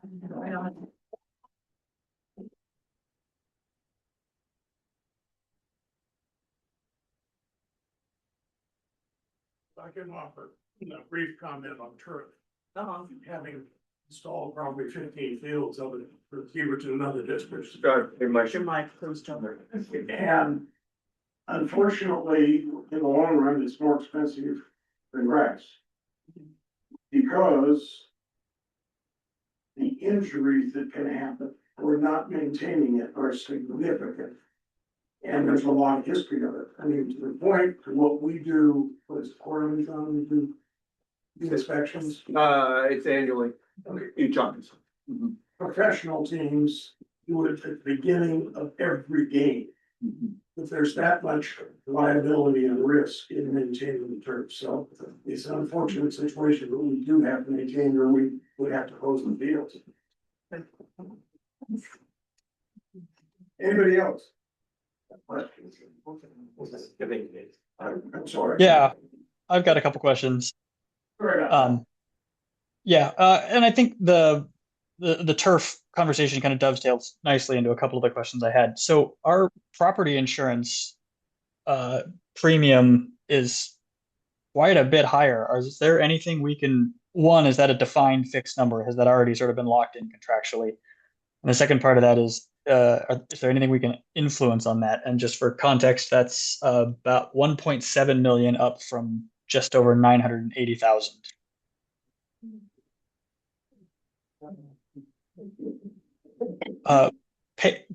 I can offer a brief comment on turf. Having installed probably 15 fields of it for Beaverton and other districts. Your mic, please, John. And unfortunately, in the long run, it's more expensive than grass. Because the injuries that can happen for not maintaining it are significant. And there's a lot of history of it. I mean, to the point to what we do, what is quarterly, we do the inspections. It's annually, each office. Professional teams do it at the beginning of every game. If there's that much liability and risk in maintaining the turf, so it's an unfortunate situation, but we do have to maintain, or we would have to close the fields. Anybody else? Questions? I'm sorry. Yeah, I've got a couple questions. Yeah, and I think the turf conversation kind of dovetails nicely into a couple of the questions I had. So our property insurance premium is quite a bit higher. Is there anything we can, one, is that a defined fixed number? Has that already sort of been locked in contractually? And the second part of that is there anything we can influence on that? And just for context, that's about 1.7 million up from just over 980,000.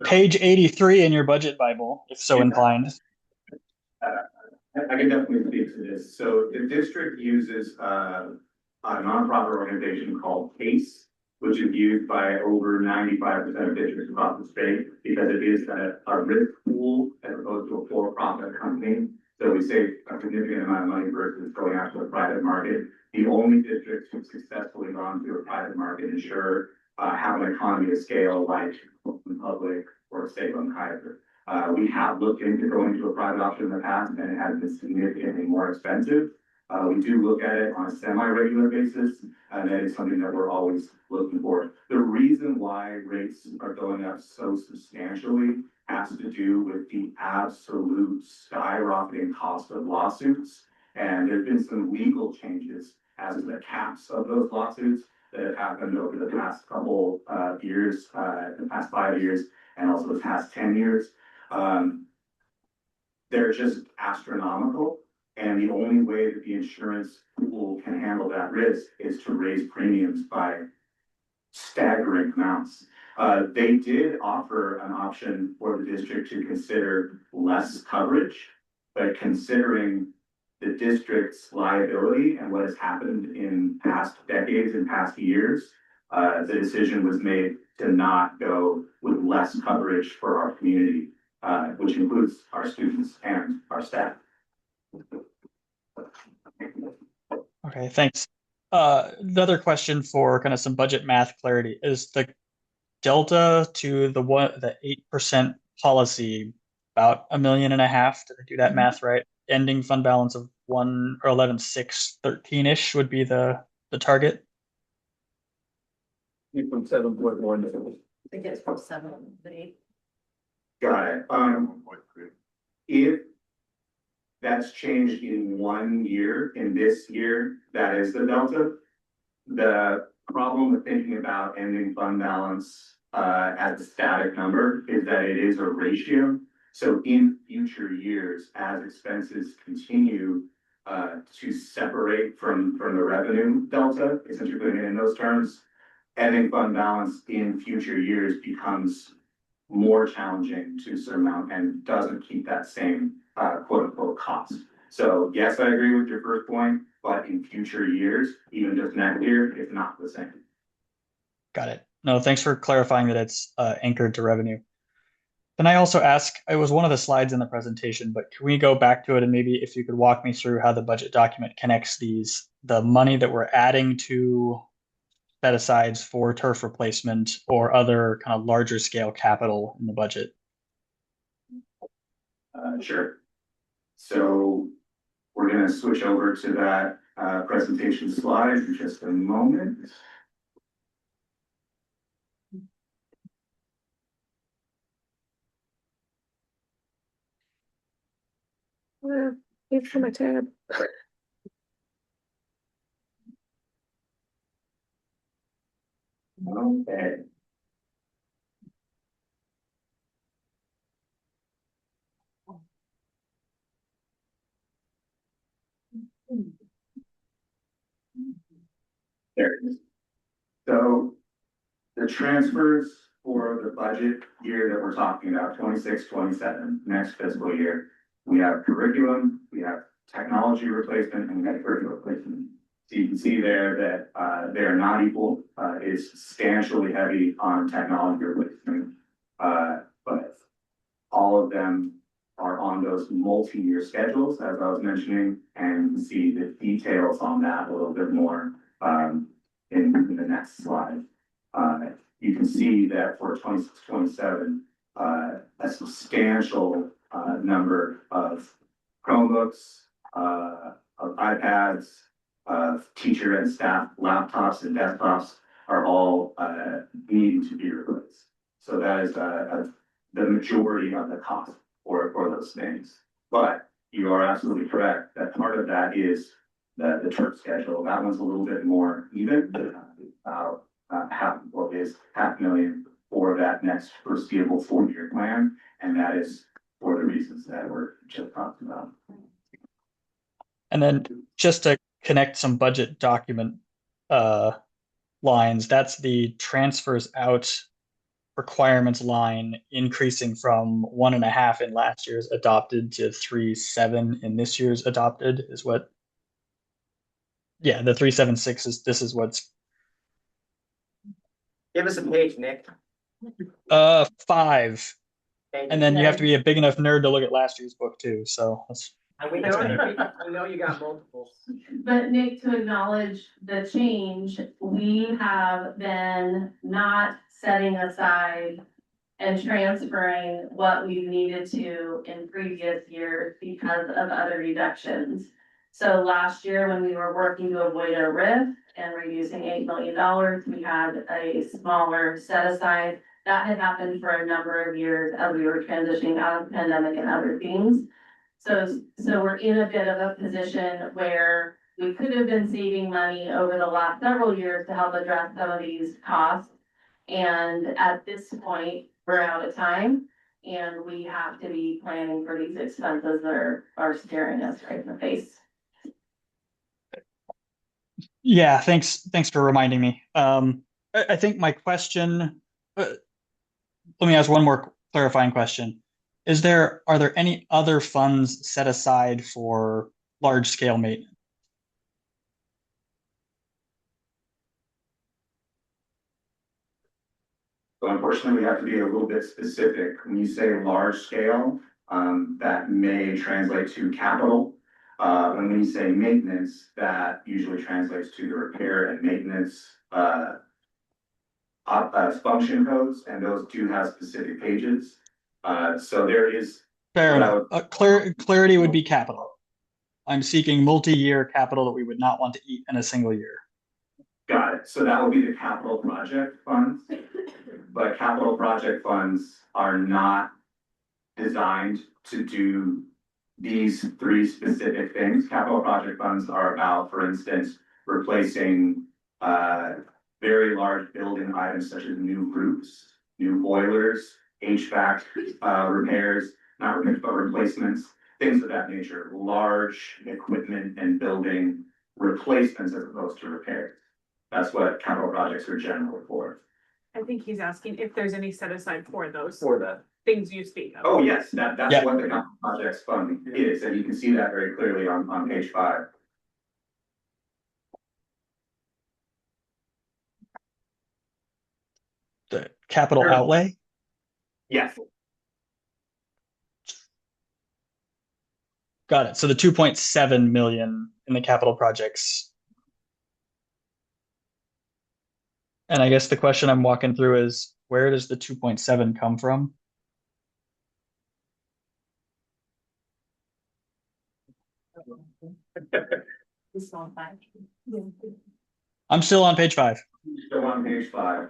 Page 83 in your budget Bible, if so inclined. I can definitely speak to this. So the district uses a nonprofit organization called PACE, which is used by over 95% of districts across the state because it is a risk pool as opposed to a for-profit company. So we save a significant amount of money versus going out to the private market. The only districts who've successfully gone to a private market insurer have an economy of scale like Public or Salem Kaiser. We have looked into going to a private option in the past and it has been significantly more expensive. We do look at it on a semi-regular basis, and that is something that we're always looking for. The reason why rates are going up so substantially has to do with the absolute skyrocketing cost of lawsuits. And there's been some legal changes as to the caps of those lawsuits that have happened over the past couple years, the past 5 years, and also the past 10 years. They're just astronomical. And the only way that the insurance pool can handle that risk is to raise premiums by staggering amounts. They did offer an option for the district to consider less coverage, but considering the district's liability and what has happened in past decades and past years, the decision was made to not go with less coverage for our community, which includes our students and our staff. Okay, thanks. Another question for kind of some budget math clarity is the delta to the 8% policy about 1.5 million. Did I do that math right? Ending fund balance of 11,613-ish would be the target. From 7.1. I think it's from 7 to 8. Got it. If that's changed in 1 year, in this year, that is the delta. The problem with thinking about ending fund balance as a static number is that it is a ratio. So in future years, as expenses continue to separate from the revenue delta, essentially putting it in those terms, ending fund balance in future years becomes more challenging to surmount and doesn't keep that same quote unquote cost. So yes, I agree with your first point, but in future years, even just next year, it's not the same. Got it. No, thanks for clarifying that it's anchored to revenue. Can I also ask, it was one of the slides in the presentation, but can we go back to it and maybe if you could walk me through how the budget document connects the money that we're adding to set asides for turf replacement or other kind of larger scale capital in the budget? Sure. So we're gonna switch over to that presentation slide in just a moment. Thanks for my tab. Okay. There it is. So the transfers for the budget year that we're talking about, 26-27, next fiscal year, we have curriculum, we have technology replacement, and we have curriculum replacement. So you can see there that they are not equal. It's substantially heavy on technology replacement. But all of them are on those multi-year schedules, as I was mentioning, and you can see the details on that a little bit more in the next slide. You can see that for 26-27, a substantial number of Chromebooks, of iPads, of teacher and staff laptops and desktops are all needing to be replaced. So that is the majority of the cost for those things. But you are absolutely correct that part of that is the turf schedule. That one's a little bit more even, $500,000 for that next foreseeable 4-year plan. And that is for the reasons that we're just talking about. And then just to connect some budget document lines, that's the transfers out requirements line increasing from 1.5 in last year's adopted to 3.7 in this year's adopted is what. Yeah, the 376 is this is what's Give us a page, Nick. 5. And then you have to be a big enough nerd to look at last year's book too. So that's And we know you got multiples. But Nick, to acknowledge the change, we have been not setting aside and transferring what we needed to in previous years because of other reductions. So last year, when we were working to avoid a rift and reducing $8 million, we had a smaller set aside. That had happened for a number of years as we were transitioning out of the pandemic and other things. So we're in a bit of a position where we could have been saving money over the last several years to help address some of these costs. And at this point, we're out of time and we have to be planning for these expenses that are staring us right in the face. yeah, thanks for reminding me. I think my question, let me ask one more clarifying question. Are there any other funds set aside for large scale maintenance? So unfortunately, we have to be a little bit specific. When you say large scale, that may translate to capital. And when you say maintenance, that usually translates to the repair and maintenance function codes, and those do have specific pages. So there is. Fair enough. Clarity would be capital. I'm seeking multi-year capital that we would not want to eat in a single year. Got it. So that will be the capital project funds. But capital project funds are not designed to do these 3 specific things. Capital project funds are about, for instance, replacing very large building items such as new roofs, new boilers, HVAC repairs, not repairs, but replacements, things of that nature, large equipment and building replacements as opposed to repairs. That's what capital projects are generally for. I think he's asking if there's any set aside for those For that. things you speak of. Oh, yes, that's what the capital projects fund is, and you can see that very clearly on page 5. The capital Sure. outlay? Yes. Got it. So the 2.7 million in the capital projects. And I guess the question I'm walking through is where does the 2.7 come from? I'm still on page 5. So on page 5,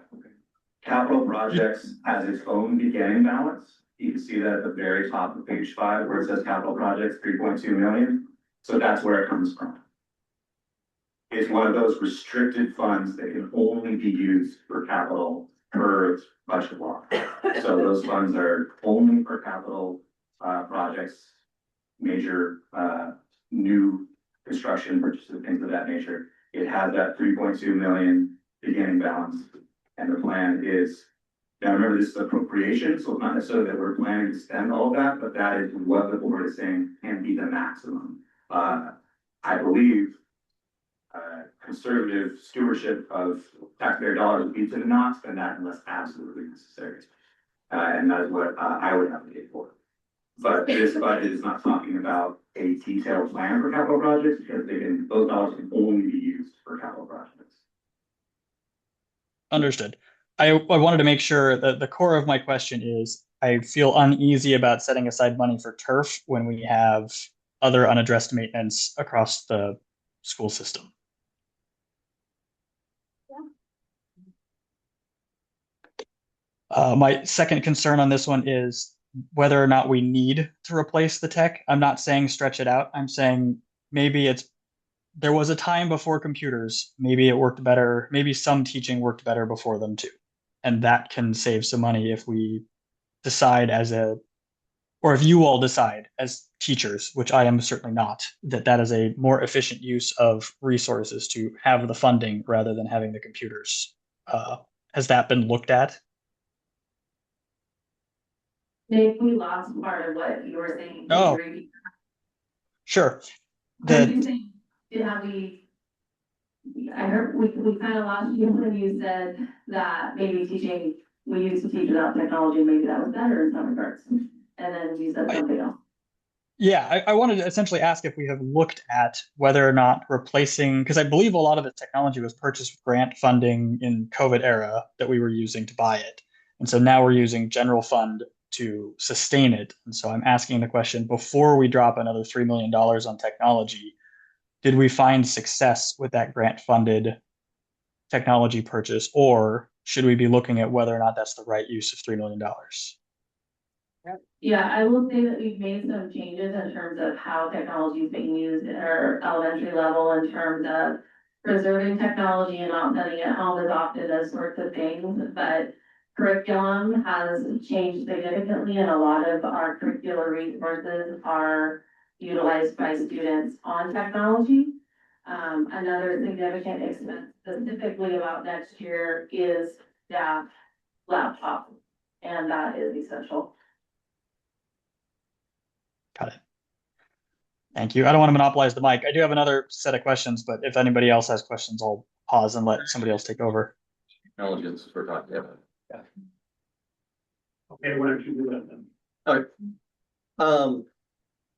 capital projects has its own beginning balance. You can see that at the very top of page 5, where it says capital projects, 3.2 million. So that's where it comes from. It's one of those restricted funds that can only be used for capital per budget law. So those funds are only for capital projects, major new construction purchases, things of that nature. It has that 3.2 million beginning balance. And the plan is, now remember, this is appropriation, so it's not necessarily that we're planning to spend all of that, but that is what the board is saying can be the maximum. I believe conservative stewardship of taxpayer dollars would be to not spend that unless absolutely necessary. And that is what I would advocate for. But this budget is not talking about a detailed plan for capital projects because those dollars can only be used for capital projects. Understood. I wanted to make sure that the core of my question is I feel uneasy about setting aside money for turf when we have other unaddressed maintenance across the school system. My second concern on this one is whether or not we need to replace the tech. I'm not saying stretch it out. I'm saying maybe there was a time before computers. Maybe it worked better. Maybe some teaching worked better before them too. And that can save some money if we decide or if you all decide as teachers, which I am certainly not, that is a more efficient use of resources to have the funding rather than having the computers. Has that been looked at? Nick, we lost part of what you were saying. Oh, Are sure. you saying, I heard, we kind of lost you when you said that maybe we used to teach without technology, maybe that was better in some regards. And then you said something else. Yeah, I wanted to essentially ask if we have looked at whether or not replacing, because I believe a lot of the technology was purchased with grant funding in COVID era that we were using to buy it. And so now we're using general fund to sustain it. And so I'm asking the question, before we drop another $3 million on technology, did we find success with that grant funded technology purchase, or should we be looking at whether or not that's the right use of $3 million? Yeah, I will say that we've made some changes in terms of how technology is being used at our elementary level in terms of preserving technology and not sending it home as often, those sorts of things. But curriculum has changed significantly, and a lot of our curricular resources are utilized by students on technology. Another significant expense specifically about next year is staff laptop, and that is essential. Got it. Thank you. I don't want to monopolize the mic. I do have another set of questions, but if anybody else has questions, I'll pause and let somebody else take over. Intelligence we're talking about. Okay, why don't you do that then?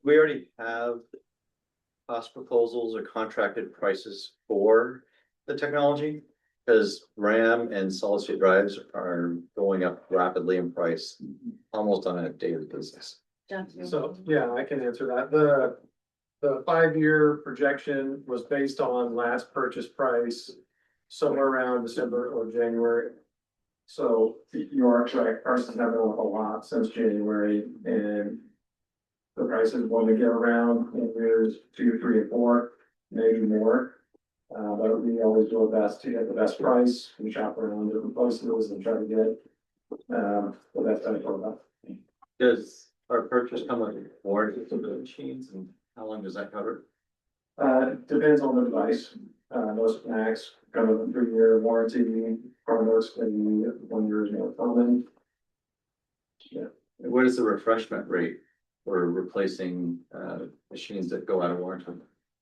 We already have cost proposals or contracted prices for the technology. Because RAM and solid state drives are going up rapidly in price almost on a daily basis. So, yeah, I can answer that. The 5-year projection was based on last purchase price somewhere around December or January. So you are correct, prices have gone up a lot since January, and the prices want to get around in years 2, 3, and 4, maybe more. But we always do our best to get the best price. We shop around different places and try to get the best I can. Does our purchase come with warranty of the machines, and how long does that cover? Depends on the device. Most Macs come with a 3-year warranty. Chromebooks maybe 1 year is more common. Yeah. What is the refreshment rate for replacing machines that go out of warranty?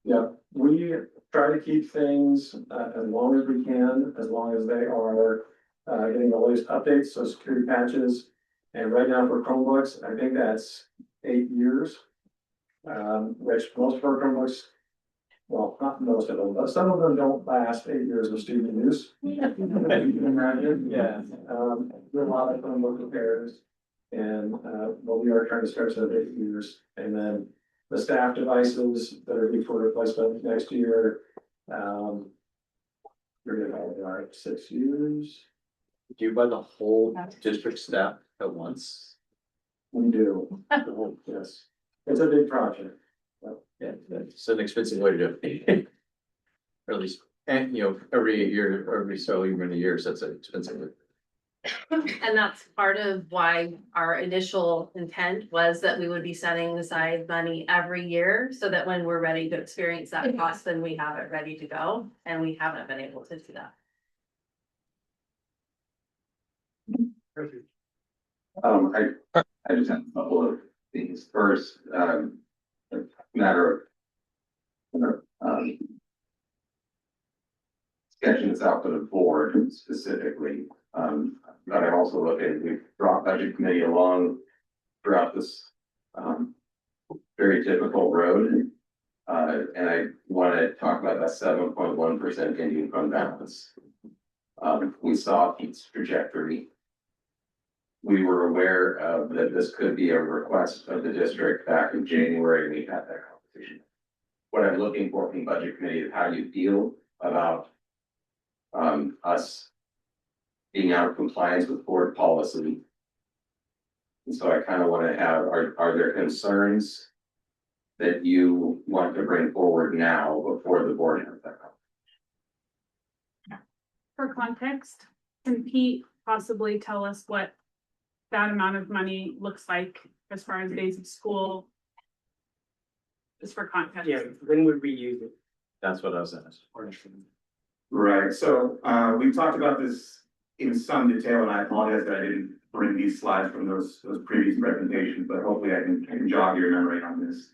Yeah, we try to keep things as long as we can, as long as they are getting the latest updates, so security patches. And right now for Chromebooks, I think that's 8 years. Which most of our Chromebooks, well, not most of them, but some of them don't last 8 years of student use. As you can imagine, yeah, there are a lot of Chromebook repairs. And, well, we are trying to stretch that 8 years, and then the staff devices that are due for replacement next year. We're gonna have, 6 years. Do you buy the whole district staff at once? We do, yes, it's a big project. Yeah, it's an expensive way to do it. Or at least, and you know, every year, every so many years, that's expensive. And that's part of why our initial intent was that we would be setting aside money every year, so that when we're ready to experience that cost, then we have it ready to go, and we haven't been able to do that. I just have a couple of things. First, a matter of, sketching this out for the board specifically. But I also look at, we've brought budget committee along throughout this, very difficult road. And I want to talk about that 7.1% ending fund balance. We saw Pete's trajectory. We were aware of that this could be a request of the district back in January. We had that conversation. What I'm looking for from budget committee is how you feel about us being out of compliance with board policy. And so I kind of want to have, are there concerns that you want to bring forward now before the board has that conversation? For context, can Pete possibly tell us what that amount of money looks like as far as days of school? Just for context. Yeah, when would we use it? That's what I was asking. Right, so, we've talked about this in some detail, and I apologize that I didn't bring these slides from those previous presentations, but hopefully I can jog your memory on this.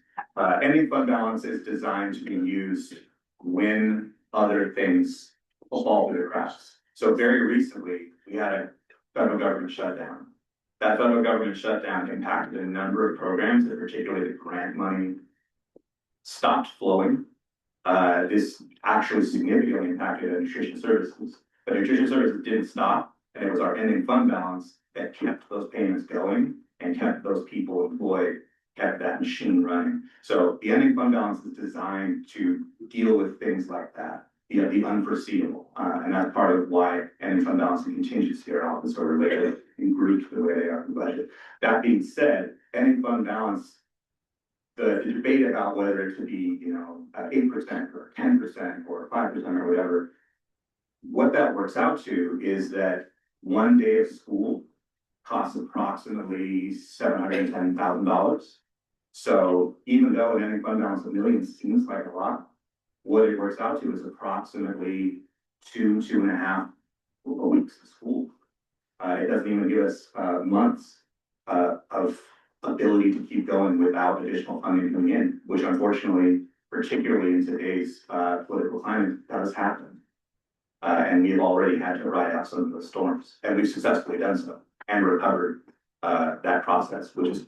Ending fund balance is designed to be used when other things fall through the cracks. So very recently, we had a federal government shutdown. That federal government shutdown impacted a number of programs, and particularly the grant money stopped flowing. This actually significantly impacted nutrition services, but nutrition services didn't stop, and it was our ending fund balance that kept those payments going and kept those people employed, kept that machine running. So the ending fund balance is designed to deal with things like that, you know, the unforeseeable, and that's part of why ending fund balance and contingency are often sort of related in groups the way they are in the budget. That being said, ending fund balance, the debate about whether it should be, 8% or 10% or 5% or whatever, what that works out to is that one day of school costs approximately $710,000. So even though an ending fund balance of millions seems like a lot, what it works out to is approximately 2.5 weeks of school. It doesn't even give us months of ability to keep going without additional funding coming in, which unfortunately, particularly in today's political climate, does happen. And we've already had to ride out some of the storms, and we've successfully done so and recovered that process, which is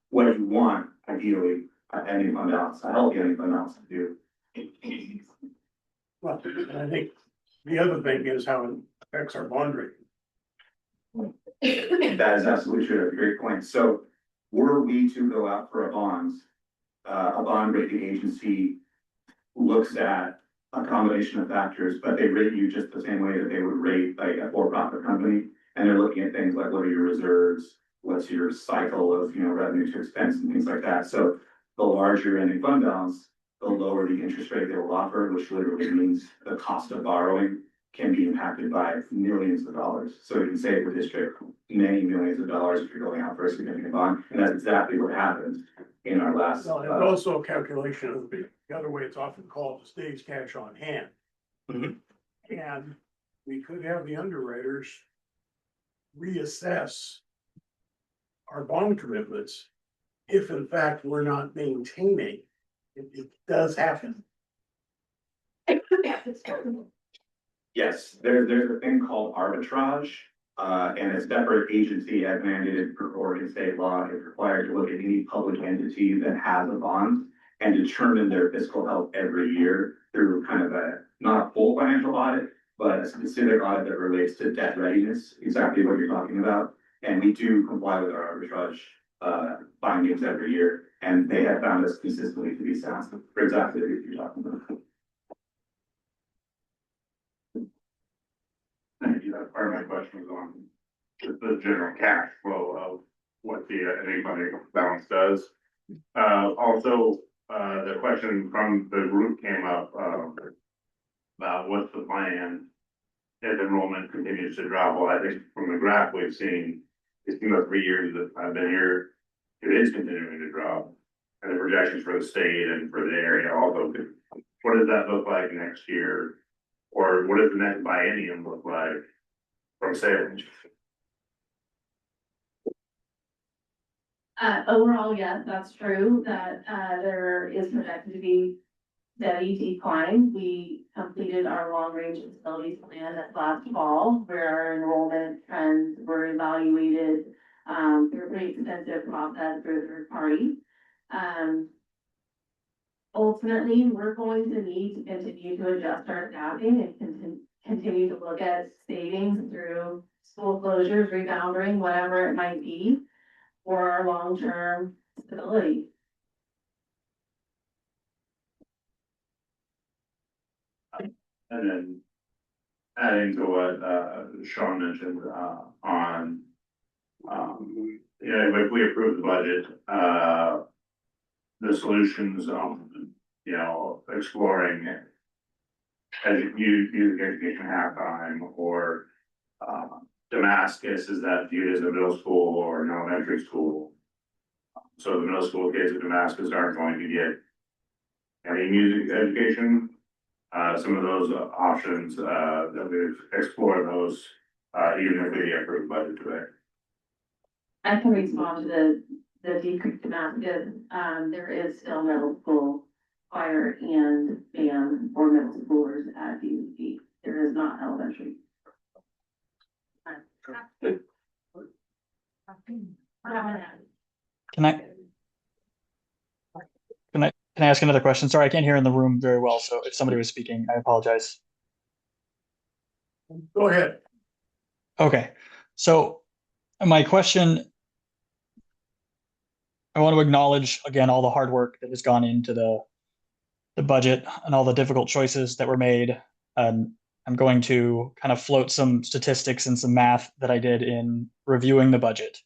what you want ideally ending fund balance, a healthy ending fund balance to do. Well, and I think the other thing is how it affects our bond rating. That is absolutely true. That's a great point. So were we to go out for a bond rating agency looks at a combination of factors, but they rate you just the same way that they would rate like a for-profit company. And they're looking at things like what are your reserves, what's your cycle of revenue to expense and things like that. So the larger ending fund balance, the lower the interest rate they will offer, which literally means the cost of borrowing can be impacted by millions of dollars. So you can save the district many millions of dollars if you're going out for a significant bond. And that's exactly what happened in our last. Well, it's also a calculation of the other way it's often called, the state's cash on hand. And we could have the underwriters reassess our bond commitments if in fact we're not maintaining. It does happen. Yes, there's a thing called arbitrage, and a separate agency as mandated per Oregon state law is required to look at any public entity that has a bond and determine their fiscal health every year through kind of not a full financial audit, but a specific audit that relates to debt readiness, exactly what you're talking about. And we do comply with our arbitrage, findings every year, and they have found us consistently to be sound for exactly what you're talking about. Thank you. That's part of my question was on the general cash flow of what the ending money balance does. Also, the question from the group came up about what's the plan as enrollment continues to drop. Well, I think from the graph we've seen, it's been about 3 years that I've been here, it is continuing to drop. And the projections for the state and for the area also, what does that look like next year? Or what does the next biennium look like from sales? Overall, yes, that's true, that, there is projected to be steady decline. We completed our long-range facilities plan that last fall, where our enrollment trends were evaluated, through a pretty extensive process through a third party. Ultimately, we're going to need to continue to adjust our staffing and continue to look at savings through school closures, rebounding, whatever it might be, for our long-term stability. And then adding to what Sean mentioned on, if we approve the budget, the solutions on, exploring using education halftime or Damascus, is that viewed as a middle school or an elementary school? So the middle school kids at Damascus aren't going to get any music education. Some of those options that we've explored those, even if we approve budget today. I can respond to the decreased amount. There is still middle school choir and band for middle schoolers at DVP. There is not elementary. Can I ask another question? Sorry, I can't hear in the room very well, so if somebody was speaking, I apologize. Go ahead. Okay, so my question, I want to acknowledge again all the hard work that has gone into the budget and all the difficult choices that were made. I'm going to kind of float some statistics and some math that I did in reviewing the budget.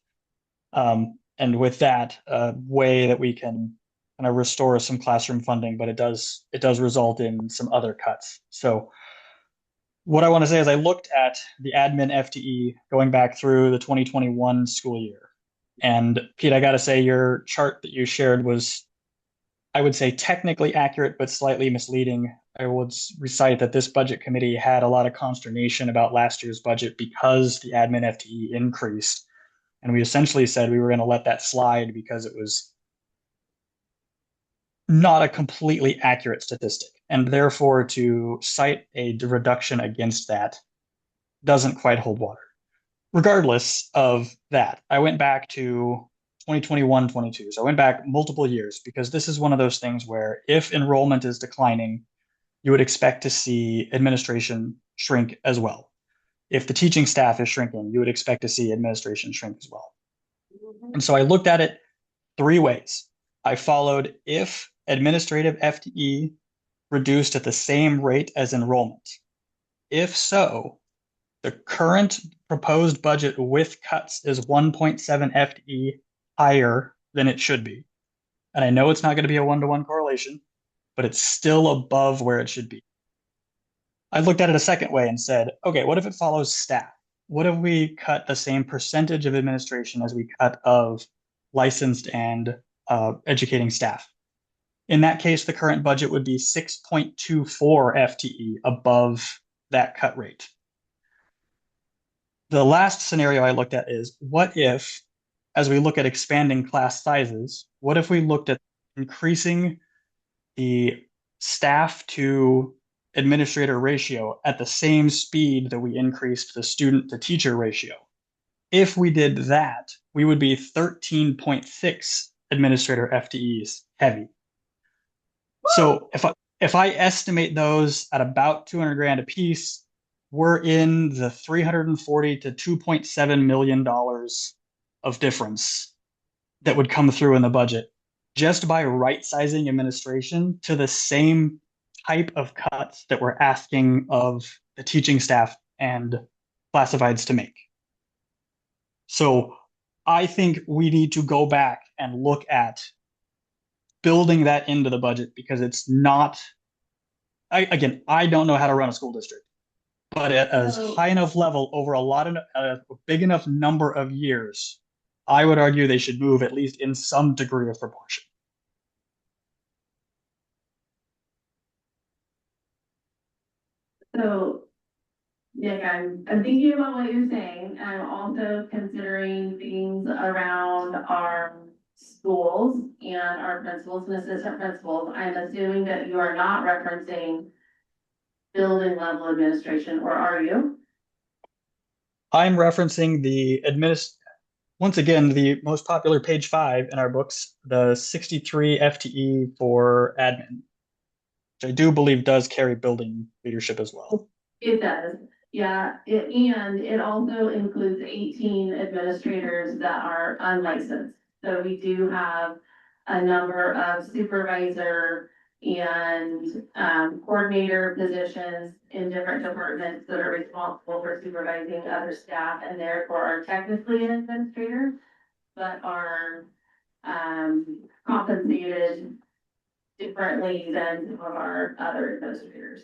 And with that, a way that we can kind of restore some classroom funding, but it does result in some other cuts. So what I want to say is I looked at the admin FTE going back through the 2021 school year. And Pete, I got to say your chart that you shared was, I would say, technically accurate, but slightly misleading. I would recite that this budget committee had a lot of consternation about last year's budget because the admin FTE increased. And we essentially said we were going to let that slide because it was not a completely accurate statistic. And therefore, to cite a reduction against that doesn't quite hold water. Regardless of that, I went back to 2021, 22. So I went back multiple years because this is one of those things where if enrollment is declining, you would expect to see administration shrink as well. If the teaching staff is shrinking, you would expect to see administration shrink as well. And so I looked at it 3 ways. I followed if administrative FTE reduced at the same rate as enrollment. If so, the current proposed budget with cuts is 1.7 FTE higher than it should be. And I know it's not going to be a 1-to-1 correlation, but it's still above where it should be. I looked at it a second way and said, okay, what if it follows staff? What if we cut the same percentage of administration as we cut of licensed and educating staff? In that case, the current budget would be 6.24 FTE above that cut rate. The last scenario I looked at is, what if, as we look at expanding class sizes, what if we looked at increasing the staff to administrator ratio at the same speed that we increased the student to teacher ratio. If we did that, we would be 13.6 administrator FTEs heavy. So if I estimate those at about 200 grand a piece, we're in the 340 to 2.7 million dollars of difference that would come through in the budget just by right sizing administration to the same type of cuts that we're asking of the teaching staff and classifieds to make. So I think we need to go back and look at building that into the budget because it's not, I don't know how to run a school district, but at a high enough level over a big enough number of years, I would argue they should move at least in some degree of proportion. So, Nick, I'm thinking about what you're saying. I'm also considering things around our schools and our principals and assistant principals. I'm assuming that you are not referencing building level administration, or are you? I'm referencing once again, the most popular page 5 in our books, the 63 FTE for admin, which I do believe does carry building leadership as well. It does, yeah, and it also includes 18 administrators that are unlicensed. So we do have a number of supervisor and coordinator positions in different departments that are responsible for supervising other staff and therefore are technically an administrator, but are compensated differently than some of our other administrators.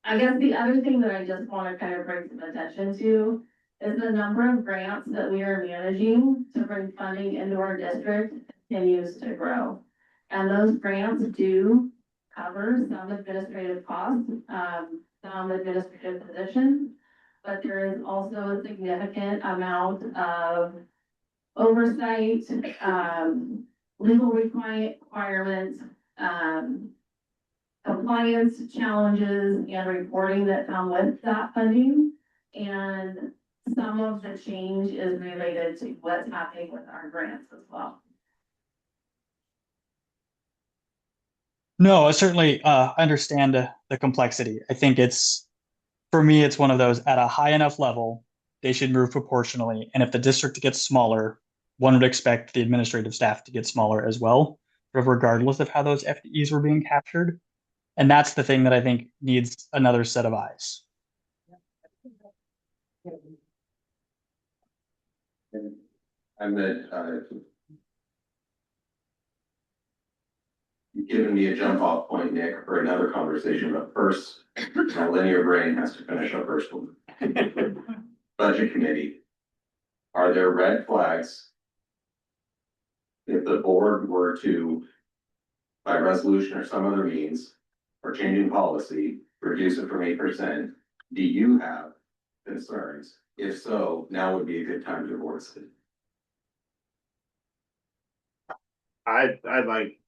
I guess the other thing that I just want to kind of bring some attention to is the number of grants that we are managing to bring funding into our district continues to grow. And those grants do cover some administrative costs, some administrative positions, but there is also a significant amount of oversight, legal requirements, compliance challenges and reporting that come with that funding. And some of the change is related to what's happening with our grants as well. No, I certainly understand the complexity. I think for me, it's one of those at a high enough level, they should move proportionally. And if the district gets smaller, one would expect the administrative staff to get smaller as well, regardless of how those FTEs were being captured. And that's the thing that I think needs another set of eyes. I'm that, you've given me a jump off point, Nick, for another conversation, but first, my linear brain has to finish up first one. Budget committee. Are there red flags? If the board were to, by resolution or some other means, or changing policy, reduce it from 8%, do you have concerns? If so, now would be a good time to voice it. I'd like,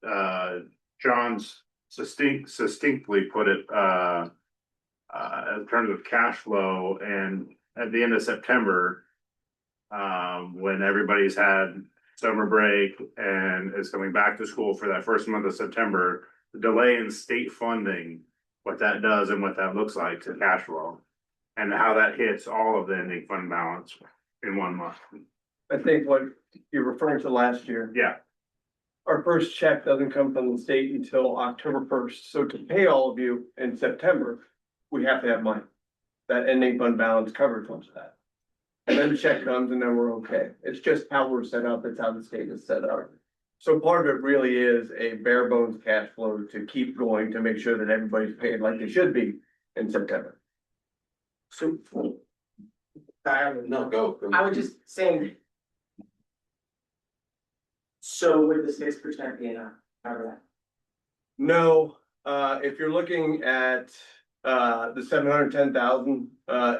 John's succinctly put it, in terms of cash flow, and at the end of September, when everybody's had summer break and is coming back to school for that first month of September, the delay in state funding, what that does and what that looks like to cash flow, and how that hits all of the ending fund balance in 1 month. I think what you're referring to last year. Yeah. Our first check doesn't come from the state until October 1st. So to pay all of you in September, we have to have money. That ending fund balance covers much of that. And then the check comes and then we're okay. It's just how we're set up. It's how the state is set up. So part of it really is a bare bones cash flow to keep going to make sure that everybody's paid like they should be in September. So, No, go. I was just saying. So with the 6% being out of that? No, if you're looking at the 710,000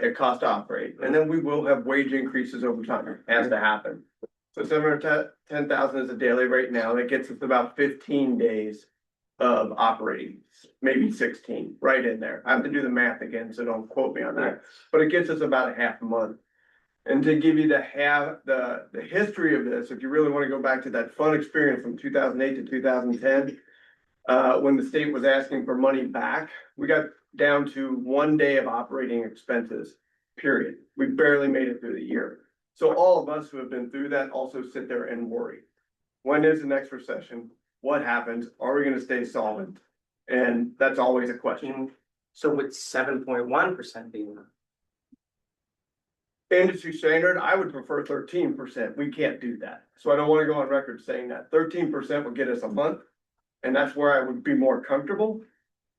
it cost to operate, and then we will have wage increases over time. It has to happen. So 710,000 is a daily rate now, and it gets us about 15 days of operating, maybe 16, right in there. I have to do the math again, so don't quote me on that, but it gets us about a half a month. And to give you the history of this, if you really want to go back to that fun experience from 2008 to 2010, when the state was asking for money back, we got down to 1 day of operating expenses, period. We barely made it through the year. So all of us who have been through that also sit there and worry. When is the next recession? What happens? Are we gonna stay solvent? And that's always a question. So with 7.1% being. Industry standard, I would prefer 13%. We can't do that. So I don't want to go on record saying that 13% would get us a month. And that's where I would be more comfortable.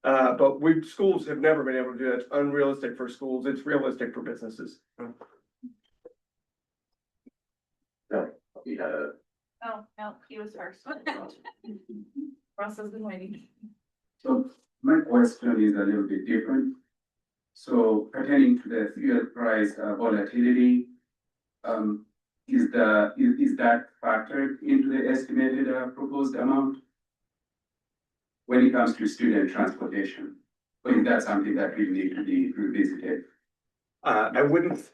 But schools have never been able to do that. It's unrealistic for schools. It's realistic for businesses. No, we had a. Oh, no, he was first. Ross has been waiting. So my question is a little bit different. So pertaining to the fuel price volatility, is that factored into the estimated proposed amount when it comes to student transportation? Or is that something that really need to be revisited? I wouldn't.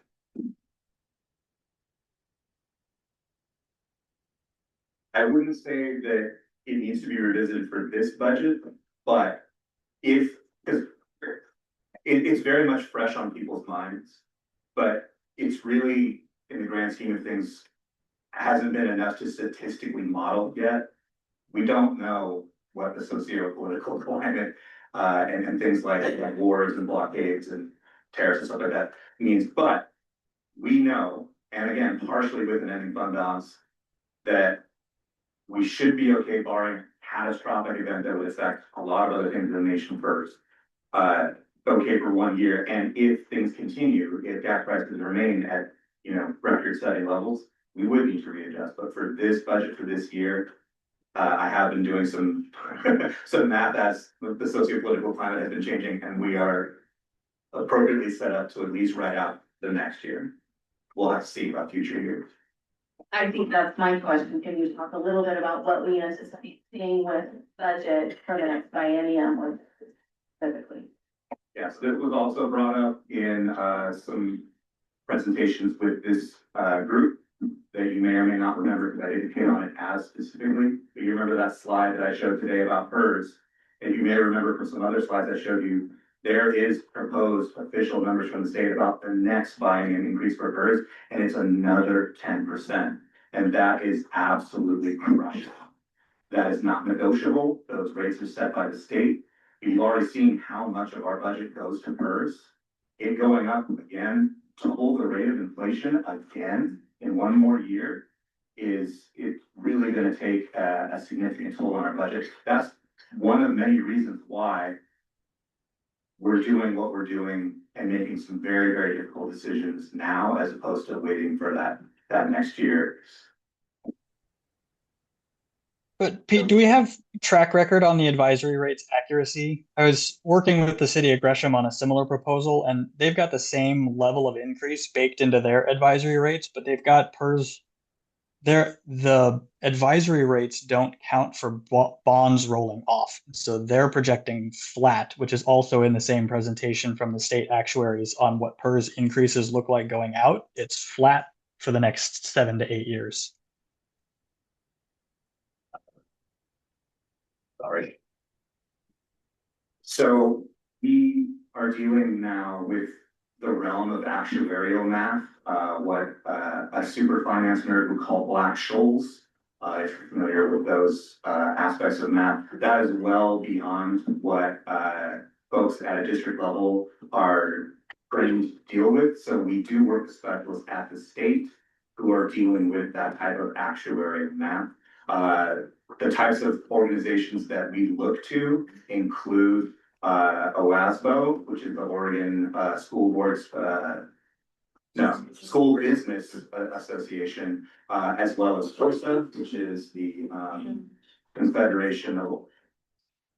I wouldn't say that it needs to be revisited for this budget, but because it's very much fresh on people's minds, but it's really, in the grand scheme of things, hasn't been enough to statistically model yet. We don't know what the socio-political climate and things like wars and blockades and tariffs and stuff like that means, but we know, and again, partially with an ending fund balance, that we should be okay barring catastrophic event that would affect a lot of other things in the nation first. Okay for 1 year, and if things continue, if gas prices remain at record-setting levels, we would need to readjust. But for this budget for this year, I have been doing some some math as the socio-political climate has been changing, and we are appropriately set up to at least ride out the next year. We'll have to see about future years. I think that's my question. Can you talk a little bit about what we anticipate seeing with budget for the next biennium or specifically? Yes, this was also brought up in some presentations with this group that you may or may not remember because I didn't hit on it as specifically. But you remember that slide that I showed today about PERS, and you may remember from some other slides I showed you, there is proposed official numbers from the state about the next biennium increase for PERS, and it's another 10%. And that is absolutely crushed. That is not negotiable. Those rates are set by the state. You've already seen how much of our budget goes to PERS. It going up again, double the rate of inflation again in 1 more year it's really going to take a significant toll on our budget. That's one of many reasons why we're doing what we're doing and making some very, very difficult decisions now as opposed to waiting for that next year. But Pete, do we have track record on the advisory rates accuracy? I was working with the city of Gresham on a similar proposal, and they've got the same level of increase baked into their advisory rates, but they've got PERS. The advisory rates don't count for bonds rolling off. So they're projecting flat, which is also in the same presentation from the state actuaries on what PERS increases look like going out. It's flat for the next 7 to 8 years. Sorry. So we are dealing now with the realm of actuarial math, what a super finance nerd would call Black-Scholes. If you're familiar with those aspects of math, that is well beyond what folks at a district level are trained to deal with. So we do work with specialists at the state who are dealing with that type of actuarial math. The types of organizations that we look to include OASBO, which is the Oregon School Boards, School Business Association, as well as FOSA, which is the Confederation of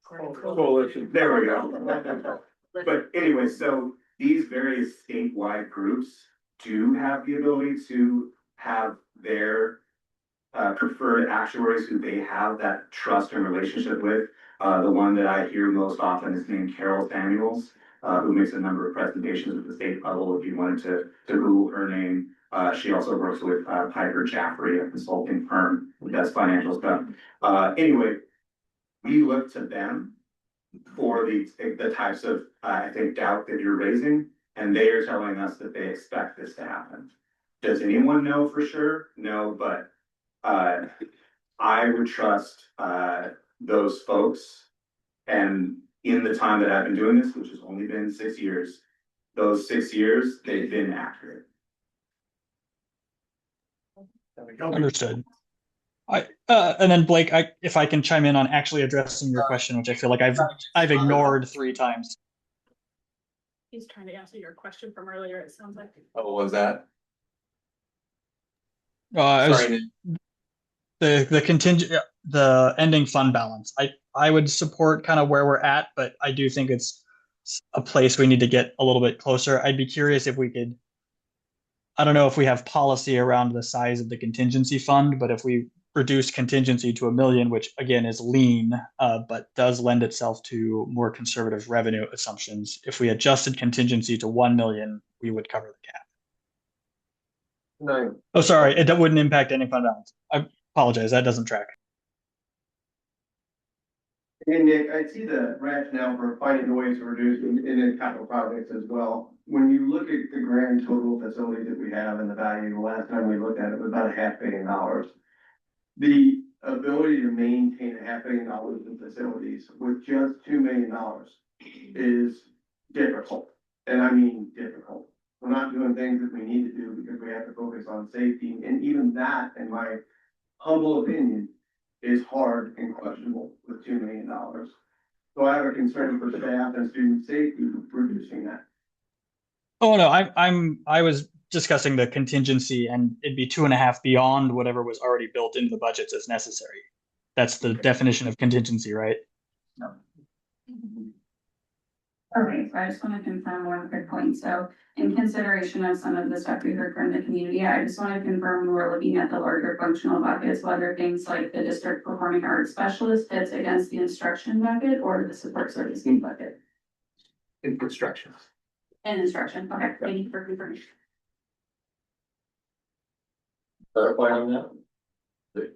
Coalition. There we go. But anyway, so these various statewide groups do have the ability to have their preferred actuaries who they have that trust and relationship with. The one that I hear most often is named Carol Samuels, who makes a number of presentations at the state level. If you wanted to Google her name, she also works with Piper Jaffray, a consulting firm who does financial stuff. Anyway, we look to them for the types of, I think, doubt that you're raising, and they are telling us that they expect this to happen. Does anyone know for sure? No, but I would trust those folks. And in the time that I've been doing this, which has only been 6 years, those 6 years, they've been accurate. Understood. And then Blake, if I can chime in on actually addressing your question, which I feel like I've ignored 3 times. He's trying to answer your question from earlier, it sounds like. Oh, was that? Sorry. The contingent, the ending fund balance. I would support kind of where we're at, but I do think it's a place we need to get a little bit closer. I'd be curious if we could. I don't know if we have policy around the size of the contingency fund, but if we reduce contingency to $1 million, which again is lean, but does lend itself to more conservative revenue assumptions. If we adjusted contingency to 1 million, we would cover the gap. No. Oh, sorry, that wouldn't impact any fund balance. I apologize, that doesn't track. Hey Nick, I see the rationale for finding ways to reduce in capital projects as well. When you look at the grand total facilities that we have and the value, the last time we looked at it was about $500 million. The ability to maintain $500 million in facilities with just $2 million is difficult. And I mean difficult. We're not doing things that we need to do because we have to focus on safety. And even that, in my humble opinion, is hard and questionable with $2 million. So I have a concern for staff and student safety reducing that. Oh no, I was discussing the contingency, and it'd be 2.5 beyond whatever was already built into the budgets as necessary. That's the definition of contingency, right? No. Okay, so I just want to confirm one quick point. So in consideration of some of the stuff we heard from the community, I just want to confirm we're looking at the larger functional buckets, whether things like the district performing arts specialist fits against the instruction bucket or the support servicing bucket. In construction. And instruction, okay, thank you for confirming. Clarify on that? The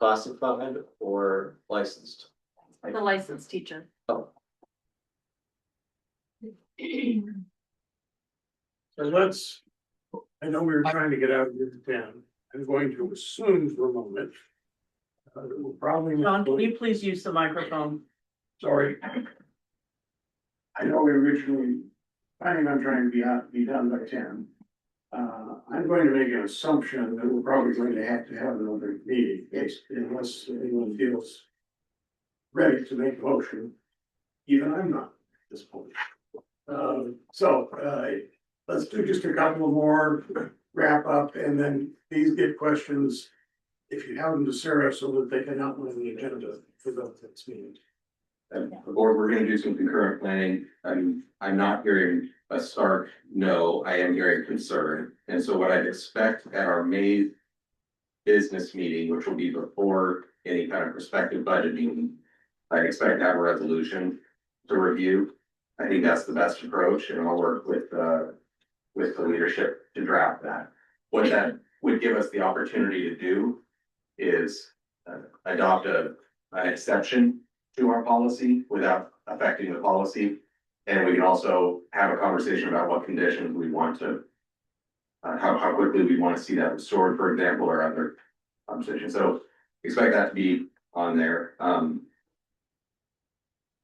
classified or licensed? The licensed teacher. Oh. So let's, I know we were trying to get out of here to 10. I'm going to assume for a moment. We'll probably. John, can you please use the microphone? Sorry. I know we originally planning on trying to be done by 10. I'm going to make an assumption that we're probably going to have another meeting, unless anyone feels ready to make a motion. Even I'm not at this point. Let's do just a couple more, wrap up, and then these get questions, if you have them, to Sarah so that they can outline the agenda for the next meeting. Or we're gonna do some concurrent planning. I'm not hearing a stark no, I am hearing concern. And so what I'd expect at our May business meeting, which will be before any kind of prospective budget meeting, I expect to have a resolution to review. I think that's the best approach, and I'll work with the leadership to draft that. What that would give us the opportunity to do is adopt an exception to our policy without affecting the policy. And we can also have a conversation about what conditions we want to, how quickly we want to see that restored, for example, or other conversations. So expect that to be on there.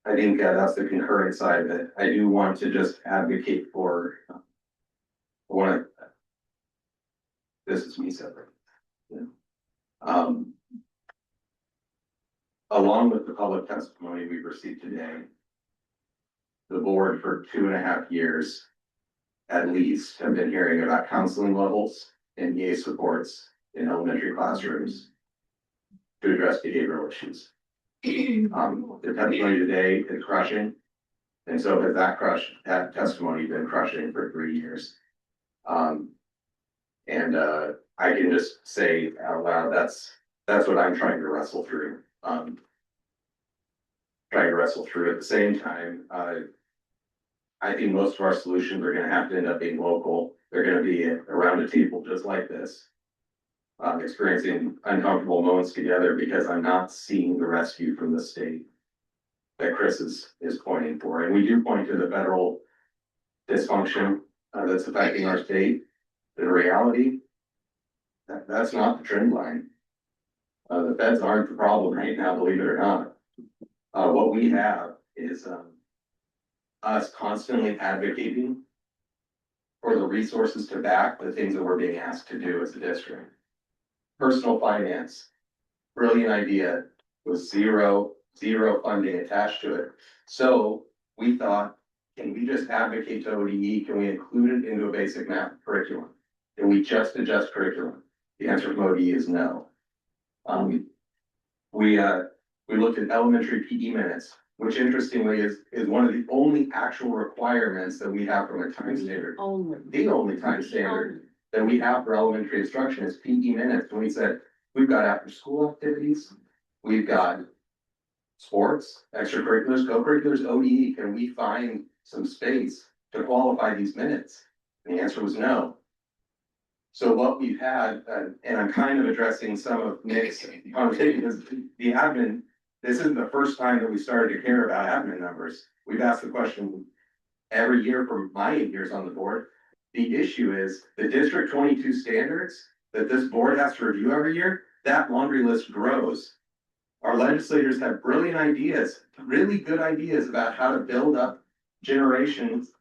I think that's the concurrent side of it. I do want to just advocate for this is me separate. Yeah. Along with the public testimony we've received today, the board for 2.5 years at least have been hearing about counseling levels and EA supports in elementary classrooms to address behavioral issues. The testimony today is crushing, and so has that testimony been crushing for 3 years. I can just say out loud, that's what I'm trying to wrestle through. trying to wrestle through. At the same time, I think most of our solutions are gonna have to end up being local. They're gonna be around a table just like this. Experiencing uncomfortable moments together because I'm not seeing the rescue from the state that Chris is pointing for. And we do point to the federal dysfunction that's affecting our state. The reality, that's not the trend line. The feds aren't the problem right now, believe it or not. What we have is us constantly advocating for the resources to back the things that we're being asked to do as a district. Personal finance, brilliant idea, with zero funding attached to it. So we thought, can we just advocate to ODE? Can we include it into a basic math curriculum? Can we just adjust curriculum? The answer from ODE is no. We looked at elementary PE minutes, which interestingly is one of the only actual requirements that we have from a time standard. The only time standard that we have for elementary instruction is PE minutes. And we said, we've got after school activities, we've got sports, extracurriculars, co-curriculars, ODE. Can we find some space to qualify these minutes? And the answer was no. So what we've had, and I'm kind of addressing some of Nick's conversation, because the admin, this isn't the first time that we started to care about admin numbers. We've asked the question every year for my 8 years on the board. The issue is the District 22 standards that this board has to review every year, that laundry list grows. Our legislators have brilliant ideas, really good ideas about how to build up generations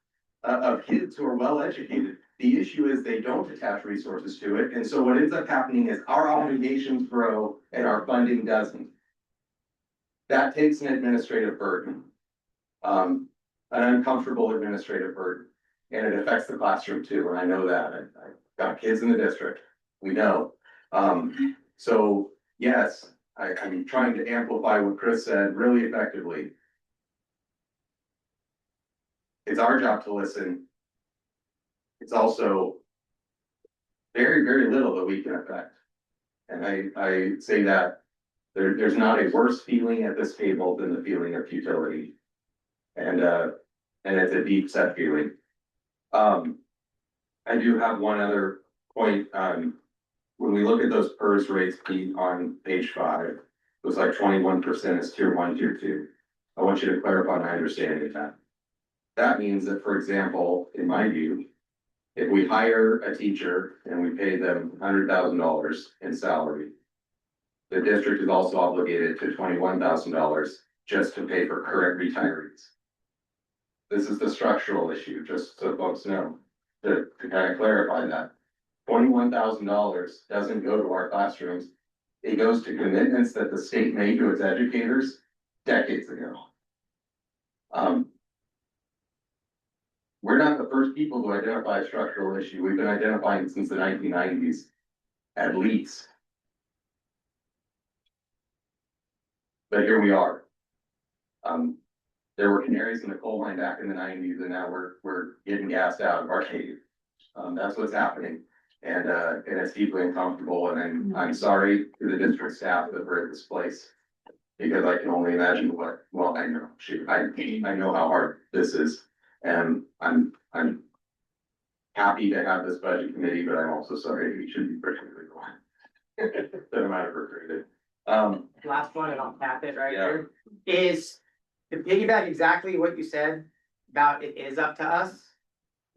of kids who are well educated. The issue is they don't attach resources to it. And so what ends up happening is our obligations grow and our funding doesn't. That takes an administrative burden, an uncomfortable administrative burden, and it affects the classroom too. And I know that. I've got kids in the district. We know. So yes, I'm trying to amplify what Chris said really effectively. It's our job to listen. It's also very, very little that we can affect. And I say that there's not a worse feeling at this table than the feeling of futility. And it's a deep set feeling. I do have one other point. When we look at those PERS rates on page 5, it was like 21% is tier 1, tier 2. I want you to clarify my understanding of that. That means that, for example, in my view, if we hire a teacher and we pay them $100,000 in salary, the district is also obligated to $21,000 just to pay for current retirees. This is the structural issue, just so folks know, to kind of clarify that. $21,000 doesn't go to our classrooms. It goes to commitments that the state made to its educators decades ago. We're not the first people to identify a structural issue. We've been identifying it since the 1990s, at least. But here we are. There were canaries in the coal mine back in the 90s, and now we're getting gassed out of our cave. That's what's happening. And it's deeply uncomfortable. And I'm sorry to the district staff that we're at this place, because I can only imagine well, I know, I know how hard this is. And I'm happy to have this budget committee, but I'm also sorry we should be particularly one that I'm out of recruited. Last one, and I'll tap it right here, is to piggyback exactly what you said about it is up to us.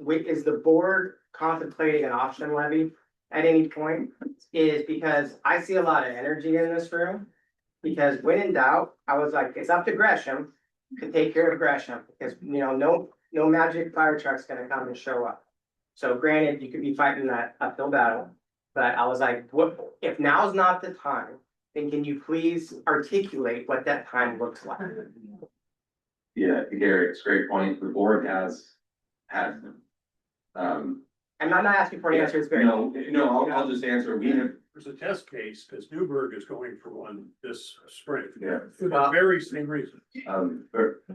Is the board contemplating an option levy at any point? Is because I see a lot of energy in this room. Because when in doubt, I was like, it's up to Gresham to take care of Gresham, because no magic fire truck's gonna come and show up. So granted, you could be fighting that uphill battle, but I was like, what if now's not the time, then can you please articulate what that time looks like? Yeah, Gary, it's a great point. The board has had them. I'm not asking for an answer, it's very. No, I'll just answer. There's a test case, because Newburgh is going for one this spring. Yeah. For the very same reason.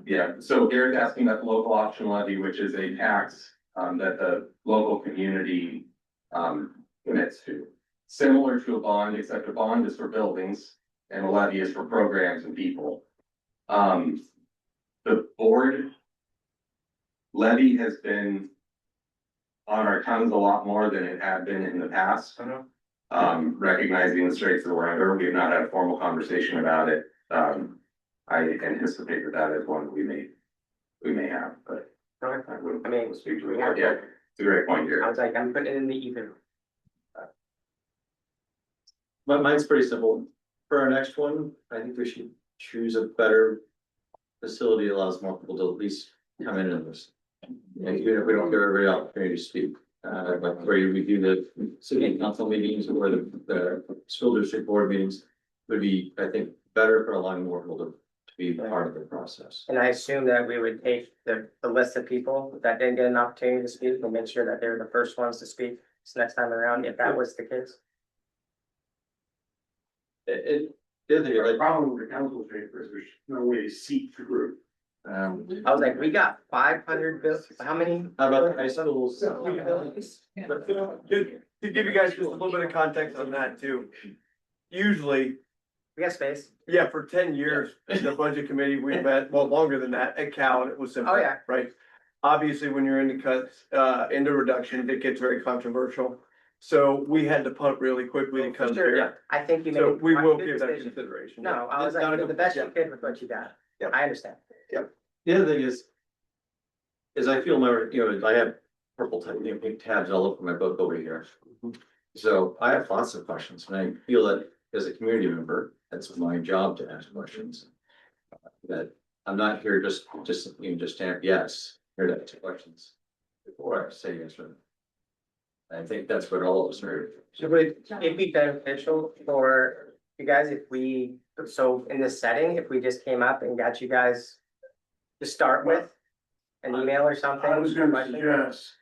Yeah, so Gary's asking about the local option levy, which is a tax that the local community commits to. Similar to a bond, except a bond is for buildings and a levy is for programs and people. The board levy has been on our tongues a lot more than it had been in the past. Recognizing the straits that we're under, we have not had a formal conversation about it. I anticipate that is one we may have, but. I mean, Speak to it. Yeah, it's a great point here. I was like, I'm putting it in the ether. But mine's pretty simple. For our next one, I think we should choose a better facility that allows more people to at least come in and listen. And even if we don't give everybody an opportunity to speak, like where we do the city council meetings or the school district board meetings would be, I think, better for allowing more people to be part of the process. And I assume that we would take the list of people that didn't get an opportunity to speak and make sure that they're the first ones to speak this next time around, if that was the case. The problem with the council chamber is there's no way to seat the group. I was like, we got 500 bills, how many? How about the high schools? To give you guys just a little bit of context on that too. Usually, We got space. yeah, for 10 years, the budget committee, we met, well, longer than that, at Cal, and it was simple. Oh, yeah. Right? Obviously, when you're into cuts, into reduction, it gets very controversial. So we had to punt really quickly to come Sure, here. I think you made. So we will good give that decision. consideration. No, I was It's not like, a the best you yeah. could with what you got. Yep. I understand. The other thing is I feel I have purple tab, pink tabs all over my book over here. So I have lots of questions, and I feel that as a community member, that's my job to ask questions. That I'm not here just to yes, here to ask questions before I say yes or no. I think that's what all of us are. So would it be beneficial for you guys if we, so in this setting, if we just came up and got you guys to start with an email or something? I was gonna suggest.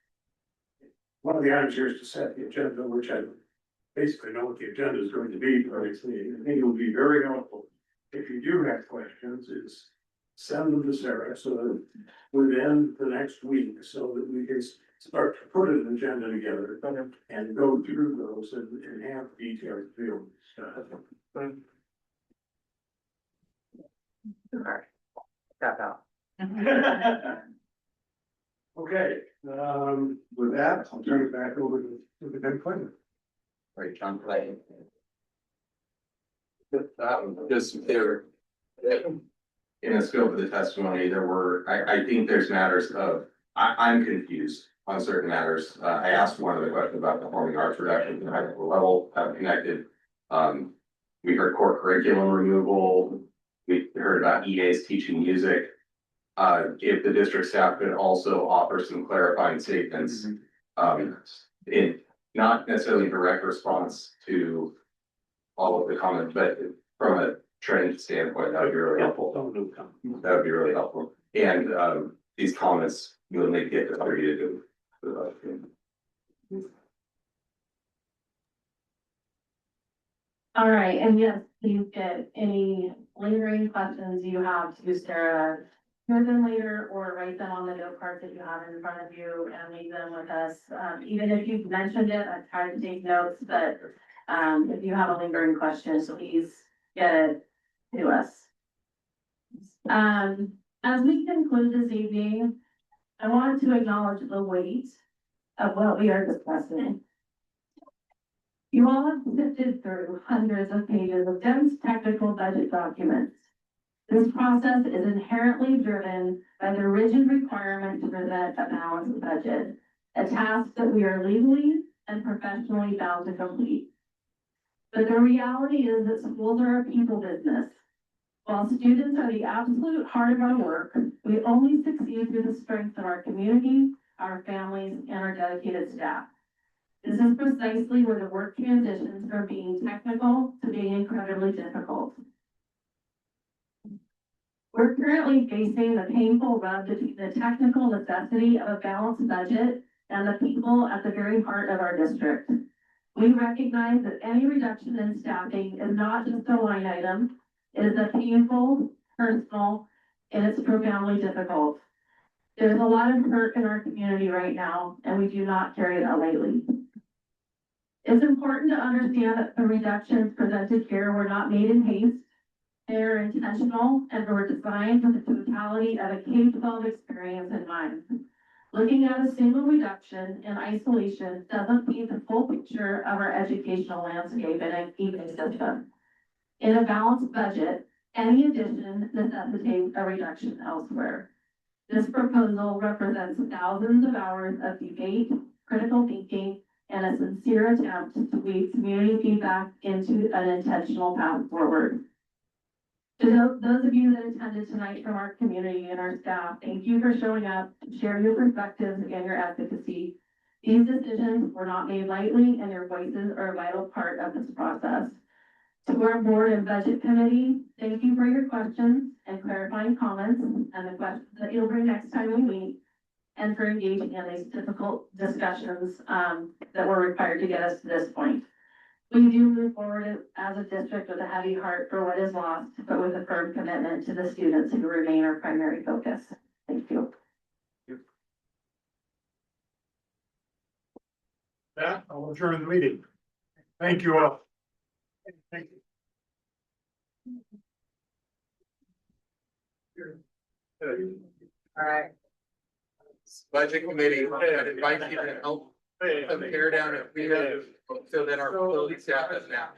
One of the items here is to set the agenda, which I basically know what the agenda is going to be, but I think it will be very helpful. If you do have questions, is send them to Sarah so that within the next week, so that we can start to put an agenda together and go through those and have detailed field stuff. Alright. Tap out. Okay, with that, I'll turn it back over to the Ben Clinton. Right, John Clay. Just there. In the scope of the testimony, I think there's matters of, I'm confused on certain matters. I asked one of the questions about performing arts reduction at high school level, connected. We heard core curriculum removal. We heard about EAs teaching music. If the district staff could also offer some clarifying statements, in not necessarily direct response to all of the comments, but from a trend standpoint, that would be really helpful. That would be really helpful. And these comments will make it distributed to All right, and yes, please get any lingering questions you have to Sarah. Hear them later or write them on the note cards that you have in front of you and leave them with us. Even if you've mentioned it, I've tried to take notes, but if you have a lingering question, please get it to us. As we conclude this evening, I want to acknowledge the weight of what we are discussing. You all have sifted through hundreds of pages of dense technical budget documents. This process is inherently driven by the rigid requirement to present a balanced budget, a task that we are legally and professionally bound to complete. But the reality is that schools are a people business. While students are the absolute heart of our work, we only succeed through the strength of our community, our families, and our dedicated staff. This is precisely where the work transitions from being technical to being incredibly difficult. We're currently facing the painful rub between the technical necessity of a balanced budget and the people at the very heart of our district. We recognize that any reduction in staffing is not just a line item, it is a painful, personal, and it's profoundly difficult. There's a lot of hurt in our community right now, and we do not carry that lightly. It's important to understand that the reductions presented here were not made in haste. They they are intentional and were designed with the totality of a K-12 experience in mind. Looking at a single reduction in isolation doesn't paint the full picture of our educational landscape and ecosystem. In a balanced budget, any addition necessitates a reduction elsewhere. This proposal represents thousands of hours of debate, critical thinking, and a sincere attempt to weave community feedback into an intentional path forward. To those of you that attended tonight from our community and our staff, thank you for showing up to share your perspectives and your advocacy. These decisions were not made lightly, and your voices are a vital part of this process. To our board and budget committee, thank you for your questions and clarifying comments and the questions that you'll bring next time we meet, and for engaging in these difficult discussions that were required to get us to this point. We do move forward as a district with a heavy heart for what is lost, but with a firm commitment to the students who remain our primary focus. Thank you. That, I'll adjourn the meeting. Thank you all. Thank you. All right. Budget committee, I invite you to help tear down if we have, so that our facility staff doesn't have.